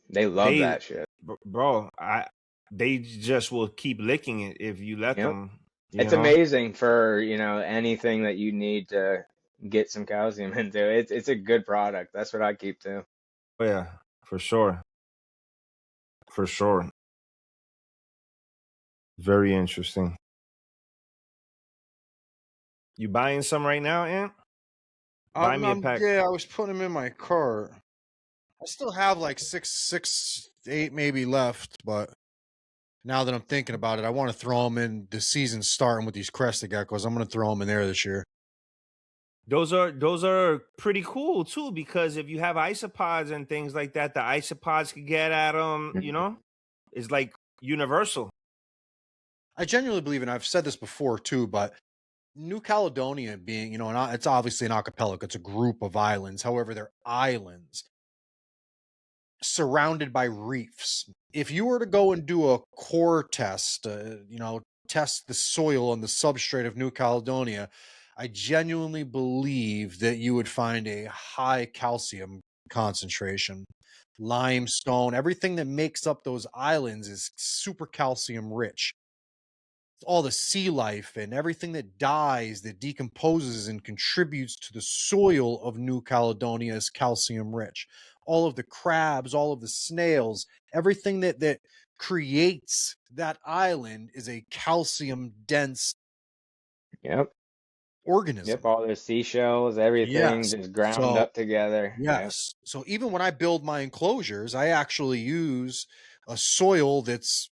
they love They that shit. bro, I they just will keep licking it if you let Yep, them, you it's know. amazing for anything that you need to get some calcium into. It's a good product. That's what I keep too. Oh yeah, for sure. For sure. Very interesting. You buying some right now, Ant? Buy me a pack. Yeah, I was putting them in my cart. I still have like six, eight maybe left, but now that I'm thinking about it, I want to throw them in. The season's starting with these crested geckos. I'm going to throw them in there this year. Those are pretty cool too, because if you have isopods and things like that, the isopods can get at them. You Mhm. know, it's like universal. I genuinely believe, and I've said this before too, but New Caledonia being, it's obviously an archipelago. It's a group of islands. However, they're islands surrounded by reefs. If you were to go and do a core test, test the soil and the substrate of New Caledonia, I genuinely believe that you would find a high calcium concentration. Limestone, everything that makes up those islands is super calcium rich. All the sea life and everything that dies, that decomposes and contributes to the soil of New Caledonia is calcium rich. All of the crabs, all of the snails, everything that creates that island is a calcium dense Yep. Yep, organism. all the seashells, everything Yes. just ground So up together. Yep. yes. So even when I build my enclosures, I actually use a soil that's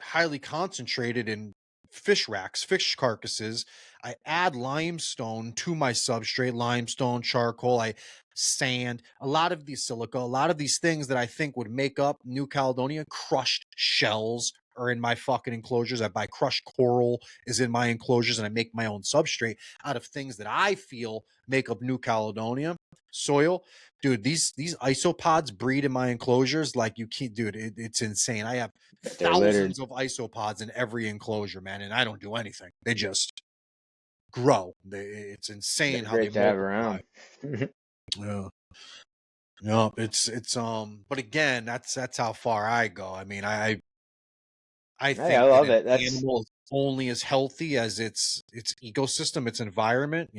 highly concentrated in fish racks, fish carcasses. I add limestone to my substrate, limestone, charcoal, I sand, a lot of these silica, a lot of these things that I think would make up New Caledonia. Crushed shells are in my fucking enclosures. I buy crushed coral is in my enclosures, and I make my own substrate out of things that I feel make up New Caledonia soil. Dude, these isopods breed in my enclosures like you can't, dude. It's insane. I have They're littered. thousands of isopods in every enclosure, man, and I don't do anything. They just grow. It's insane They're how they great to have multiply. around. Yeah. No, it's but again, that's how far I go. I mean, I Hey, I think that love an it. That's animal is only as healthy as its ecosystem, its environment,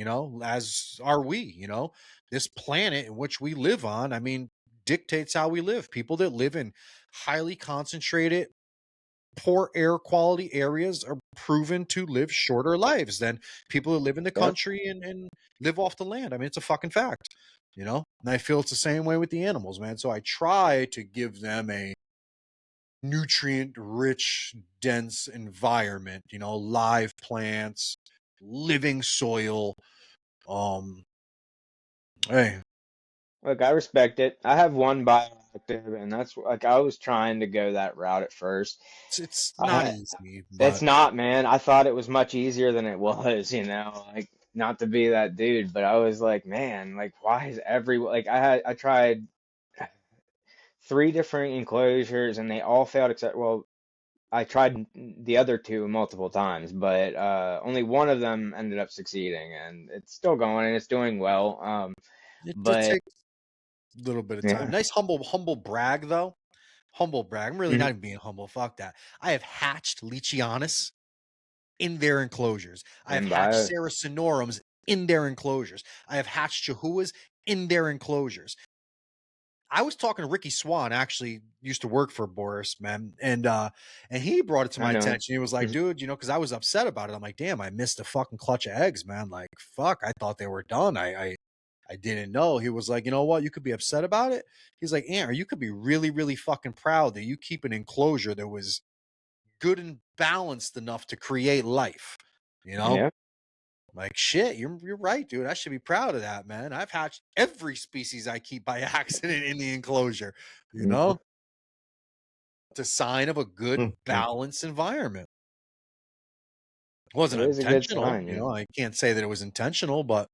as are we, This planet in which we live on, I mean, dictates how we live. People that live in highly concentrated poor air quality areas are proven to live shorter lives than people who live in the yep. country and live off the land. I mean, it's a fucking fact, And I feel it's the same way with the animals, man. So I try to give them a nutrient rich, dense environment, live plants, living soil. Um, hey, Look, I respect it. I have one bioactive, and that's like I was trying to go that route at first. it's I not had, easy, it's but not, man. I thought it was much easier than it was, not to be that dude, but I was like, man, like why is like I tried 3 different enclosures and they all failed except, well, I tried the other 2 multiple times, but only one of them ended up succeeding, and it's still going and it's doing well. It But takes a little bit of time. yeah, Nice humble brag though. Humble brag. I'm really hmm not even being humble. Fuck that. I have hatched Leachianus in their enclosures. I have and hatched bios, Saracinorums in their enclosures. I have hatched Chihuahuas in their enclosures. I was talking to Ricky Swan, actually used to work for Boris, man, and he brought it to I my know. attention. He was like, "Dude, because I was upset about it. I'm like, damn, I missed a fucking clutch of eggs, man. Like, fuck, I thought they were done. I didn't know." He was like, "You know what? You could be upset about it." He's like, "Or you could be really, really fucking proud that you keep an enclosure that was good and balanced enough to create life." You know, Yeah. like shit, you're right, dude. I should be proud of that, man. I've hatched every species I keep by accident in the enclosure. You Mhm. know, it's a sign of a good Mhm. balanced environment. It It wasn't is a good intentional, sign, yeah. I can't say that it was intentional, but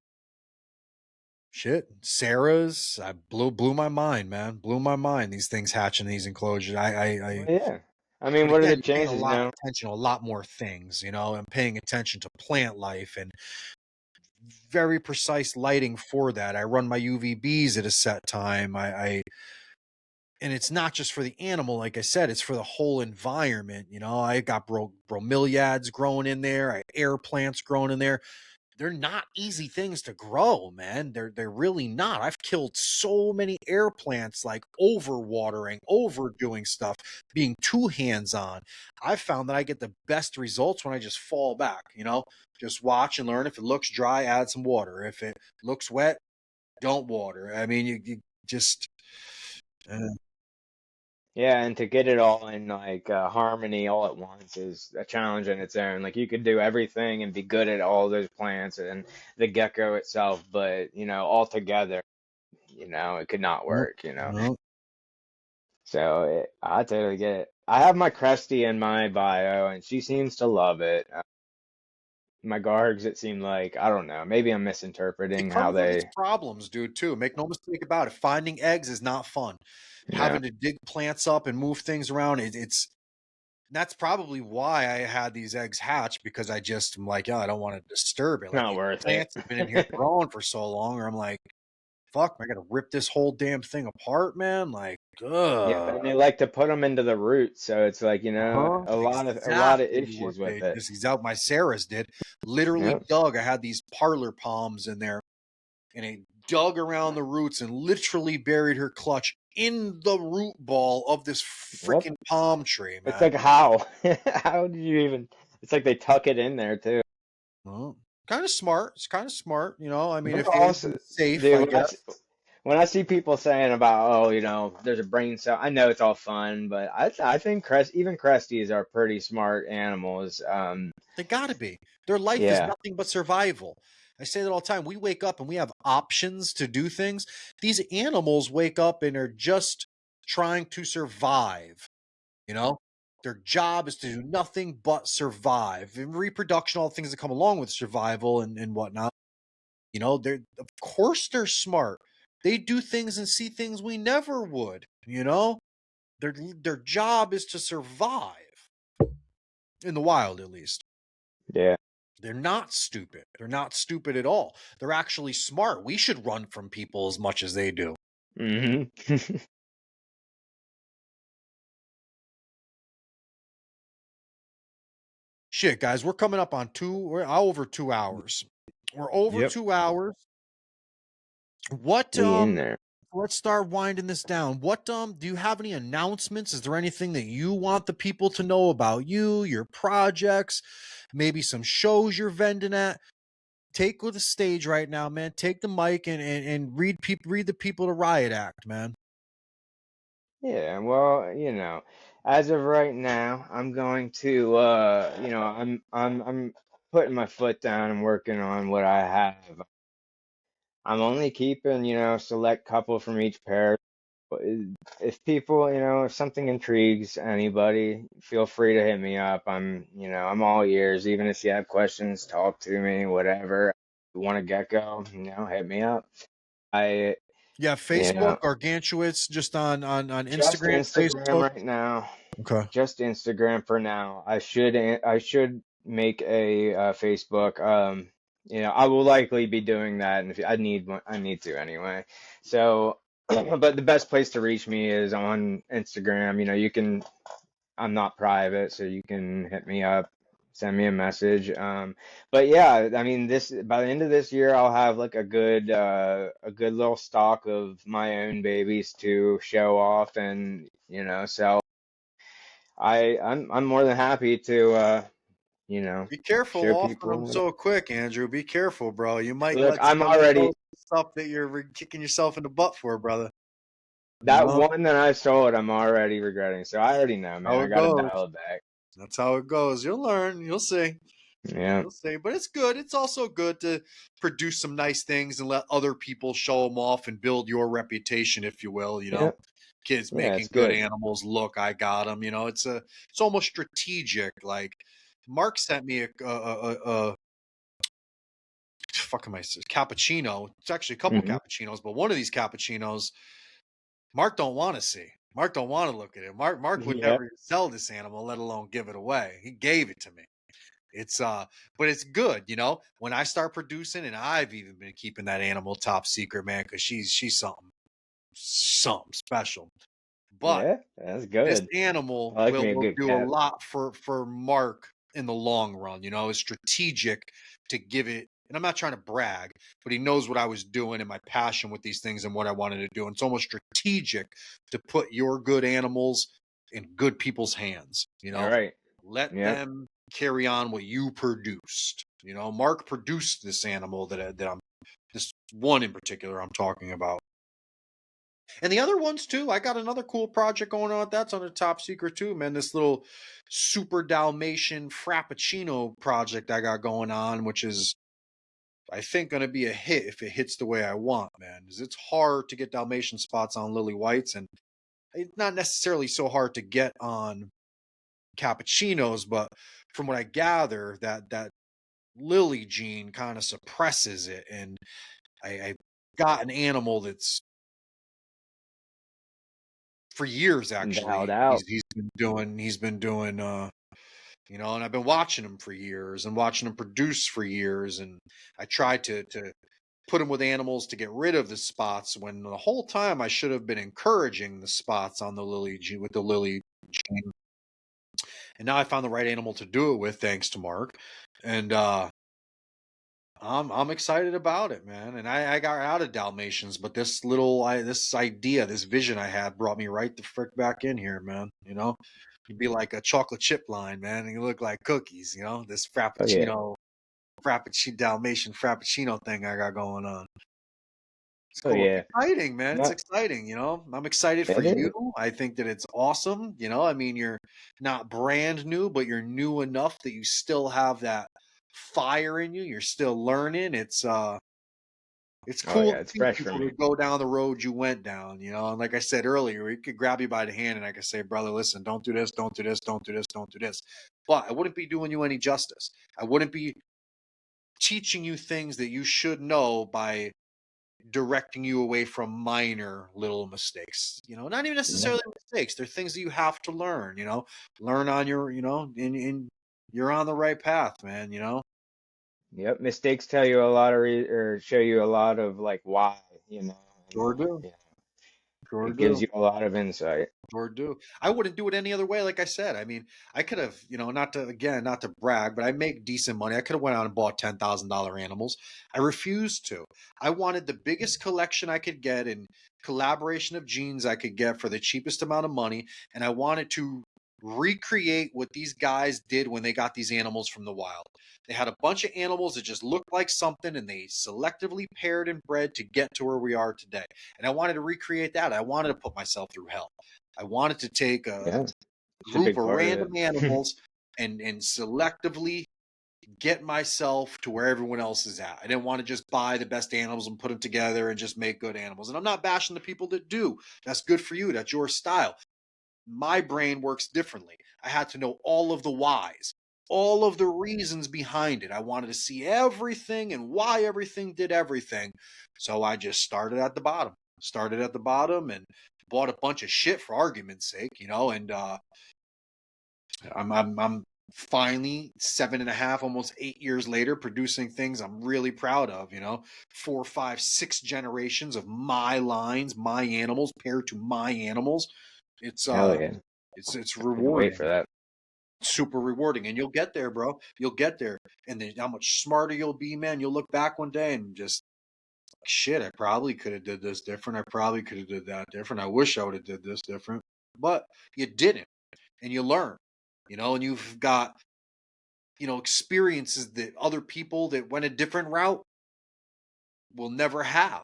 shit, Sarah's, I blew my mind, man. Blew my mind. These things hatching in these enclosures. Well, yeah. I mean, But what are again, the you're paying a chances, lot of attention to a lot more things, and paying attention to plant life and very precise lighting for that. I run my UVBs at a set time. And it's not just for the animal, like I said, it's for the whole environment. I got bromeliads growing in there, I air plants growing in there. They're not easy things to grow, man. They're really not. I've killed so many air plants, like overwatering, overdoing stuff, being too hands-on. I've found that I get the best results when I just fall back, just watch and learn. If it looks dry, add some water. If it looks wet, don't water. I mean, you just uh, Yeah, and to get it all in like harmony all at once is a challenge in its own. Like you could do everything and be good at all those plants and the gecko itself, but all together, it could not nope, work. nope. So I totally get it. I have my Cresty in my bio, and she seems to love it. My Gargs, it seemed like, I don't know, maybe I'm It misinterpreting how comes with its they, problems, dude, too. Make no mistake about it. Finding eggs is not fun. yeah, Having to dig plants up and move things around, it's that's probably why I had these eggs hatch, because I just am like, yeah, I don't want to disturb it. it's Like not these worth it. plants have been in here growing for so long, or I'm like, fuck, I gotta rip this whole damn thing apart, man. Like, Yep, ugh. and they like to put them into the roots, so it's like, Uh-huh. a lot of Exactly what issues with they it. this is out my Sarah's did. Literally Yep, dug. I had these parlor palms in there, and it dug around the roots and literally buried her clutch in the root ball of this yep. freaking palm tree, It's man. like how? How did you even? It's like they tuck it in there too. Well, kind of smart. It's kind of smart, I mean, But if you also, safe, dude, I guess. when I see people saying about, oh, there's a brain cell, I know it's all fun, but I think even Cresties are pretty smart animals. They gotta be. Their life is Yeah, nothing but survival. I say that all the time. We wake up and we have options to do things. These animals wake up and are just trying to survive. You know, their job is to do nothing but survive. And reproduction, all the things that come along with survival and whatnot. They're of course they're smart. They do things and see things we never would. Their job is to survive in the wild, at least. yeah. They're not stupid. They're not stupid at all. They're actually smart. We should run from people as much as they do. hmm Shit, guys, we're coming up on we're over 2 hours. We're over Yep. 2 hours. What We in there. let's start winding this down. What do you have any announcements? Is there anything that you want the people to know about you, your projects, maybe some shows you're vending at? Take the stage right now, man. Take the mic and read the people to Riot Act, man. Yeah, well, as of right now, I'm going to, I'm putting my foot down and working on what I have. I'm only keeping, select couple from each pair. But if people, if something intrigues anybody, feel free to hit me up. I'm all ears. Even if you have questions, talk to me, whatever. want a gecko, hit me up. I, Yeah, you Facebook, know, Gargantuous, just on just Instagram, Instagram Facebook. right now. Okay. Just Instagram for now. I should make a Facebook. I will likely be doing that, and if I need one, I need to anyway. So, but the best place to reach me is on Instagram. You can. I'm not private, so you can hit me up, send me a message. But yeah, I mean, this by the end of this year, I'll have like a good little stock of my own babies to show off, and sell. I'm more than happy to Be careful show offering them people. so quick, Andrew. Be careful, bro. You might Look, let I'm somebody already know stuff that you're kicking yourself in the butt for, brother. You that know one that I sold, I'm already regretting. So I already know, man. how I it gotta goes. dial it back. That's how it goes. You'll learn. You'll see. Yeah, You'll see. But it's good. It's also good to produce some nice things and let other people show them off and build your reputation, if you will. yeah, Kids yeah. making It's good good. animals. Look, I got them. It's almost strategic. Like Mark sent me a fuck am I cappuccino. It's actually a couple of Hmm. cappuccinos, but one of these cappuccinos, Mark don't want to see. Mark don't want to look at it. Mark would Yeah. never sell this animal, let alone give it away. He gave it to me. It's but it's good, When I start producing, and I've even been keeping that animal top secret, man, because she's something special. But Yeah, that's this good. animal I like me a will good do a cat. lot for Mark in the long run. It's strategic to give it. And I'm not trying to brag, but he knows what I was doing and my passion with these things and what I wanted to do. And it's almost strategic to put your good animals in good people's hands. All right. Let Yeah. them carry on what you produced. Mark produced this animal that I'm this one in particular I'm talking about. And the other ones too. I got another cool project going on. That's under top secret too, man. This little super Dalmatian Frappuccino project I got going on, which is I think going to be a hit if it hits the way I want, man. Because it's hard to get Dalmatian spots on lily whites, and it's not necessarily so hard to get on cappuccinos, but from what I gather, that lily gene kind of suppresses it, and I got an animal that's for years Dialed actually out. he's been doing and I've been watching him for years and watching him produce for years, and I tried to put him with animals to get rid of the spots when the whole time I should have been encouraging the spots on the lily gene with the lily gene. And now I found the right animal to do it with, thanks to Mark. And I'm excited about it, man. And I got out of Dalmatians, but this idea, this vision I had brought me right the frick back in here, man. You'd be like a chocolate chip line, man, and you look like cookies. This Oh yeah. Frappuccino Dalmatian Frappuccino thing I got going on. It's Oh cool. It's yeah. exciting, man. It's No, exciting. I'm excited for it you. is. I think that it's awesome. I mean, you're not brand new, but you're new enough that you still have that fire in you. You're still learning. It's Oh cool yeah. to It's see fresh for people me. to go down the road you went down, And like I said earlier, we could grab you by the hand and I could say, brother, listen, don't do this, don't do this, don't do this, don't do this. But I wouldn't be doing you any justice. I wouldn't be teaching you things that you should know by directing you away from minor little mistakes. Not even Yeah. necessarily mistakes. They're things that you have to learn, learn on your, in you're on the right path, man. Yep. Mistakes tell you a lot of or show you a lot of like why, and Sure do. Sure it gives do. you a lot of insight. Sure do. I wouldn't do it any other way. Like I said, I mean, I could have, not to brag, but I make decent money. I could have went out and bought $10,000 animals. I refused to. I wanted the biggest collection I could get and collaboration of genes I could get for the cheapest amount of money, and I wanted to recreate what these guys did when they got these animals from the wild. They had a bunch of animals that just looked like something, and they selectively paired and bred to get to where we are today. And I wanted to recreate that. I wanted to put myself through hell. I wanted to take a Yeah. It's a group big of part of random it. animals and selectively get myself to where everyone else is at. I didn't want to just buy the best animals and put them together and just make good animals. And I'm not bashing the people that do. That's good for you. That's your style. My brain works differently. I had to know all of the whys. all of the reasons behind it. I wanted to see everything and why everything did everything. So I just started at the bottom. And bought a bunch of shit for argument's sake, and I'm finally 7.5, almost 8 years later, producing things I'm really proud of. 4, 5, 6 generations of my lines, my animals paired to my animals. It's Hell yeah. it's Can't rewarding. wait for that. Super rewarding, and you'll get there, bro. You'll get there, and then how much smarter you'll be, man. You'll look back one day and just, shit, I probably could have did this different. I probably could have did that different. I wish I would have did this different, but you didn't, and you learn, and you've got, experiences that other people that went a different route will never have,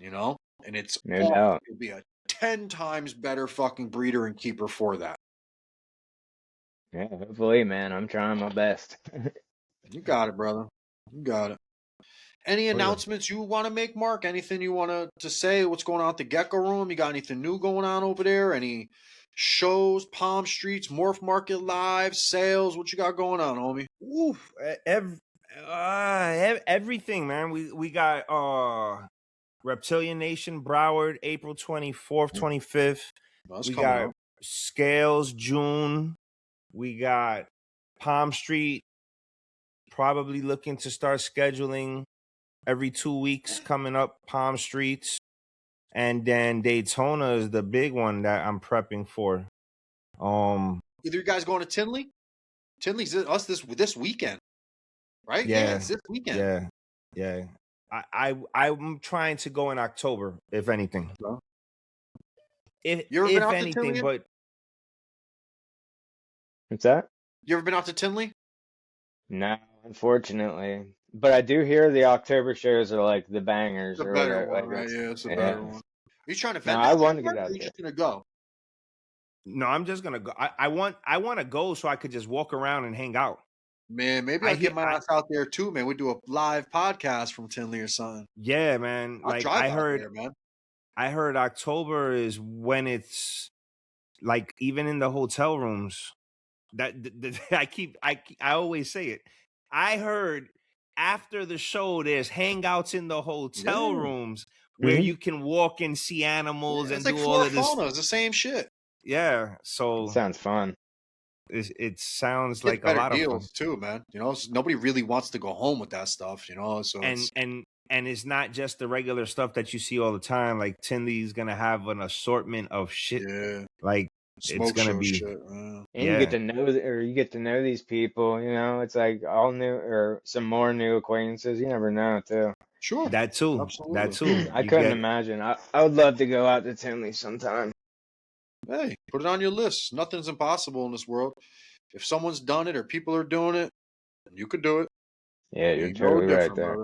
and it's No awesome. doubt. You'll be a 10 times better fucking breeder and keeper for that. Yeah, hopefully, man. I'm trying my best. You got it, brother. You got it. Any announcements you want to make, Mark? Anything you want to say? What's going on at the Gecko Room? You got anything new going on over there? Any shows, Palm Streets, Morph Market Live, sales? What you got going on, homie? Oof, everything, man. We got Reptilian Nation Broward April 24th, 25th. That's We coming got up. Scales June. We got Palm Street, probably looking to start scheduling every 2 weeks coming up, Palm Streets. And then Daytona is the big one that I'm prepping for. Either you guys going to Tinley? Tinley's us this weekend, right? Yeah, it's this weekend. Yeah. I'm trying to go in October, if anything. So, If you ever been out anything, to Tinley? but What's that? You ever been out to Tinley? No, unfortunately. But I do hear the October shows are like the bangers. It's a or better whatever. one, right? Yeah, it's a Yeah. better one. Are you trying to vent No, I that want to way, get Mark, out or are you there. just gonna go? no, I'm just gonna go. I want to go so I could just walk around and hang out. Man, maybe I'll get my ass out there too, man. We do a live podcast from Tinley or something. Yeah, man. I'll Like drive I out heard, there, man. I heard October is when it's like even in the hotel rooms. I always say it. I heard after the show there's hangouts in the hotel rooms where Mhm. you can walk and see animals and It's like do all of this. fauna. It's the same shit. Yeah, so Sounds fun. it sounds It's like a better lot of fun. deals too, man. Nobody really wants to go home with that stuff. So And it's not just the regular stuff that you see all the time. Like Tinley's gonna have an assortment of shit. yeah, Like smoke it's gonna show be shit. Man. And you get to know, or you get to know these people. It's like all new or some more new acquaintances. You never know, too. Sure, that too. absolutely. That too. I You couldn't get imagine. I would love to go out to Tinley sometime. Hey, put it on your list. Nothing's impossible in this world. If someone's done it or people are doing it, you could do it. Yeah, you're Ain't no totally right different, there.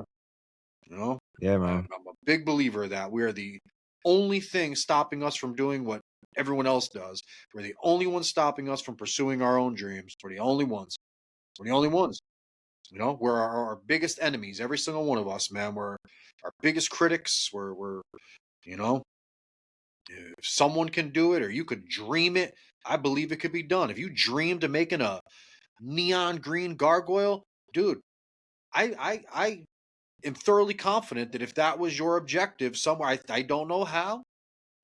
brother. yeah, man. I'm a big believer of that we are the only thing stopping us from doing what everyone else does. We're the only ones stopping us from pursuing our own dreams. We're the only ones. We're the only ones. We're our biggest enemies, every single one of us, man. We're our biggest critics. We're if someone can do it or you could dream it, I believe it could be done. If you dreamed of making a neon green gargoyle, dude, I am thoroughly confident that if that was your objective somewhere, I don't know how,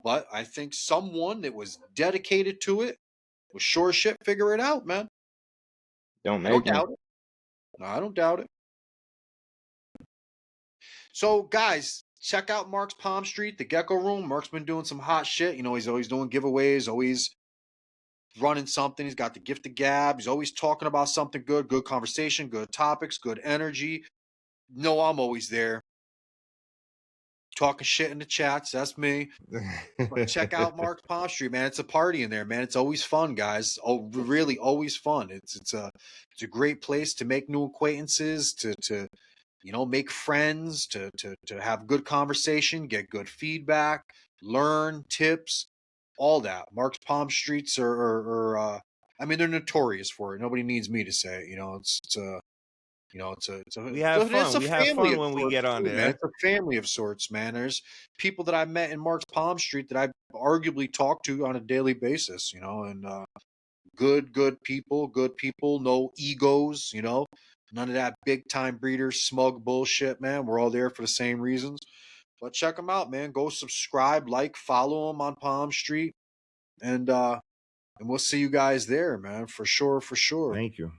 but I think someone that was dedicated to it was sure as shit figure it out, man. Don't I don't make me. doubt it. No, I don't doubt it. So, guys, check out Mark's Palm Street, the Gecko Room. Mark's been doing some hot shit. He's always doing giveaways, always running something. He's got the gift of gab. He's always talking about something good conversation, good topics, good energy. I'm always there. Talking shit in the chats. That's me. But check out Mark's Palm Street, man. It's a party in there, man. It's always fun, guys. Oh, really, always fun. It's a great place to make new acquaintances, to make friends, to have good conversation, get good feedback, learn tips, all that. Mark's Palm Streets they're notorious for it. Nobody needs me to say it. We have fun. We have fun of when we sorts get on too, there. man. It's a family of sorts, man. There's people that I met in Mark's Palm Street that I arguably talk to on a daily basis, and good people, no egos, you know, none of that big time breeder smug bullshit, man. We're all there for the same reasons. But check them out, man. Go subscribe, like, follow them on Palm Street, and we'll see you guys there, man, for sure, for sure. Thank you.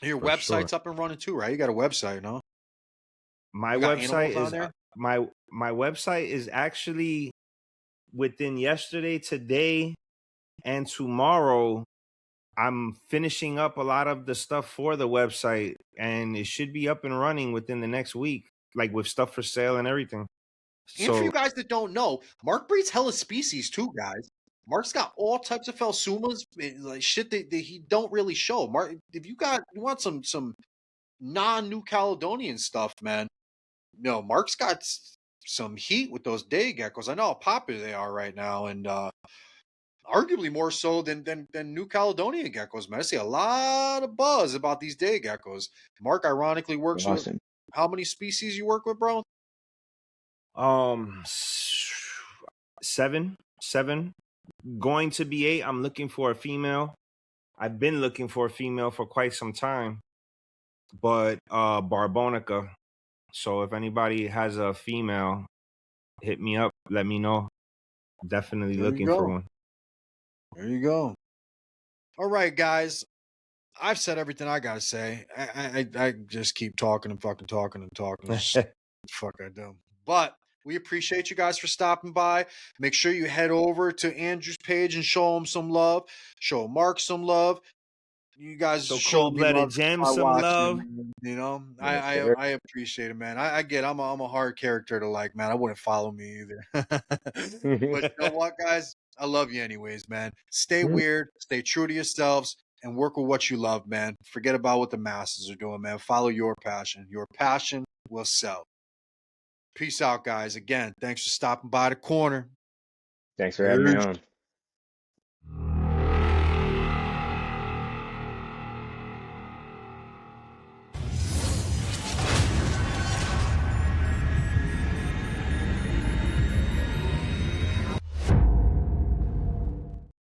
Your For website's sure. up and running too, right? You got a website, no? My You got website animals on is there? my website is actually within yesterday, today, and tomorrow. I'm finishing up a lot of the stuff for the website, and it should be up and running within the next week, like with stuff for sale and everything. And for So you guys that don't know, Mark breeds hella species too, guys. Mark's got all types of Felsumas, like shit that he don't really show. Mark, if you want some non-New Caledonian stuff, man, no, Mark's got some heat with those day geckos. I know how popular they are right now, and arguably more so than New Caledonian geckos, man. I see a lot of buzz about these day geckos. Mark ironically works with Awesome. how many species you work with, bro? um 7 going to be 8. I'm looking for a female. I've been looking for a female for quite some time, but Barbonica. So if anybody has a female, hit me up, let me know. Definitely There you looking for go. one. There you go. All right, guys. I've said everything I gotta say. I just keep talking and fucking talking and talking. It's just fuck I do. But we appreciate you guys for stopping by. Make sure you head over to Andrew's page and show him some love. Show Mark some love. You guys So show me love Cold-Blooded Gems, by some watching. love. You know, Yes, sir. I appreciate it, man. I get I'm a hard character to like, man. I wouldn't follow me either. But you know what, guys? I love you anyways, man. Stay weird, stay true to yourselves, and work with what you love, man. Forget about what the masses are doing, man. Follow your passion. Your passion will sell. Peace out, guys. Again, thanks for stopping by the corner. Thanks for having me Peace. on.